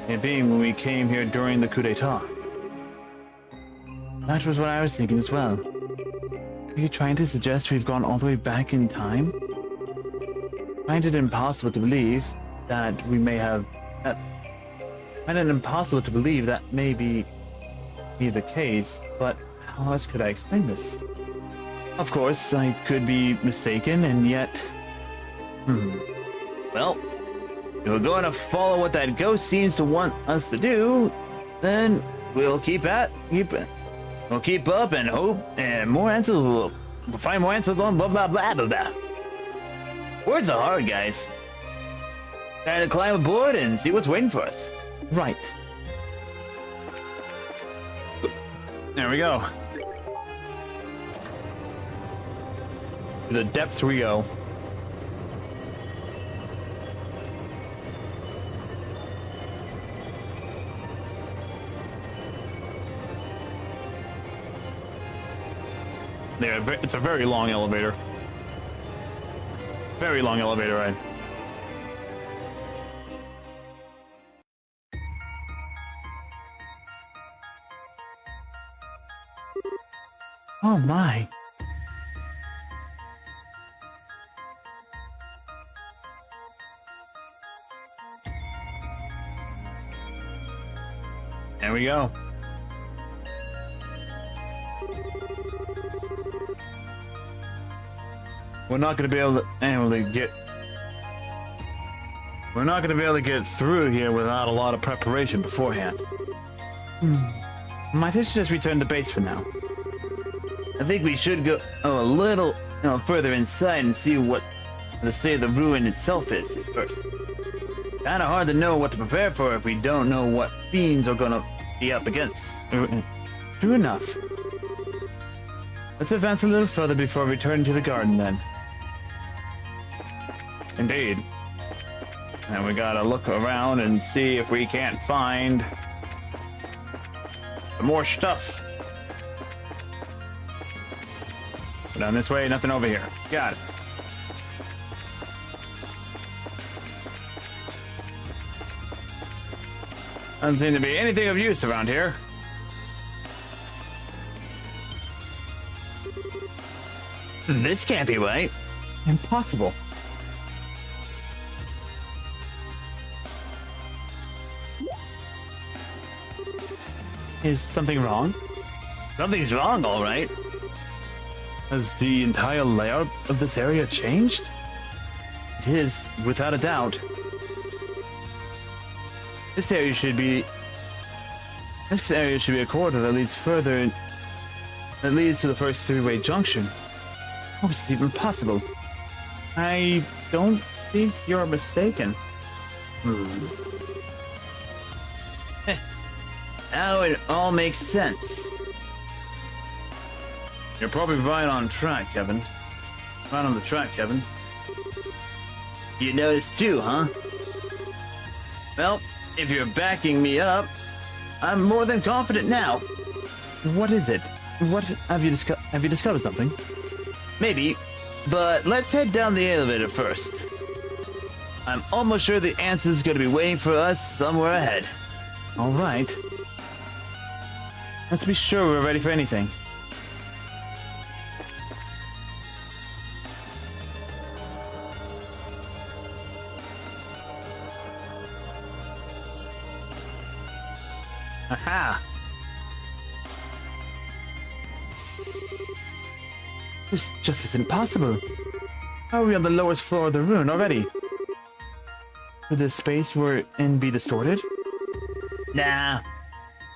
it being when we came here during the coup d'etat. That was what I was thinking as well. Are you trying to suggest we've gone all the way back in time? I find it impossible to believe that may be the case, but how else could I explain this? Of course, I could be mistaken, and yet... Well, if we're going to follow what that ghost seems to want us to do, then we'll keep up and hope, and we'll find more answers on blah blah blah blah blah. Words are hard, guys. Time to climb aboard and see what's waiting for us. Right. There we go. To the depths we go. It's a very long elevator. Very long elevator ride. Oh my. There we go. We're not going to be able to get. We're not going to be able to get through here without a lot of preparation beforehand. Might I just return to base for now? I think we should go a little further inside and see what the state of the ruin itself is at first. Kinda hard to know what to prepare for if we don't know what fiends are gonna be up against. True enough. Let's advance a little further before returning to the garden then. Indeed. And we gotta look around and see if we can't find some more stuff. Down this way, nothing over here. Got it. Doesn't seem to be anything of use around here. This can't be right. Impossible. Is something wrong? Something's wrong, all right. Has the entire layout of this area changed? It is, without a doubt. This area should be a corridor that leads further, that leads to the first three-way junction. How is this even possible? I don't think you're mistaken. Now it all makes sense. You're probably right on track, Kevin. Right on the track, Kevin. You noticed too, huh? Well, if you're backing me up, I'm more than confident now. What is it? What have you discovered? Have you discovered something? Maybe, but let's head down the elevator first. I'm almost sure the answer's gonna be waiting for us somewhere ahead. All right. Let's be sure we're ready for anything. Aha! This just isn't possible. How are we on the lowest floor of the ruin already? Could this space we're in be distorted? Nah.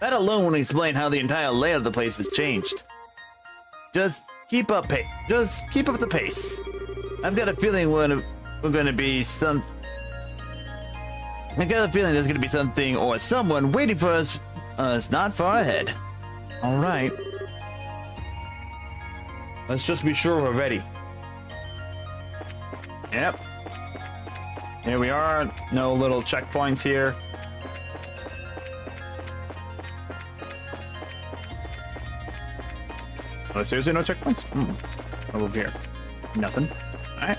That alone won't explain how the entire layout of the place has changed. Just keep up the pace. I've got a feeling there's gonna be something or someone waiting for us not far ahead. All right. Let's just be sure we're ready. Yep. Here we are. No little checkpoints here. Oh, seriously, no checkpoints? Over here. Nothing. Alright.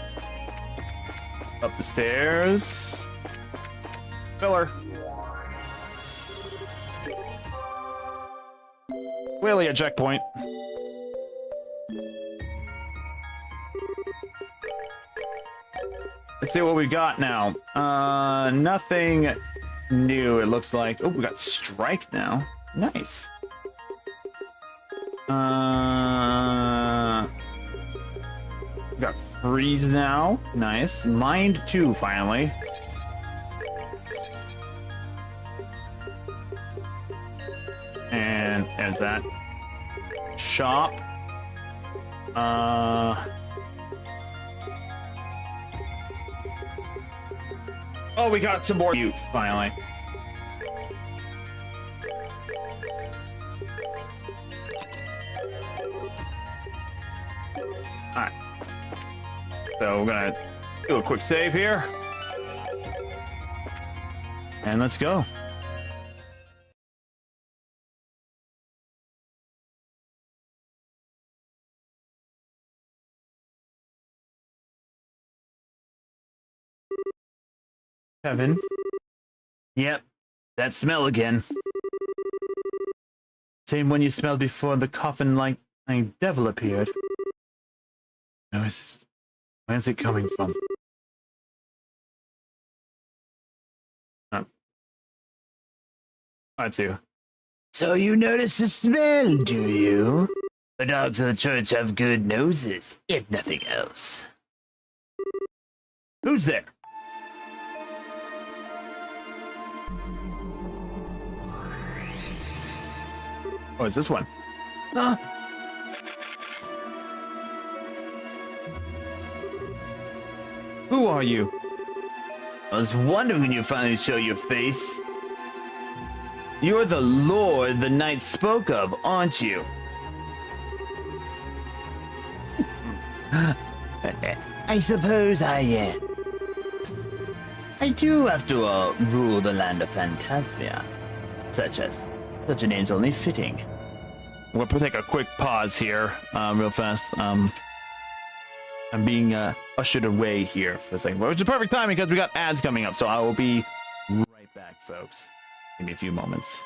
Up the stairs. Filler. Clearly a checkpoint. Let's see what we got now. Nothing new, it looks like. Oh, we got strike now. Nice. We got freeze now. Nice. Mind 2, finally. And there's that. Shop. Oh, we got some more youth, finally. Alright. So we're gonna do a quick save here. And let's go. Kevin? Yep, that smell again. Same one you smelled before the coffin-like devil appeared. No, where's it coming from? Oh. I too. So you notice the smell, do you? The dogs of the church have good noses, if nothing else. Who's there? Oh, it's this one. Who are you? I was wondering when you finally show your face. You're the Lord the knight spoke of, aren't you? I suppose I am. I do, after all, rule the land of Phantasmia. Such a name's only fitting. We'll take a quick pause here, real fast. I'm being ushered away here for a second, which is the perfect timing because we got ads coming up. So I will be right back, folks. Give me a few moments.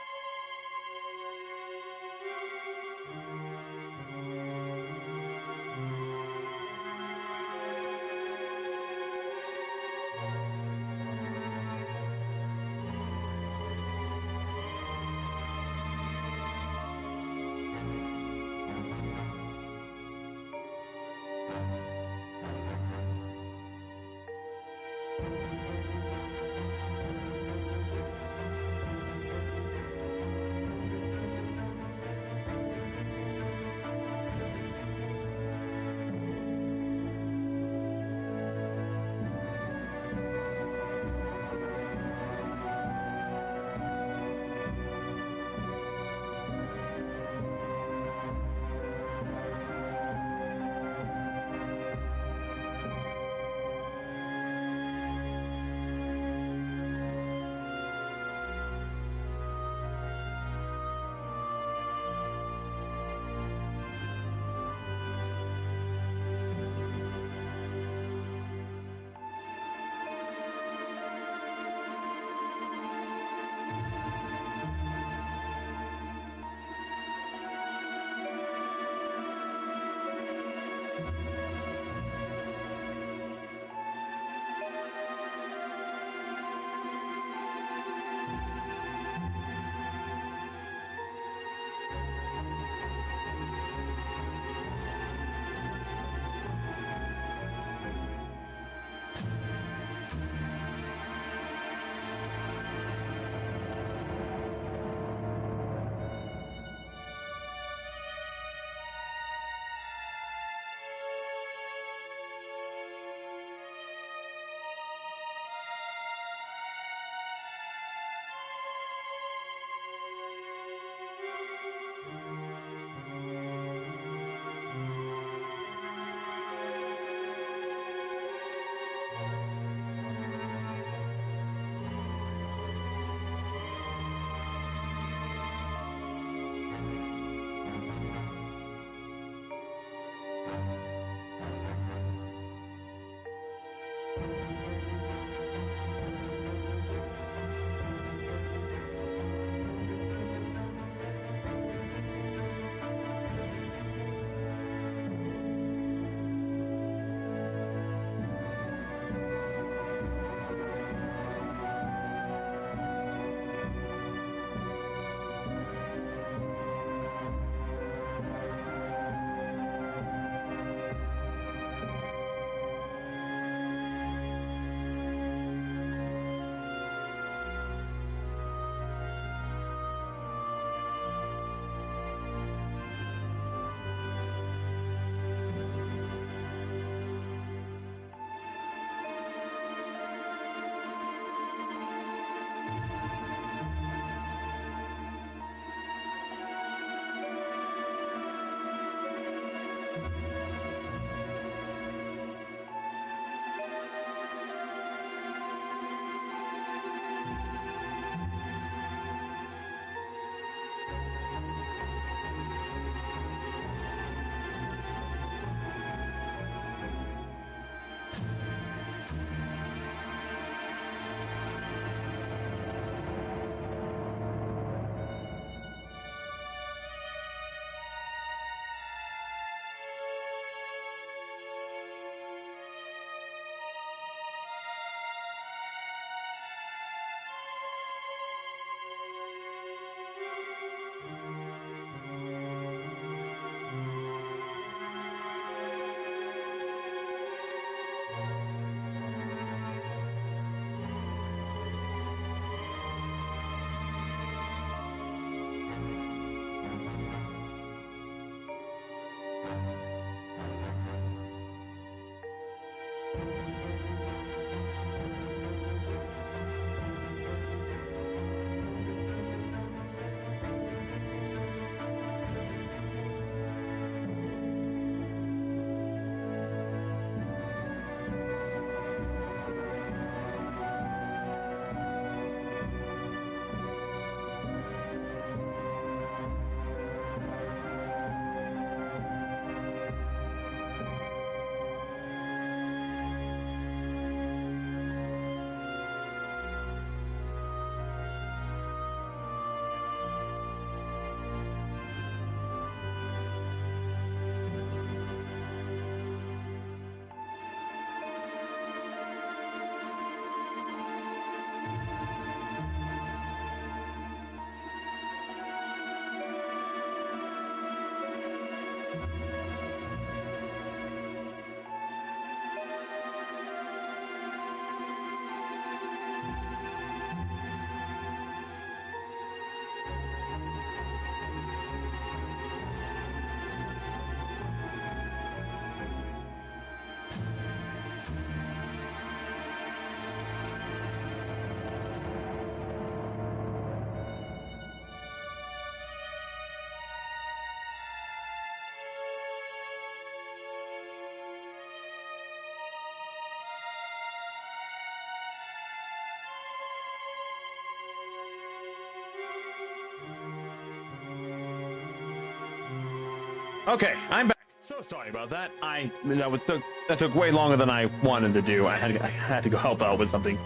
Okay, I'm back. So sorry about that. That took way longer than I wanted to do. I had to go help out with something.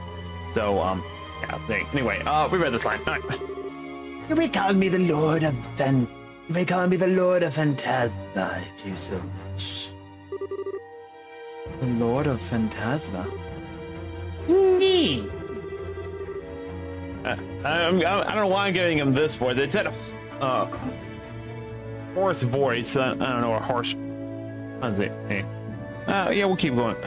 So yeah. Anyway, we read this line. All right. You may call me the Lord of Phantasma, if you so wish. The Lord of Phantasma. Indeed. I don't know why I'm giving him this voice. It said hoarse voice. I don't know, a harsh. How's it? Hey. Yeah, we'll keep going.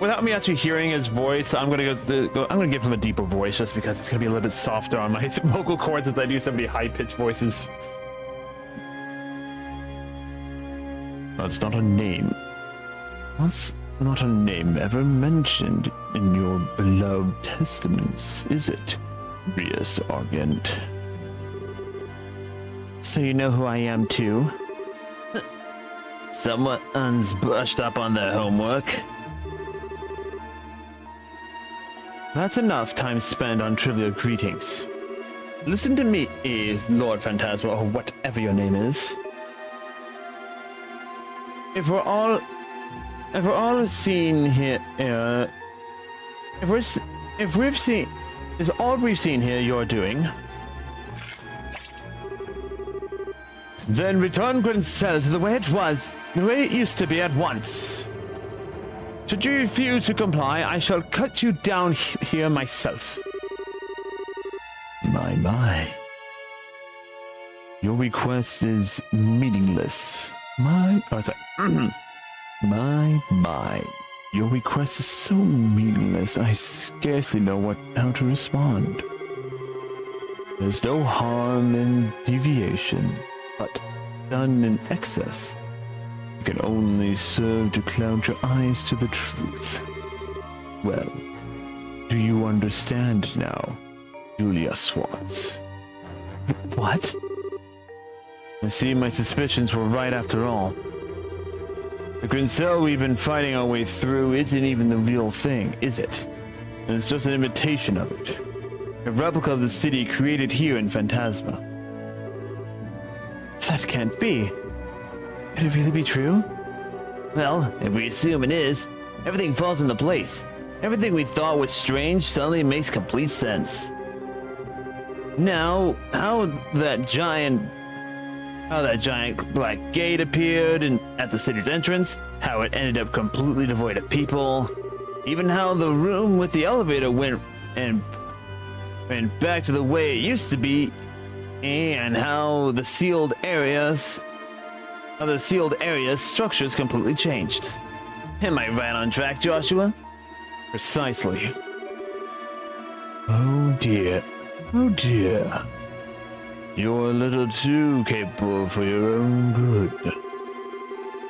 Without me actually hearing his voice, I'm gonna I'm gonna give him a deeper voice just because it's gonna be a little bit softer on my vocal cords as I do some of the high-pitched voices. That's not a name. That's not a name ever mentioned in your beloved testaments, is it, Rias Argent? So you know who I am too? Someone's brushed up on their homework. That's enough time spent on trivial greetings. Listen to me, Lord Phantasma, or whatever your name is. If we're all seen here, if we've seen, is all we've seen here you're doing, then return Grincel to the way it was, the way it used to be at once. Should you refuse to comply, I shall cut you down here myself. My. Your request is meaningless. My. Your request is so meaningless, I scarcely know how to respond. There's no harm in deviation, but done in excess can only serve to cloud your eyes to the truth. Well, do you understand now, Julia Swartz? What? I see my suspicions were right after all. The Grincel we've been fighting our way through isn't even the real thing, is it? And it's just an imitation of it. A replica of the city created here in Phantasma. That can't be. Could it really be true? Well, if we assume it is, everything falls into place. Everything we thought was strange suddenly makes complete sense. Now, how that giant black gate appeared at the city's entrance, how it ended up completely devoid of people, even how the room with the elevator went back to the way it used to be, and how the sealed area's structures completely changed. Am I right on track, Joshua? Precisely. Oh dear. You're a little too capable for your own good.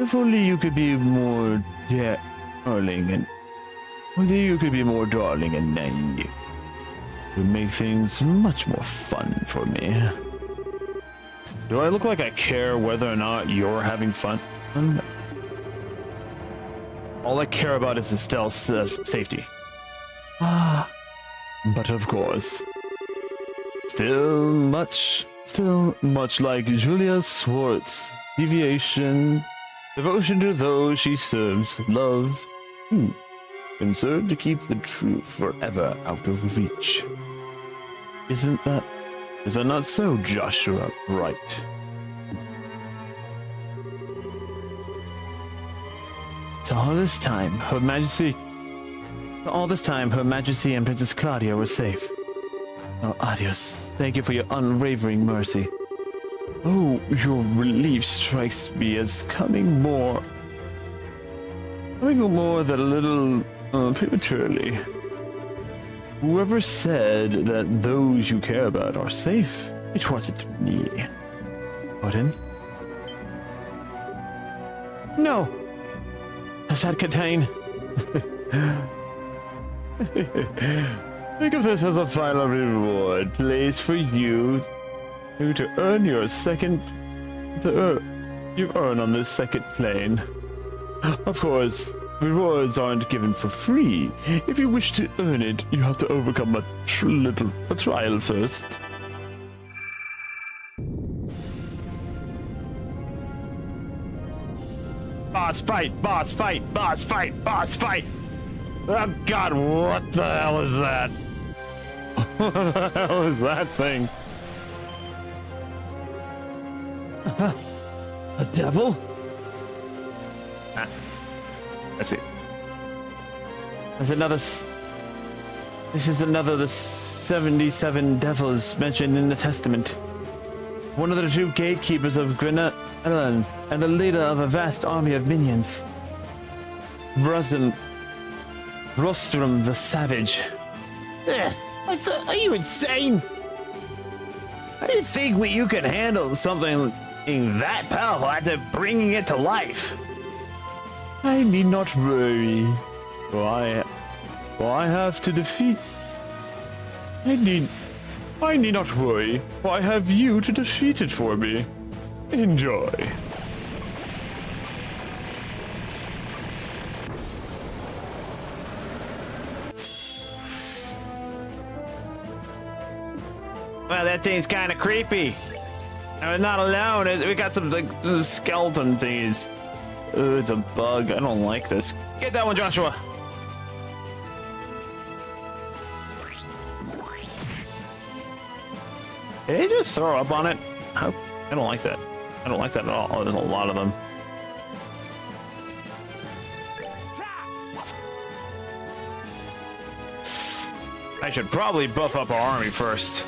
If only you could be more darling and naive. It would make things much more fun for me. Do I look like I care whether or not you're having fun? All I care about is Estelle's safety. But of course, still much like Julia Swartz, devotion to those she serves, love, can serve to keep the truth forever out of reach. Is that not so, Joshua Bright? All this time, Her Majesty and Princess Claudia were safe. Oh, adios. Thank you for your unwavering mercy. Oh, your relief strikes me as coming more than a little prematurely. Whoever said that those you care about are safe, it wasn't me. Odin? No! Does that contain... Think of this as a final reward placed for you to earn your you earn on this second plane. Of course, rewards aren't given for free. If you wish to earn it, you have to overcome a trial first. boss fight, boss fight, boss fight, boss fight. Oh God, what the hell is that? What the hell is that thing? A devil? I see. There's another. This is another of the 77 devils mentioned in the Testament. One of the two gatekeepers of Grenadine and the leader of a vast army of minions. Rostrum the Savage. Are you insane? I didn't think you could handle something that powerful after bringing it to life. I need not worry. Why I have to defeat. I need not worry. I have you to defeat it for me. Enjoy. Well, that thing's kind of creepy. And we're not alone. We got some like skeleton things. It's a bug. I don't like this. Get that one, Joshua. Did he just throw up on it? I don't like that. I don't like that at all. Oh, there's a lot of them. I should probably buff up our army first.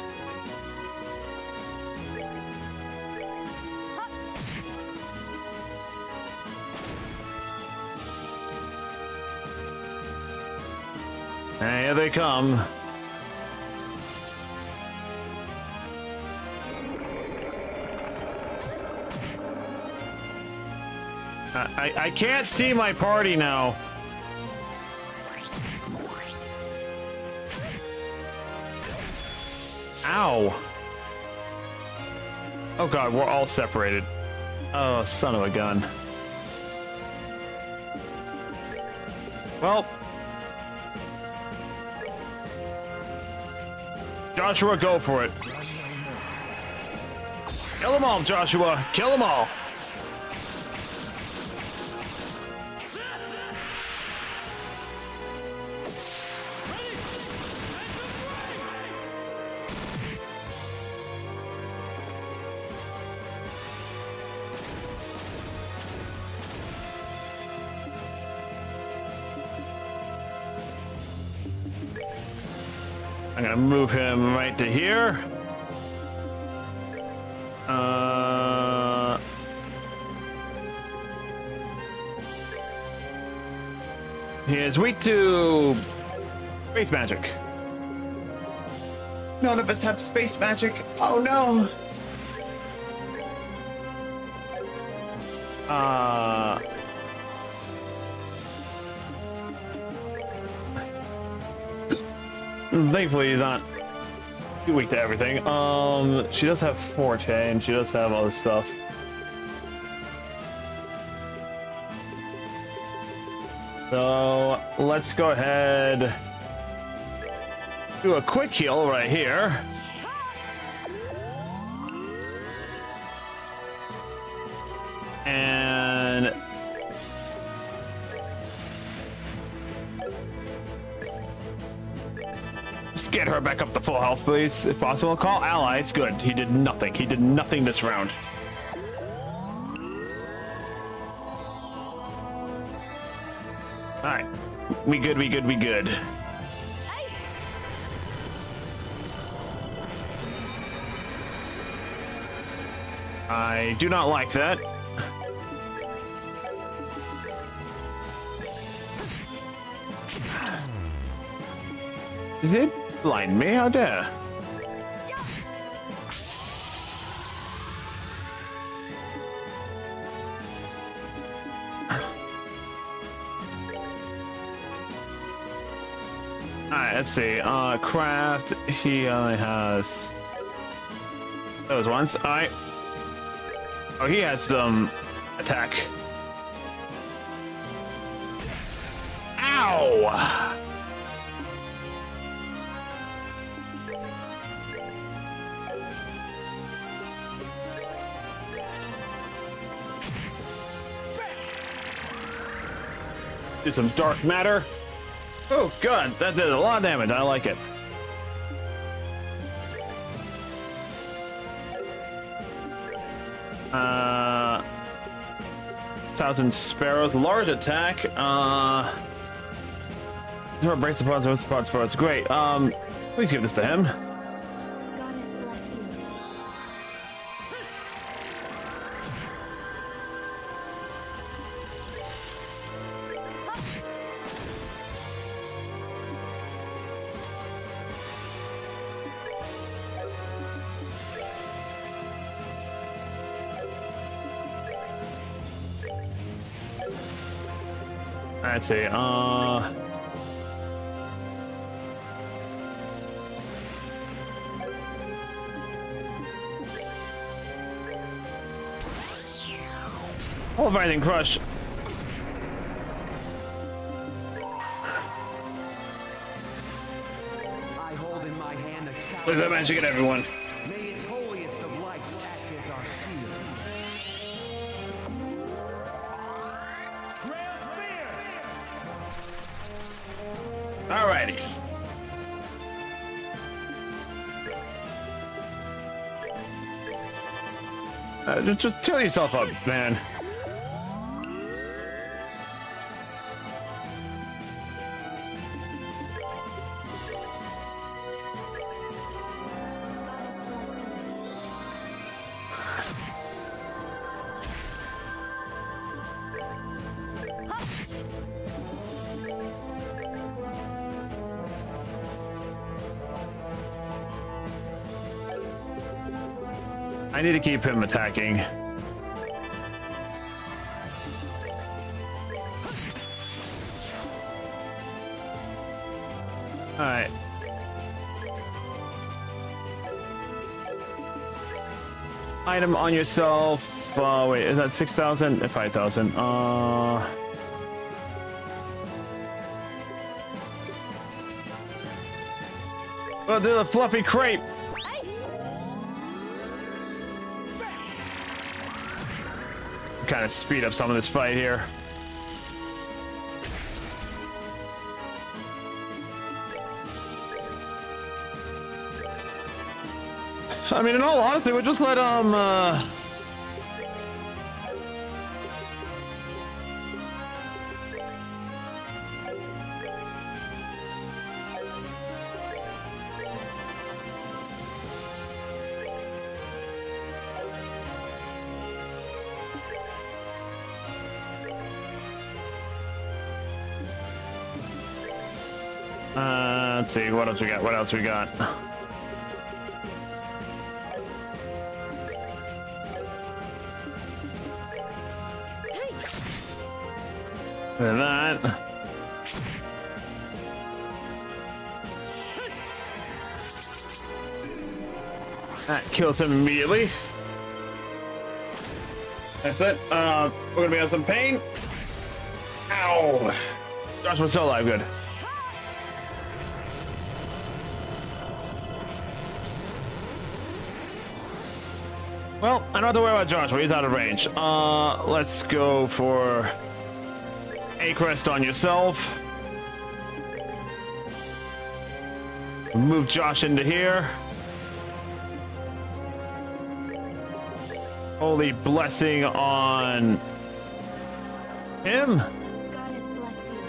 And here they come. I can't see my party now. Ow. Oh God, we're all separated. Oh, son of a gun. Well. Joshua, go for it. Kill them all, Joshua. Kill them all. I'm gonna move him right to here. He is weak to space magic. None of us have space magic. Oh no. Thankfully, he's not too weak to everything. She does have Forte, and she does have all this stuff. So let's go ahead, do a quick heal right here. And let's get her back up to full health, please, if possible. Call allies. Good. He did nothing. He did nothing this round. All right. We good, we good, we good. I do not like that. Is it blind me? How dare? Alright, let's see. Craft, he only has those ones. Alright. Oh, he has some attack. Ow! Do some dark matter. Oh god, that did a lot of damage. I like it. Thousand sparrows, large attack. Brace the parts for us. Great. Please give this to him. Goddess bless you. Let's see. Overriding crush. I hold in my hand the chalice. Look at that managed to get everyone. May its holiest of lights act as our shield. Alrighty. Just chill yourself up, man. Goddess bless you. I need to keep him attacking. Alright. Item on yourself. Wait, is that 6,000? 5,000. Well, do the fluffy crepe. Kind of speed up some of this fight here. I mean, in all honesty, we'll just let let's see, what else we got? What else we got? Look at that. That kills him immediately. That's it. We're gonna be on some pain. Ow! Josh was still alive. Good. Well, I don't have to worry about Joshua. He's out of range. Let's go for a crest on yourself. Move Josh into here. Holy blessing on him. Goddess bless you.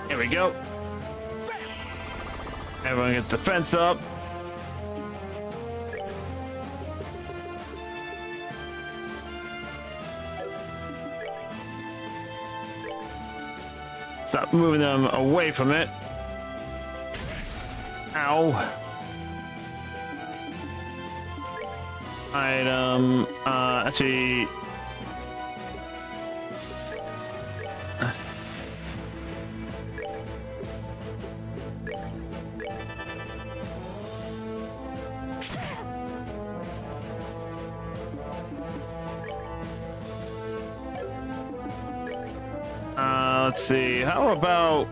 Here we go. Everyone gets defense up. Stop moving them away from it. Ow. Item, actually... let's see, how about...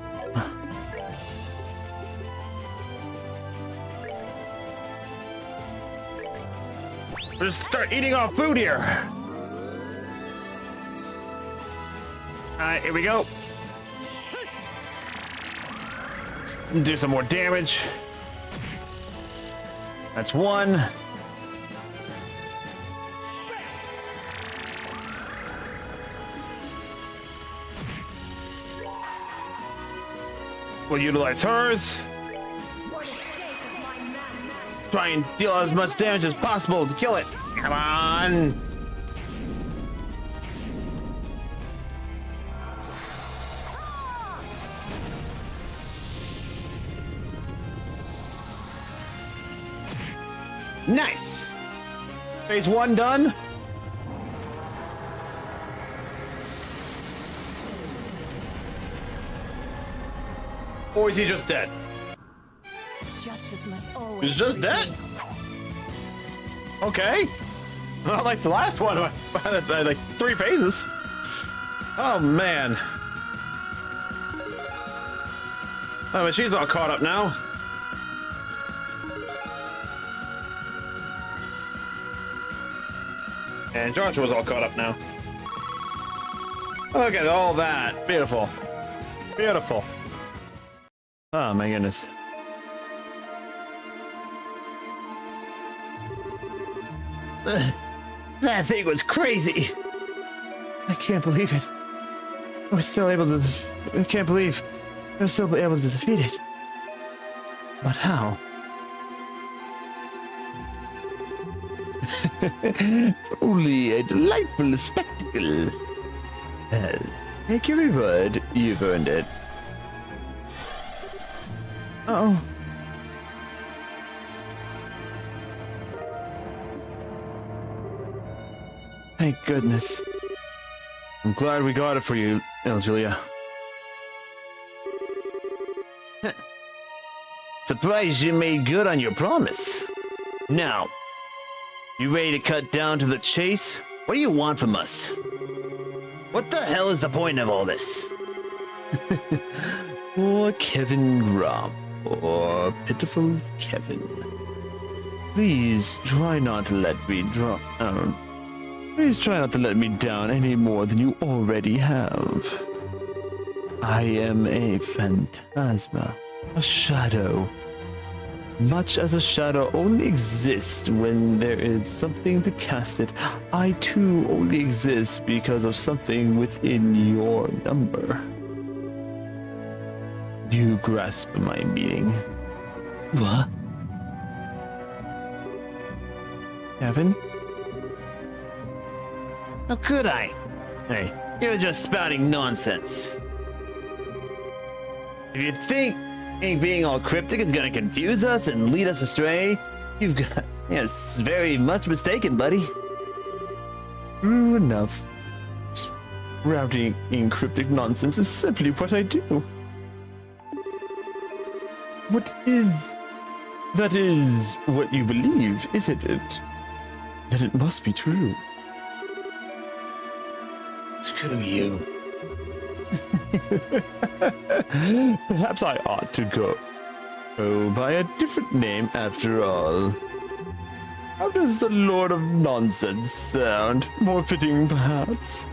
We'll just start eating our food here. Alright, here we go. Let's do some more damage. That's one. We'll utilize hers. For the sake of my master. Try and deal as much damage as possible to kill it. Come on. Nice. Phase 1 done. Or is he just dead? Justice must always. He's just dead? Okay. Not like the last one. Like 3 phases. Oh, man. Oh, but she's all caught up now. And Joshua's all caught up now. Look at all that. Beautiful. Beautiful. Oh, my goodness. That thing was crazy. I can't believe it. I was still able to. I can't believe I was still able to defeat it. But how? Only a delightful spectacle. Well, take your reward. You've earned it. Oh. Thank goodness. I'm glad we got it for you, Julia. Surprised you made good on your promise. Now, you ready to cut down to the chase? What do you want from us? What the hell is the point of all this? Poor Kevin Grump. Poor pitiful Kevin. Please try not to let me Please try not to let me down any more than you already have. I am a phantasma, a shadow. Much as a shadow only exists when there is something to cast it, I too only exist because of something within your number. You grasp my meaning. What? Kevin? How could I? Hey, you're just spouting nonsense. If you think being all cryptic is gonna confuse us and lead us astray, you've got, it's very much mistaken, buddy. True enough. Spouting cryptic nonsense is simply what I do. That is what you believe, isn't it? Then it must be true. Screw you. Perhaps I ought to go by a different name after all. How does the Lord of Nonsense sound? More fitting, perhaps?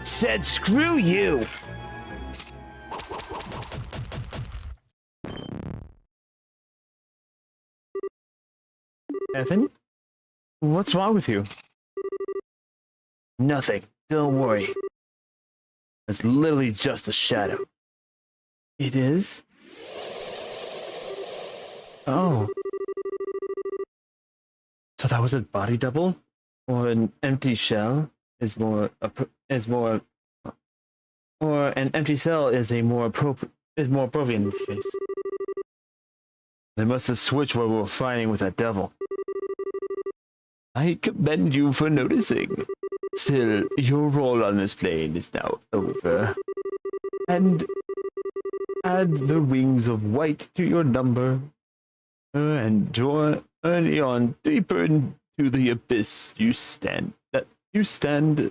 Said screw you. Evan? What's wrong with you? Nothing. Don't worry. It's literally just a shadow. It is? Oh. So that was a body double? Or an empty shell is more or an empty cell is more appropriate in this case. They must have switched while we were fighting with that devil. I commend you for noticing. Still, your role on this plane is now over. And add the wings of white to your number, and draw on deeper into the abyss you stand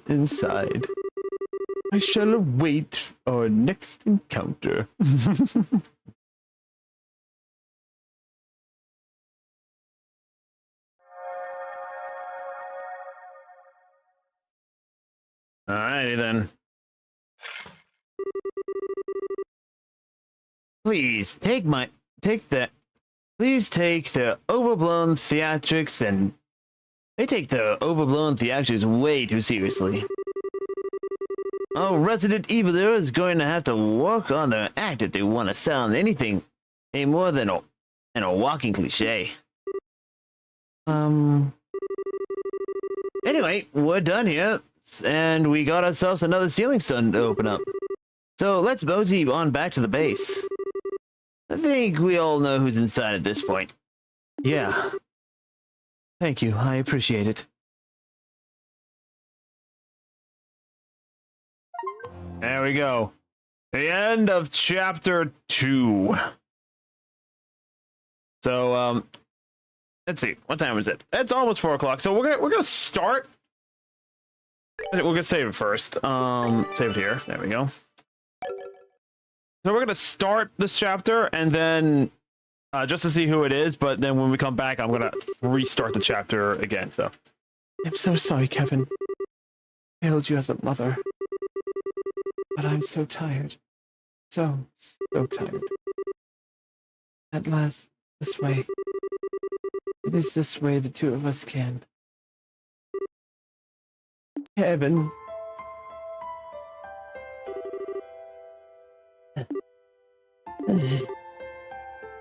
inside. I shall await our next encounter. Alrighty then. Please take the overblown theatrics and they take the overblown theatrics way too seriously. Our resident eviler is going to have to work on their act if they want to sound anything any more than a walking cliche. Anyway, we're done here, and we got ourselves another ceiling stone to open up. So let's mosey on back to the base. I think we all know who's inside at this point. Yeah. Thank you, I appreciate it. There we go. The end of chapter 2. So, let's see. What time is it? It's almost 4 o'clock. So we're gonna start. We're gonna save it first. Save it here. There we go. So we're gonna start this chapter and then just to see who it is. But then when we come back, I'm gonna restart the chapter again. So I'm so sorry, Kevin. I failed you as a mother. But I'm so tired. So tired. At last, this way. It is this way the two of us can. Kevin.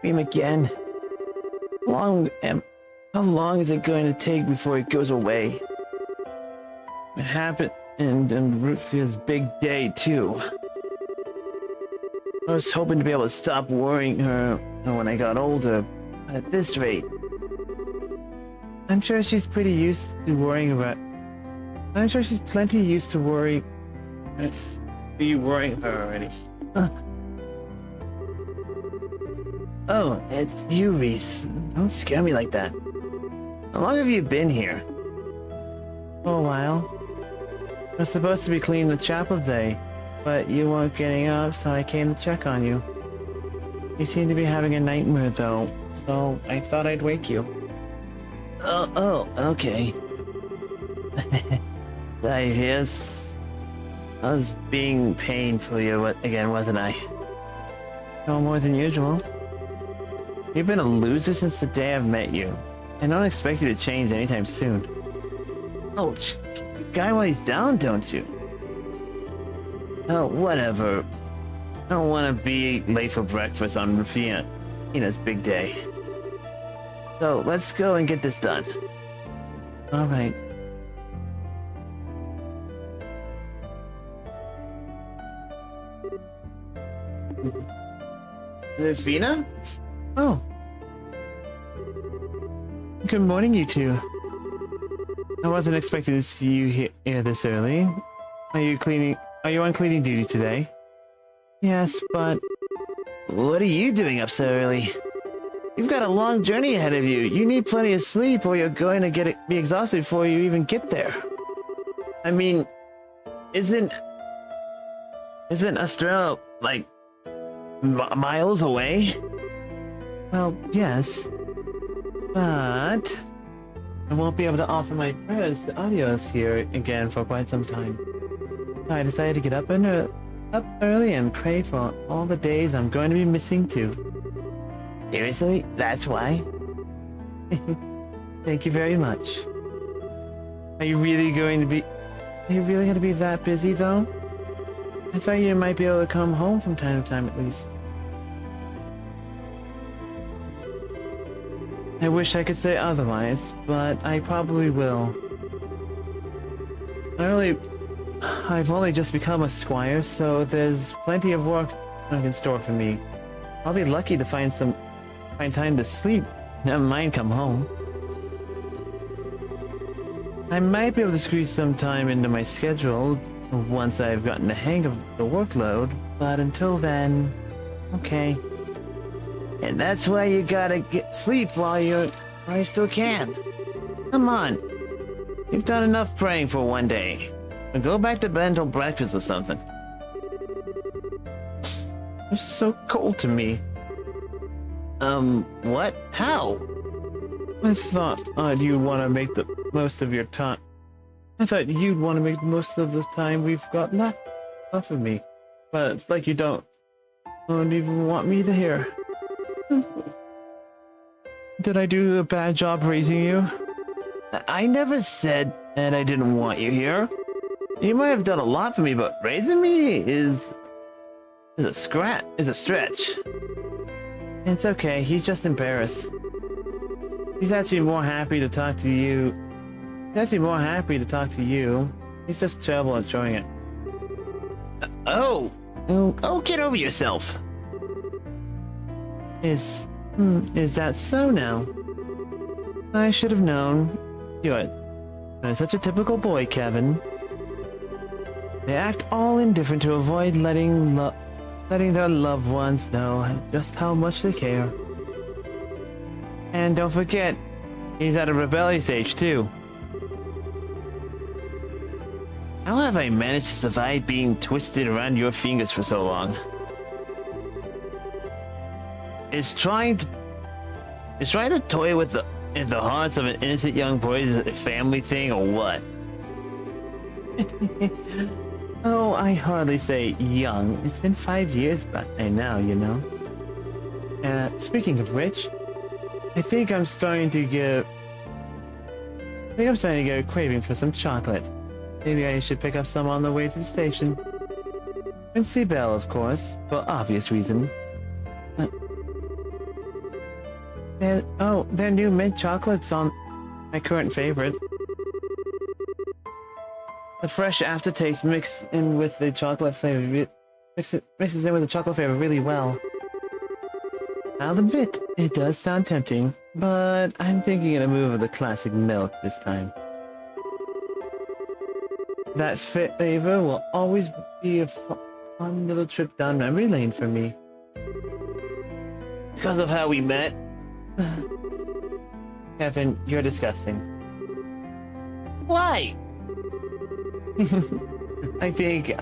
Dream again. How long is it going to take before it goes away? It happened and Rootfield's big day too. I was hoping to be able to stop worrying her when I got older, but at this rate, I'm sure she's pretty used to worrying about. I'm sure she's plenty used to worrying. Are you worrying her already? Oh, it's you, Reese. Don't scare me like that. How long have you been here? For a while. I was supposed to be cleaning the chapel today, but you weren't getting up, so I came to check on you. You seem to be having a nightmare, though, so I thought I'd wake you. Oh, okay. Yes. I was being painful you again, wasn't I? No more than usual. You've been a loser since the day I've met you. I don't expect you to change anytime soon. Oh, guy while he's down, don't you? Oh, whatever. I don't want to be late for breakfast on Rufina's big day. So, let's go and get this done. Alright. Rufina? Oh. Good morning, you two. I wasn't expecting to see you here this early. Are you on cleaning duty today? Yes, but... What are you doing up so early? You've got a long journey ahead of you. You need plenty of sleep or you're going to be exhausted before you even get there. I mean, isn't Australia, like, miles away? Well, yes. But... I won't be able to offer my prayers to Adios here again for quite some time. I decided to get up early and pray for all the days I'm going to be missing too. Seriously? That's why? Thank you very much. Are you really going to be that busy though? I thought you might be able to come home from time to time at least. I wish I could say otherwise, but I probably will. I've only just become a squire, so there's plenty of work in store for me. I'll be lucky to find time to sleep, never mind come home. I might be able to squeeze some time into my schedule once I've gotten the hang of the workload, but until then, okay. And that's why you gotta get sleep while you still can. Come on. You've done enough praying for one day. Now go back to bed until breakfast or something. You're so cold to me. What? How? I thought you'd want to make the most of your time. I thought you'd want to make the most of the time we've got left tough of me. But it's like you don't even want me to hear. Did I do a bad job raising you? I never said that I didn't want you here. You might have done a lot for me, but raising me is a stretch. It's okay, he's just embarrassed. He's actually more happy to talk to you. He's just terrible at showing it. Oh, get over yourself. Is that so now? I should have known. You're such a typical boy, Kevin. They act all indifferent to avoid letting their loved ones know just how much they care. And don't forget, he's at a rebellious age too. How have I managed to survive being twisted around your fingers for so long? Is trying to toy with the hearts of an innocent young boy is a family thing or what? Oh, I hardly say young. It's been 5 years by now, you know. Speaking of which, I think I'm starting to get a craving for some chocolate. Maybe I should pick up some on the way to the station. Quincy Bell, of course, for obvious reason. Their new mint chocolate's on my current favorite. The fresh aftertaste mixes in with the chocolate flavor really well. I'll admit, it does sound tempting, but I'm thinking of a move of the classic milk this time. That flavor will always be a fun little trip down memory lane for me. Because of how we met? Kevin, you're disgusting. Why? I think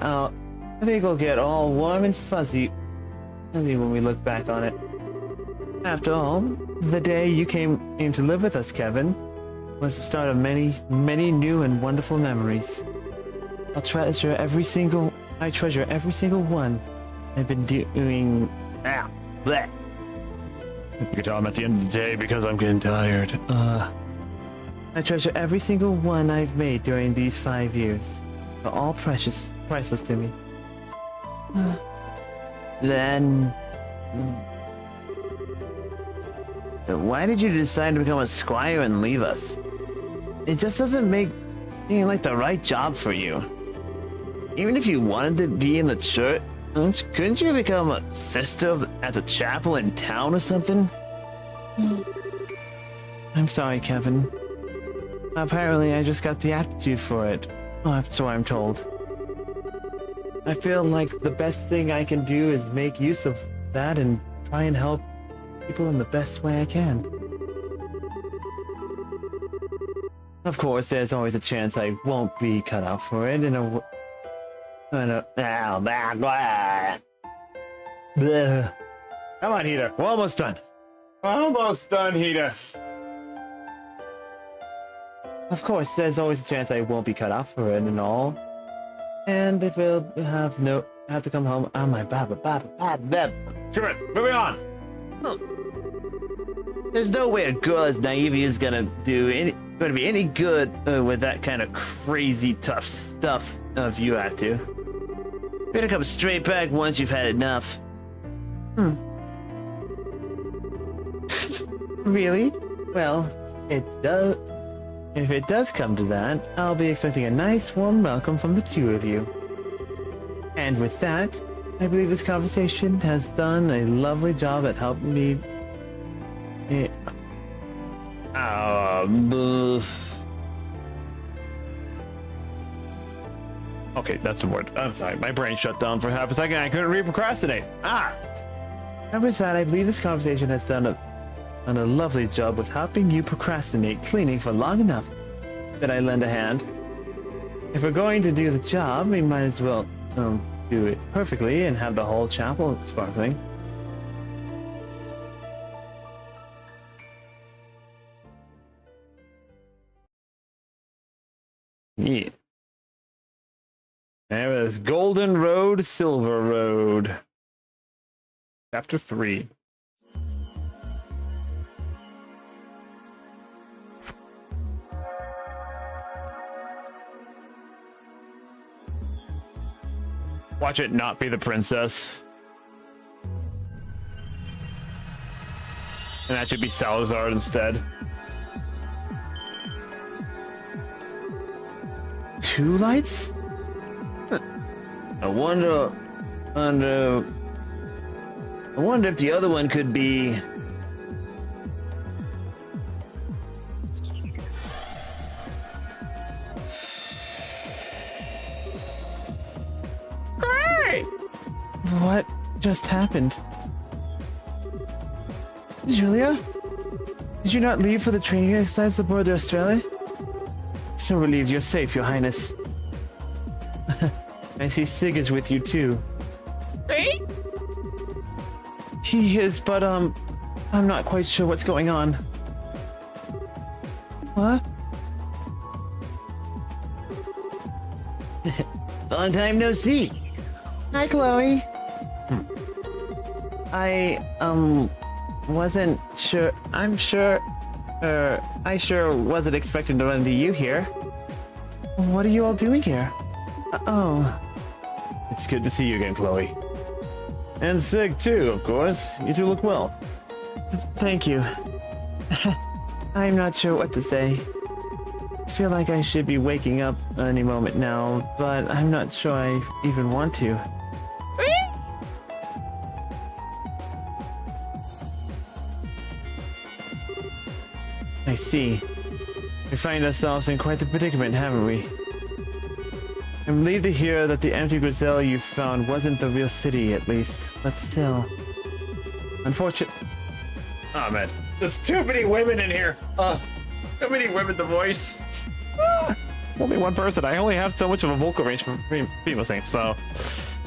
we'll get all warm and fuzzy when we look back on it. After all, the day you came to live with us, Kevin, was the start of many, many new and wonderful memories. I treasure every single one I've been doing. Bleh. You can tell I'm at the end of the day because I'm getting tired. I treasure every single one I've made during these 5 years. They're all priceless to me. Then... why did you decide to become a squire and leave us? It just doesn't make being like the right job for you. Even if you wanted to be in the church, couldn't you become a sister at the chapel in town or something? I'm sorry, Kevin. Apparently, I just got the aptitude for it. Oh, so I'm told. I feel like the best thing I can do is make use of that and try and help people in the best way I can. Of course, there's always a chance I won't be cut out for it Bleh. Come on, Hiita. We're almost done. Almost done, Hiita. Of course, there's always a chance I won't be cut out for it and all. And if we'll have to come home on my baba. Sure, moving on. There's no way a girl as naive is gonna be any good with that kind of crazy tough stuff if you have to. Better come straight back once you've had enough. Really? Well, if it does come to that, I'll be expecting a nice warm welcome from the two of you. And with that, I believe this conversation has done a lovely job at helping me. Okay, that's the word. I'm sorry, my brain shut down for half a second. I couldn't procrastinate. And with that, I believe this conversation has done a lovely job with helping you procrastinate cleaning for long enough that I lend a hand. If we're going to do the job, we might as well do it perfectly and have the whole chapel sparkling. Yeah. is Golden Road, Silver Road. Chapter 3. Watch it not be the princess. And that should be Salazar instead. 2 lights? I wonder if the other one could be. Great! What just happened? Julia? Did you not leave for the training exercise aboard the Australia? So relieved you're safe, Your Highness. I see Sig is with you too. Right? He is, but I'm not quite sure what's going on. What? Long time no see. Hi, Chloe. I wasn't sure. I sure wasn't expecting to run into you here. What are you all doing here? Oh. It's good to see you again, Chloe. And Sig, too, of course. You two look well. Thank you. I'm not sure what to say. I feel like I should be waking up any moment now, but I'm not sure I even want to. I see. We find ourselves in quite the predicament, haven't we? I'm relieved to hear that the empty Griselle you found wasn't the real city, at least. But still. Unfortunate. Oh, man. There's too many women in here. Too many women to voice. Only one person. I only have so much of a vocal range for female things, so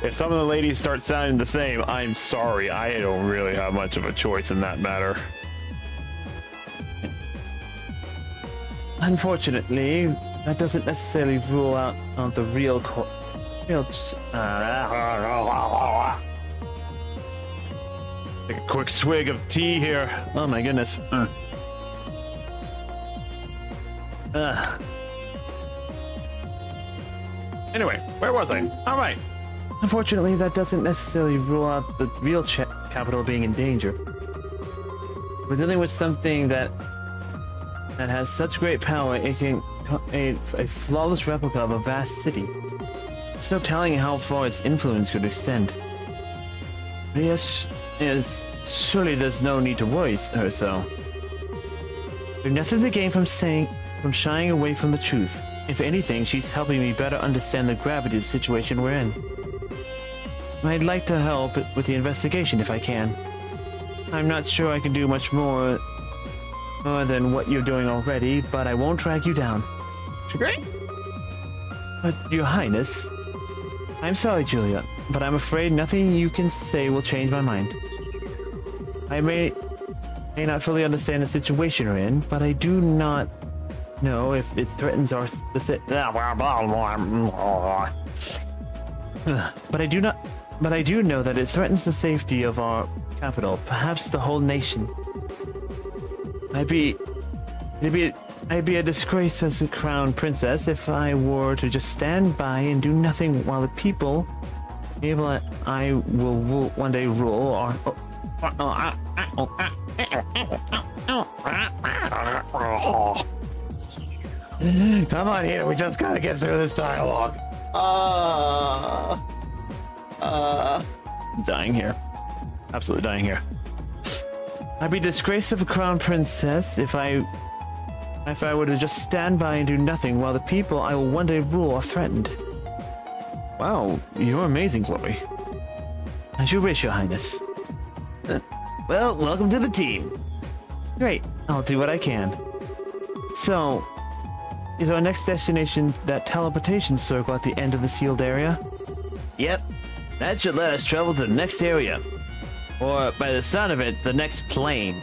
if some of the ladies start sounding the same, I'm sorry. I don't really have much of a choice in that matter. Unfortunately, that doesn't necessarily rule out the real Take a quick swig of tea here. Oh my goodness. Anyway, where was I? All right. Unfortunately, that doesn't necessarily rule out the real capital being in danger. We're dealing with something that has such great power, it can a flawless replica of a vast city. There's no telling how far its influence could extend. But yes, surely there's no need to worry her so. There's nothing to gain from shying away from the truth. If anything, she's helping me better understand the gravity of the situation we're in. I'd like to help with the investigation if I can. I'm not sure I can do much more than what you're doing already, but I won't drag you down. Great. But, Your Highness, I'm sorry, Julia, but I'm afraid nothing you can say will change my mind. I may not fully understand the situation we're in, but I do not know if it threatens our but I do know that it threatens the safety of our capital, perhaps the whole nation. I'd be a disgrace as a crown princess if I were to just stand by and do nothing while the people I will one day rule or come on here, we just gotta get through this dialogue. Dying here. Absolutely dying here. I'd be disgraced of a crown princess if I were to just stand by and do nothing while the people I will one day rule are threatened. Wow, you're amazing, Chloe. As you wish, Your Highness. Well, welcome to the team. Great, I'll do what I can. So, is our next destination that teleportation circle at the end of the sealed area? Yep, that should let us travel to the next area. Or, by the sound of it, the next plane.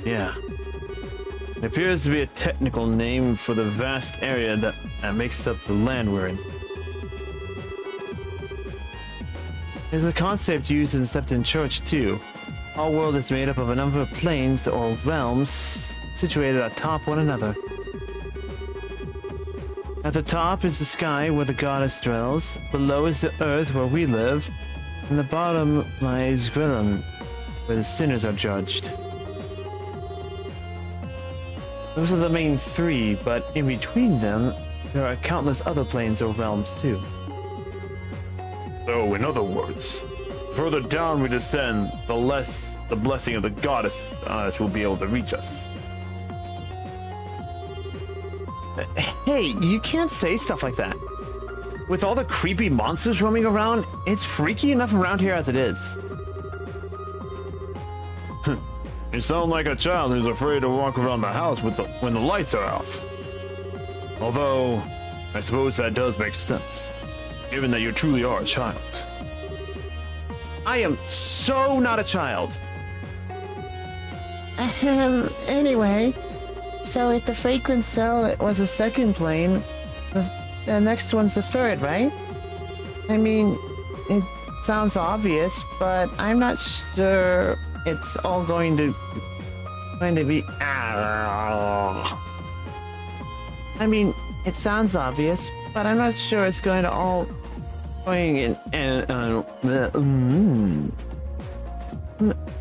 Yeah. It appears to be a technical name for the vast area that makes up the land we're in. There's a concept used in the Septon Church too. Our world is made up of a number of planes or realms situated atop one another. At the top is the sky where the goddess dwells, below is the earth where we live, and the bottom lies Grillen, where the sinners are judged. Those are the main three, but in between them, there are countless other planes or realms too. So, in other words, the further down we descend, the less the blessing of the goddess will be able to reach us. Hey, you can't say stuff like that. With all the creepy monsters roaming around, it's freaky enough around here as it is. You sound like a child who's afraid to walk around the house when the lights are off. Although, I suppose that does make sense, given that you truly are a child. I am so not a child. Anyway, so if the fragrance cell was the second plane, the next one's the third, right? I mean, it sounds obvious, but I'm not sure it's all going to be. I mean, it sounds obvious, but I'm not sure it's going to all going in.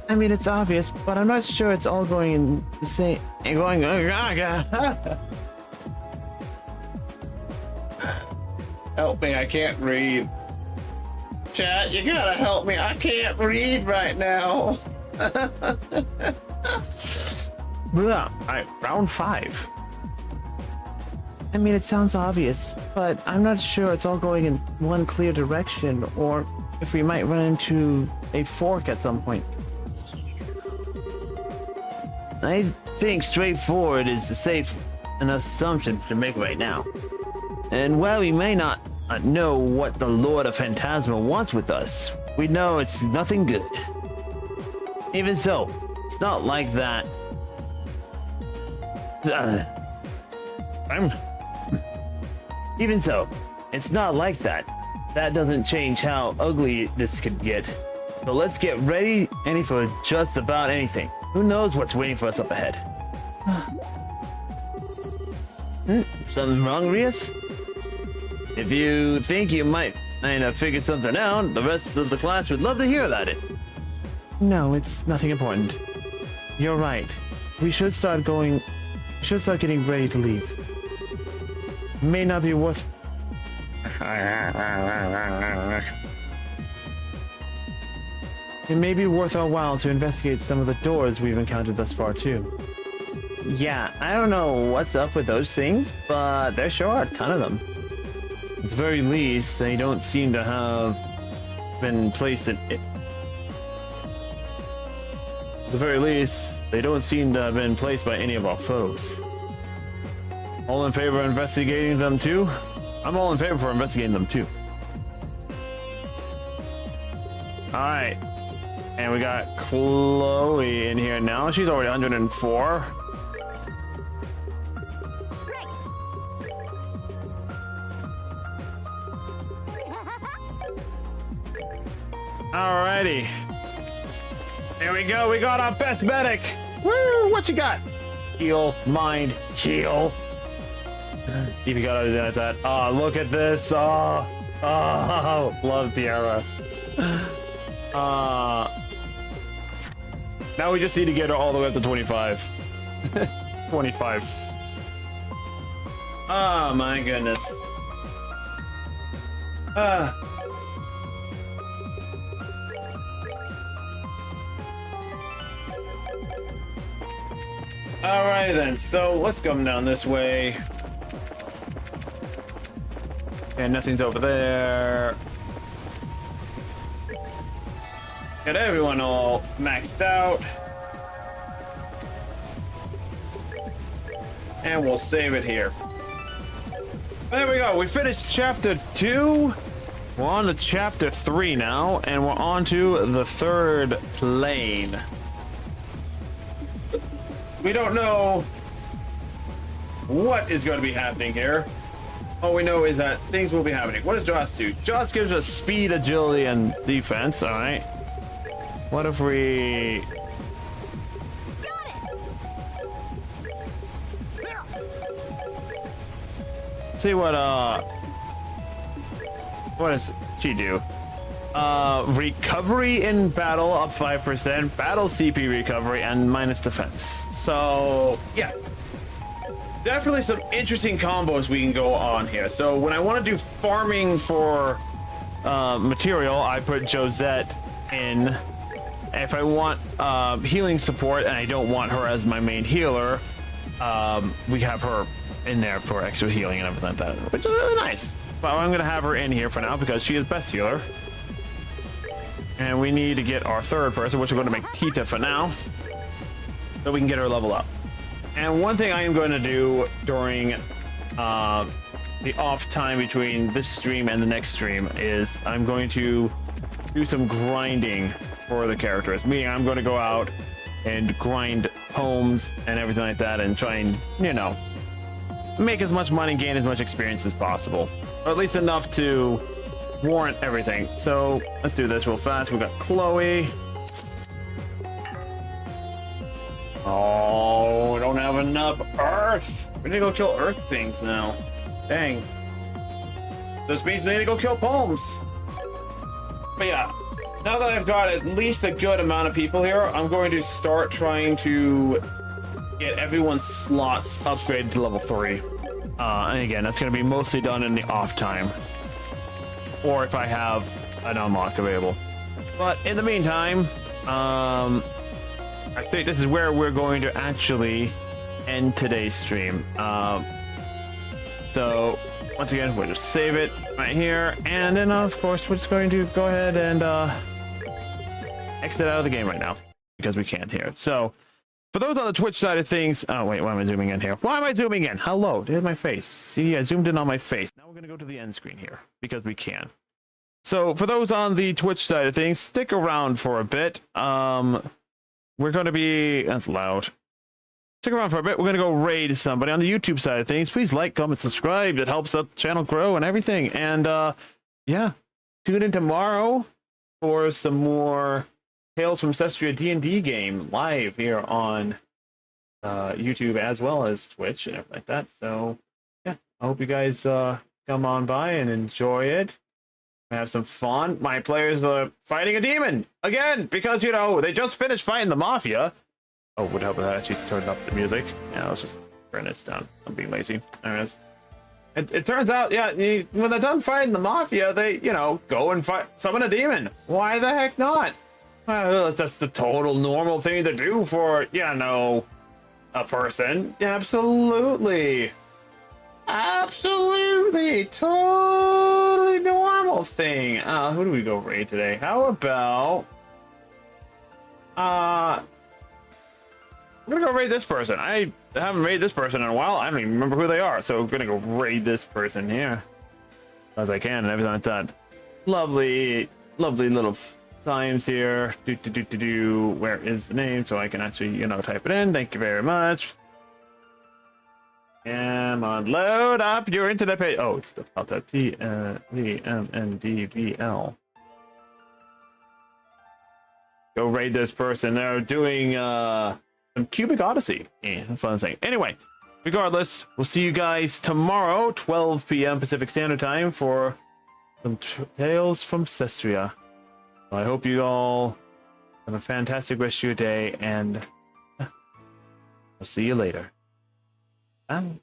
I mean, it's obvious, but I'm not sure it's all going in the same. Help me, I can't read. Chat, you gotta help me. I can't read right now. Alright, round 5. I mean, it sounds obvious, but I'm not sure it's all going in one clear direction, or if we might run into a fork at some point. I think straightforward is the safe enough assumption to make right now. And while we may not know what the Lord of Phantasma wants with us, we know it's nothing good. Even so, it's not like that. Even so, it's not like that. That doesn't change how ugly this could get. So let's get ready for just about anything. Who knows what's waiting for us up ahead? Something wrong, Rias? If you think you might have figured something out, the rest of the class would love to hear about it. No, it's nothing important. You're right. We should start getting ready to leave. May not be worth. It may be worth our while to investigate some of the doors we've encountered thus far, too. Yeah, I don't know what's up with those things, but there sure are a ton of them. At the very least, they don't seem to have been placed in it. At the very least, they don't seem to have been placed by any of our foes. All in favor of investigating them too? I'm all in favor for investigating them too. Alright. And we got Chloe in here now. She's already 104. Great. Alrighty. Here we go. We got our best medic. Woo! What you got? Heal, mind, heal. You gotta do that. Oh, look at this. Oh, love Tiara. Now we just need to get her all the way up to 25. 25. Oh my goodness. Alright then, so let's come down this way. And nothing's over there. Got everyone all maxed out. And we'll save it here. There we go. We finished chapter 2. We're on to chapter 3 now, and we're on to the third plane. We don't know what is going to be happening here. all we know is that things will be happening. What does Joss do? Joss gives us speed, agility, and defense. All right. What if we? See what does she do? Recovery in battle up 5%, battle CP recovery, and minus defense. So yeah, definitely some interesting combos we can go on here. So when I want to do farming for material, I put Josette in. If I want healing support and I don't want her as my main healer, we have her in there for extra healing and everything like that, which is really nice. But I'm gonna have her in here for now because she is best healer. And we need to get our third person, which we're going to make Hiita for now, so we can get her level up. And one thing I am going to do during the off time between this stream and the next stream is I'm going to do some grinding for the characters. Meaning I'm going to go out and grind homes and everything like that and try and, you know, make as much money, gain as much experience as possible. Or at least enough to warrant everything. So let's do this real fast. We've got Chloe. Oh, we don't have enough earth. We need to go kill earth things now. Dang. This means we need to go kill poems. But yeah, now that I've got at least a good amount of people here, I'm going to start trying to get everyone's slots upgraded to level 3. And again, that's going to be mostly done in the off time, or if I have an unlock available. But in the meantime, I think this is where we're going to actually end today's stream. So once again, we'll just save it right here, and then of course we're just going to go ahead and exit out of the game right now because we can't here. So for those on the Twitch side of things, oh wait, why am I zooming in here? Why am I zooming in? Hello, there's my face. See, I zoomed in on my face. Now we're gonna go to the end screen here because we can. So for those on the Twitch side of things, stick around for a bit. We're gonna be, that's loud. Stick around for a bit. We're gonna go raid somebody on the YouTube side of things. Please like, comment, subscribe. It helps the channel grow and everything. And yeah, tune in tomorrow for some more Tales from Cestria D&D game live here on YouTube as well as Twitch and everything like that. So yeah, I hope you guys come on by and enjoy it. Have some fun. My players are fighting a demon again because, you know, they just finished fighting the mafia. Oh, would help if I actually turned up the music. Yeah, let's just turn this down. I'm being lazy. There it is. It turns out, yeah, when they're done fighting the mafia, they, you know, go and summon a demon. Why the heck not? That's the total normal thing to do for, you know, a person. Yeah, absolutely. Absolutely. Totally normal thing. Who do we go raid today? How about... I'm gonna go raid this person. I haven't raided this person in a while. I don't even remember who they are. So I'm gonna go raid this person here. As I can and everything like that. Lovely, lovely little... times here. Where is the name so I can actually, you know, type it in? Thank you very much. Come on, load up your internet page. Oh, it's the TVMNDBL. Go raid this person. They're doing some Cubic Odyssey. Yeah, fun thing. Anyway, regardless, we'll see you guys tomorrow, 12 p.m. Pacific Standard Time, for some Tales from Cestria. I hope you all have a fantastic rest of your day, and I'll see you later. Bye.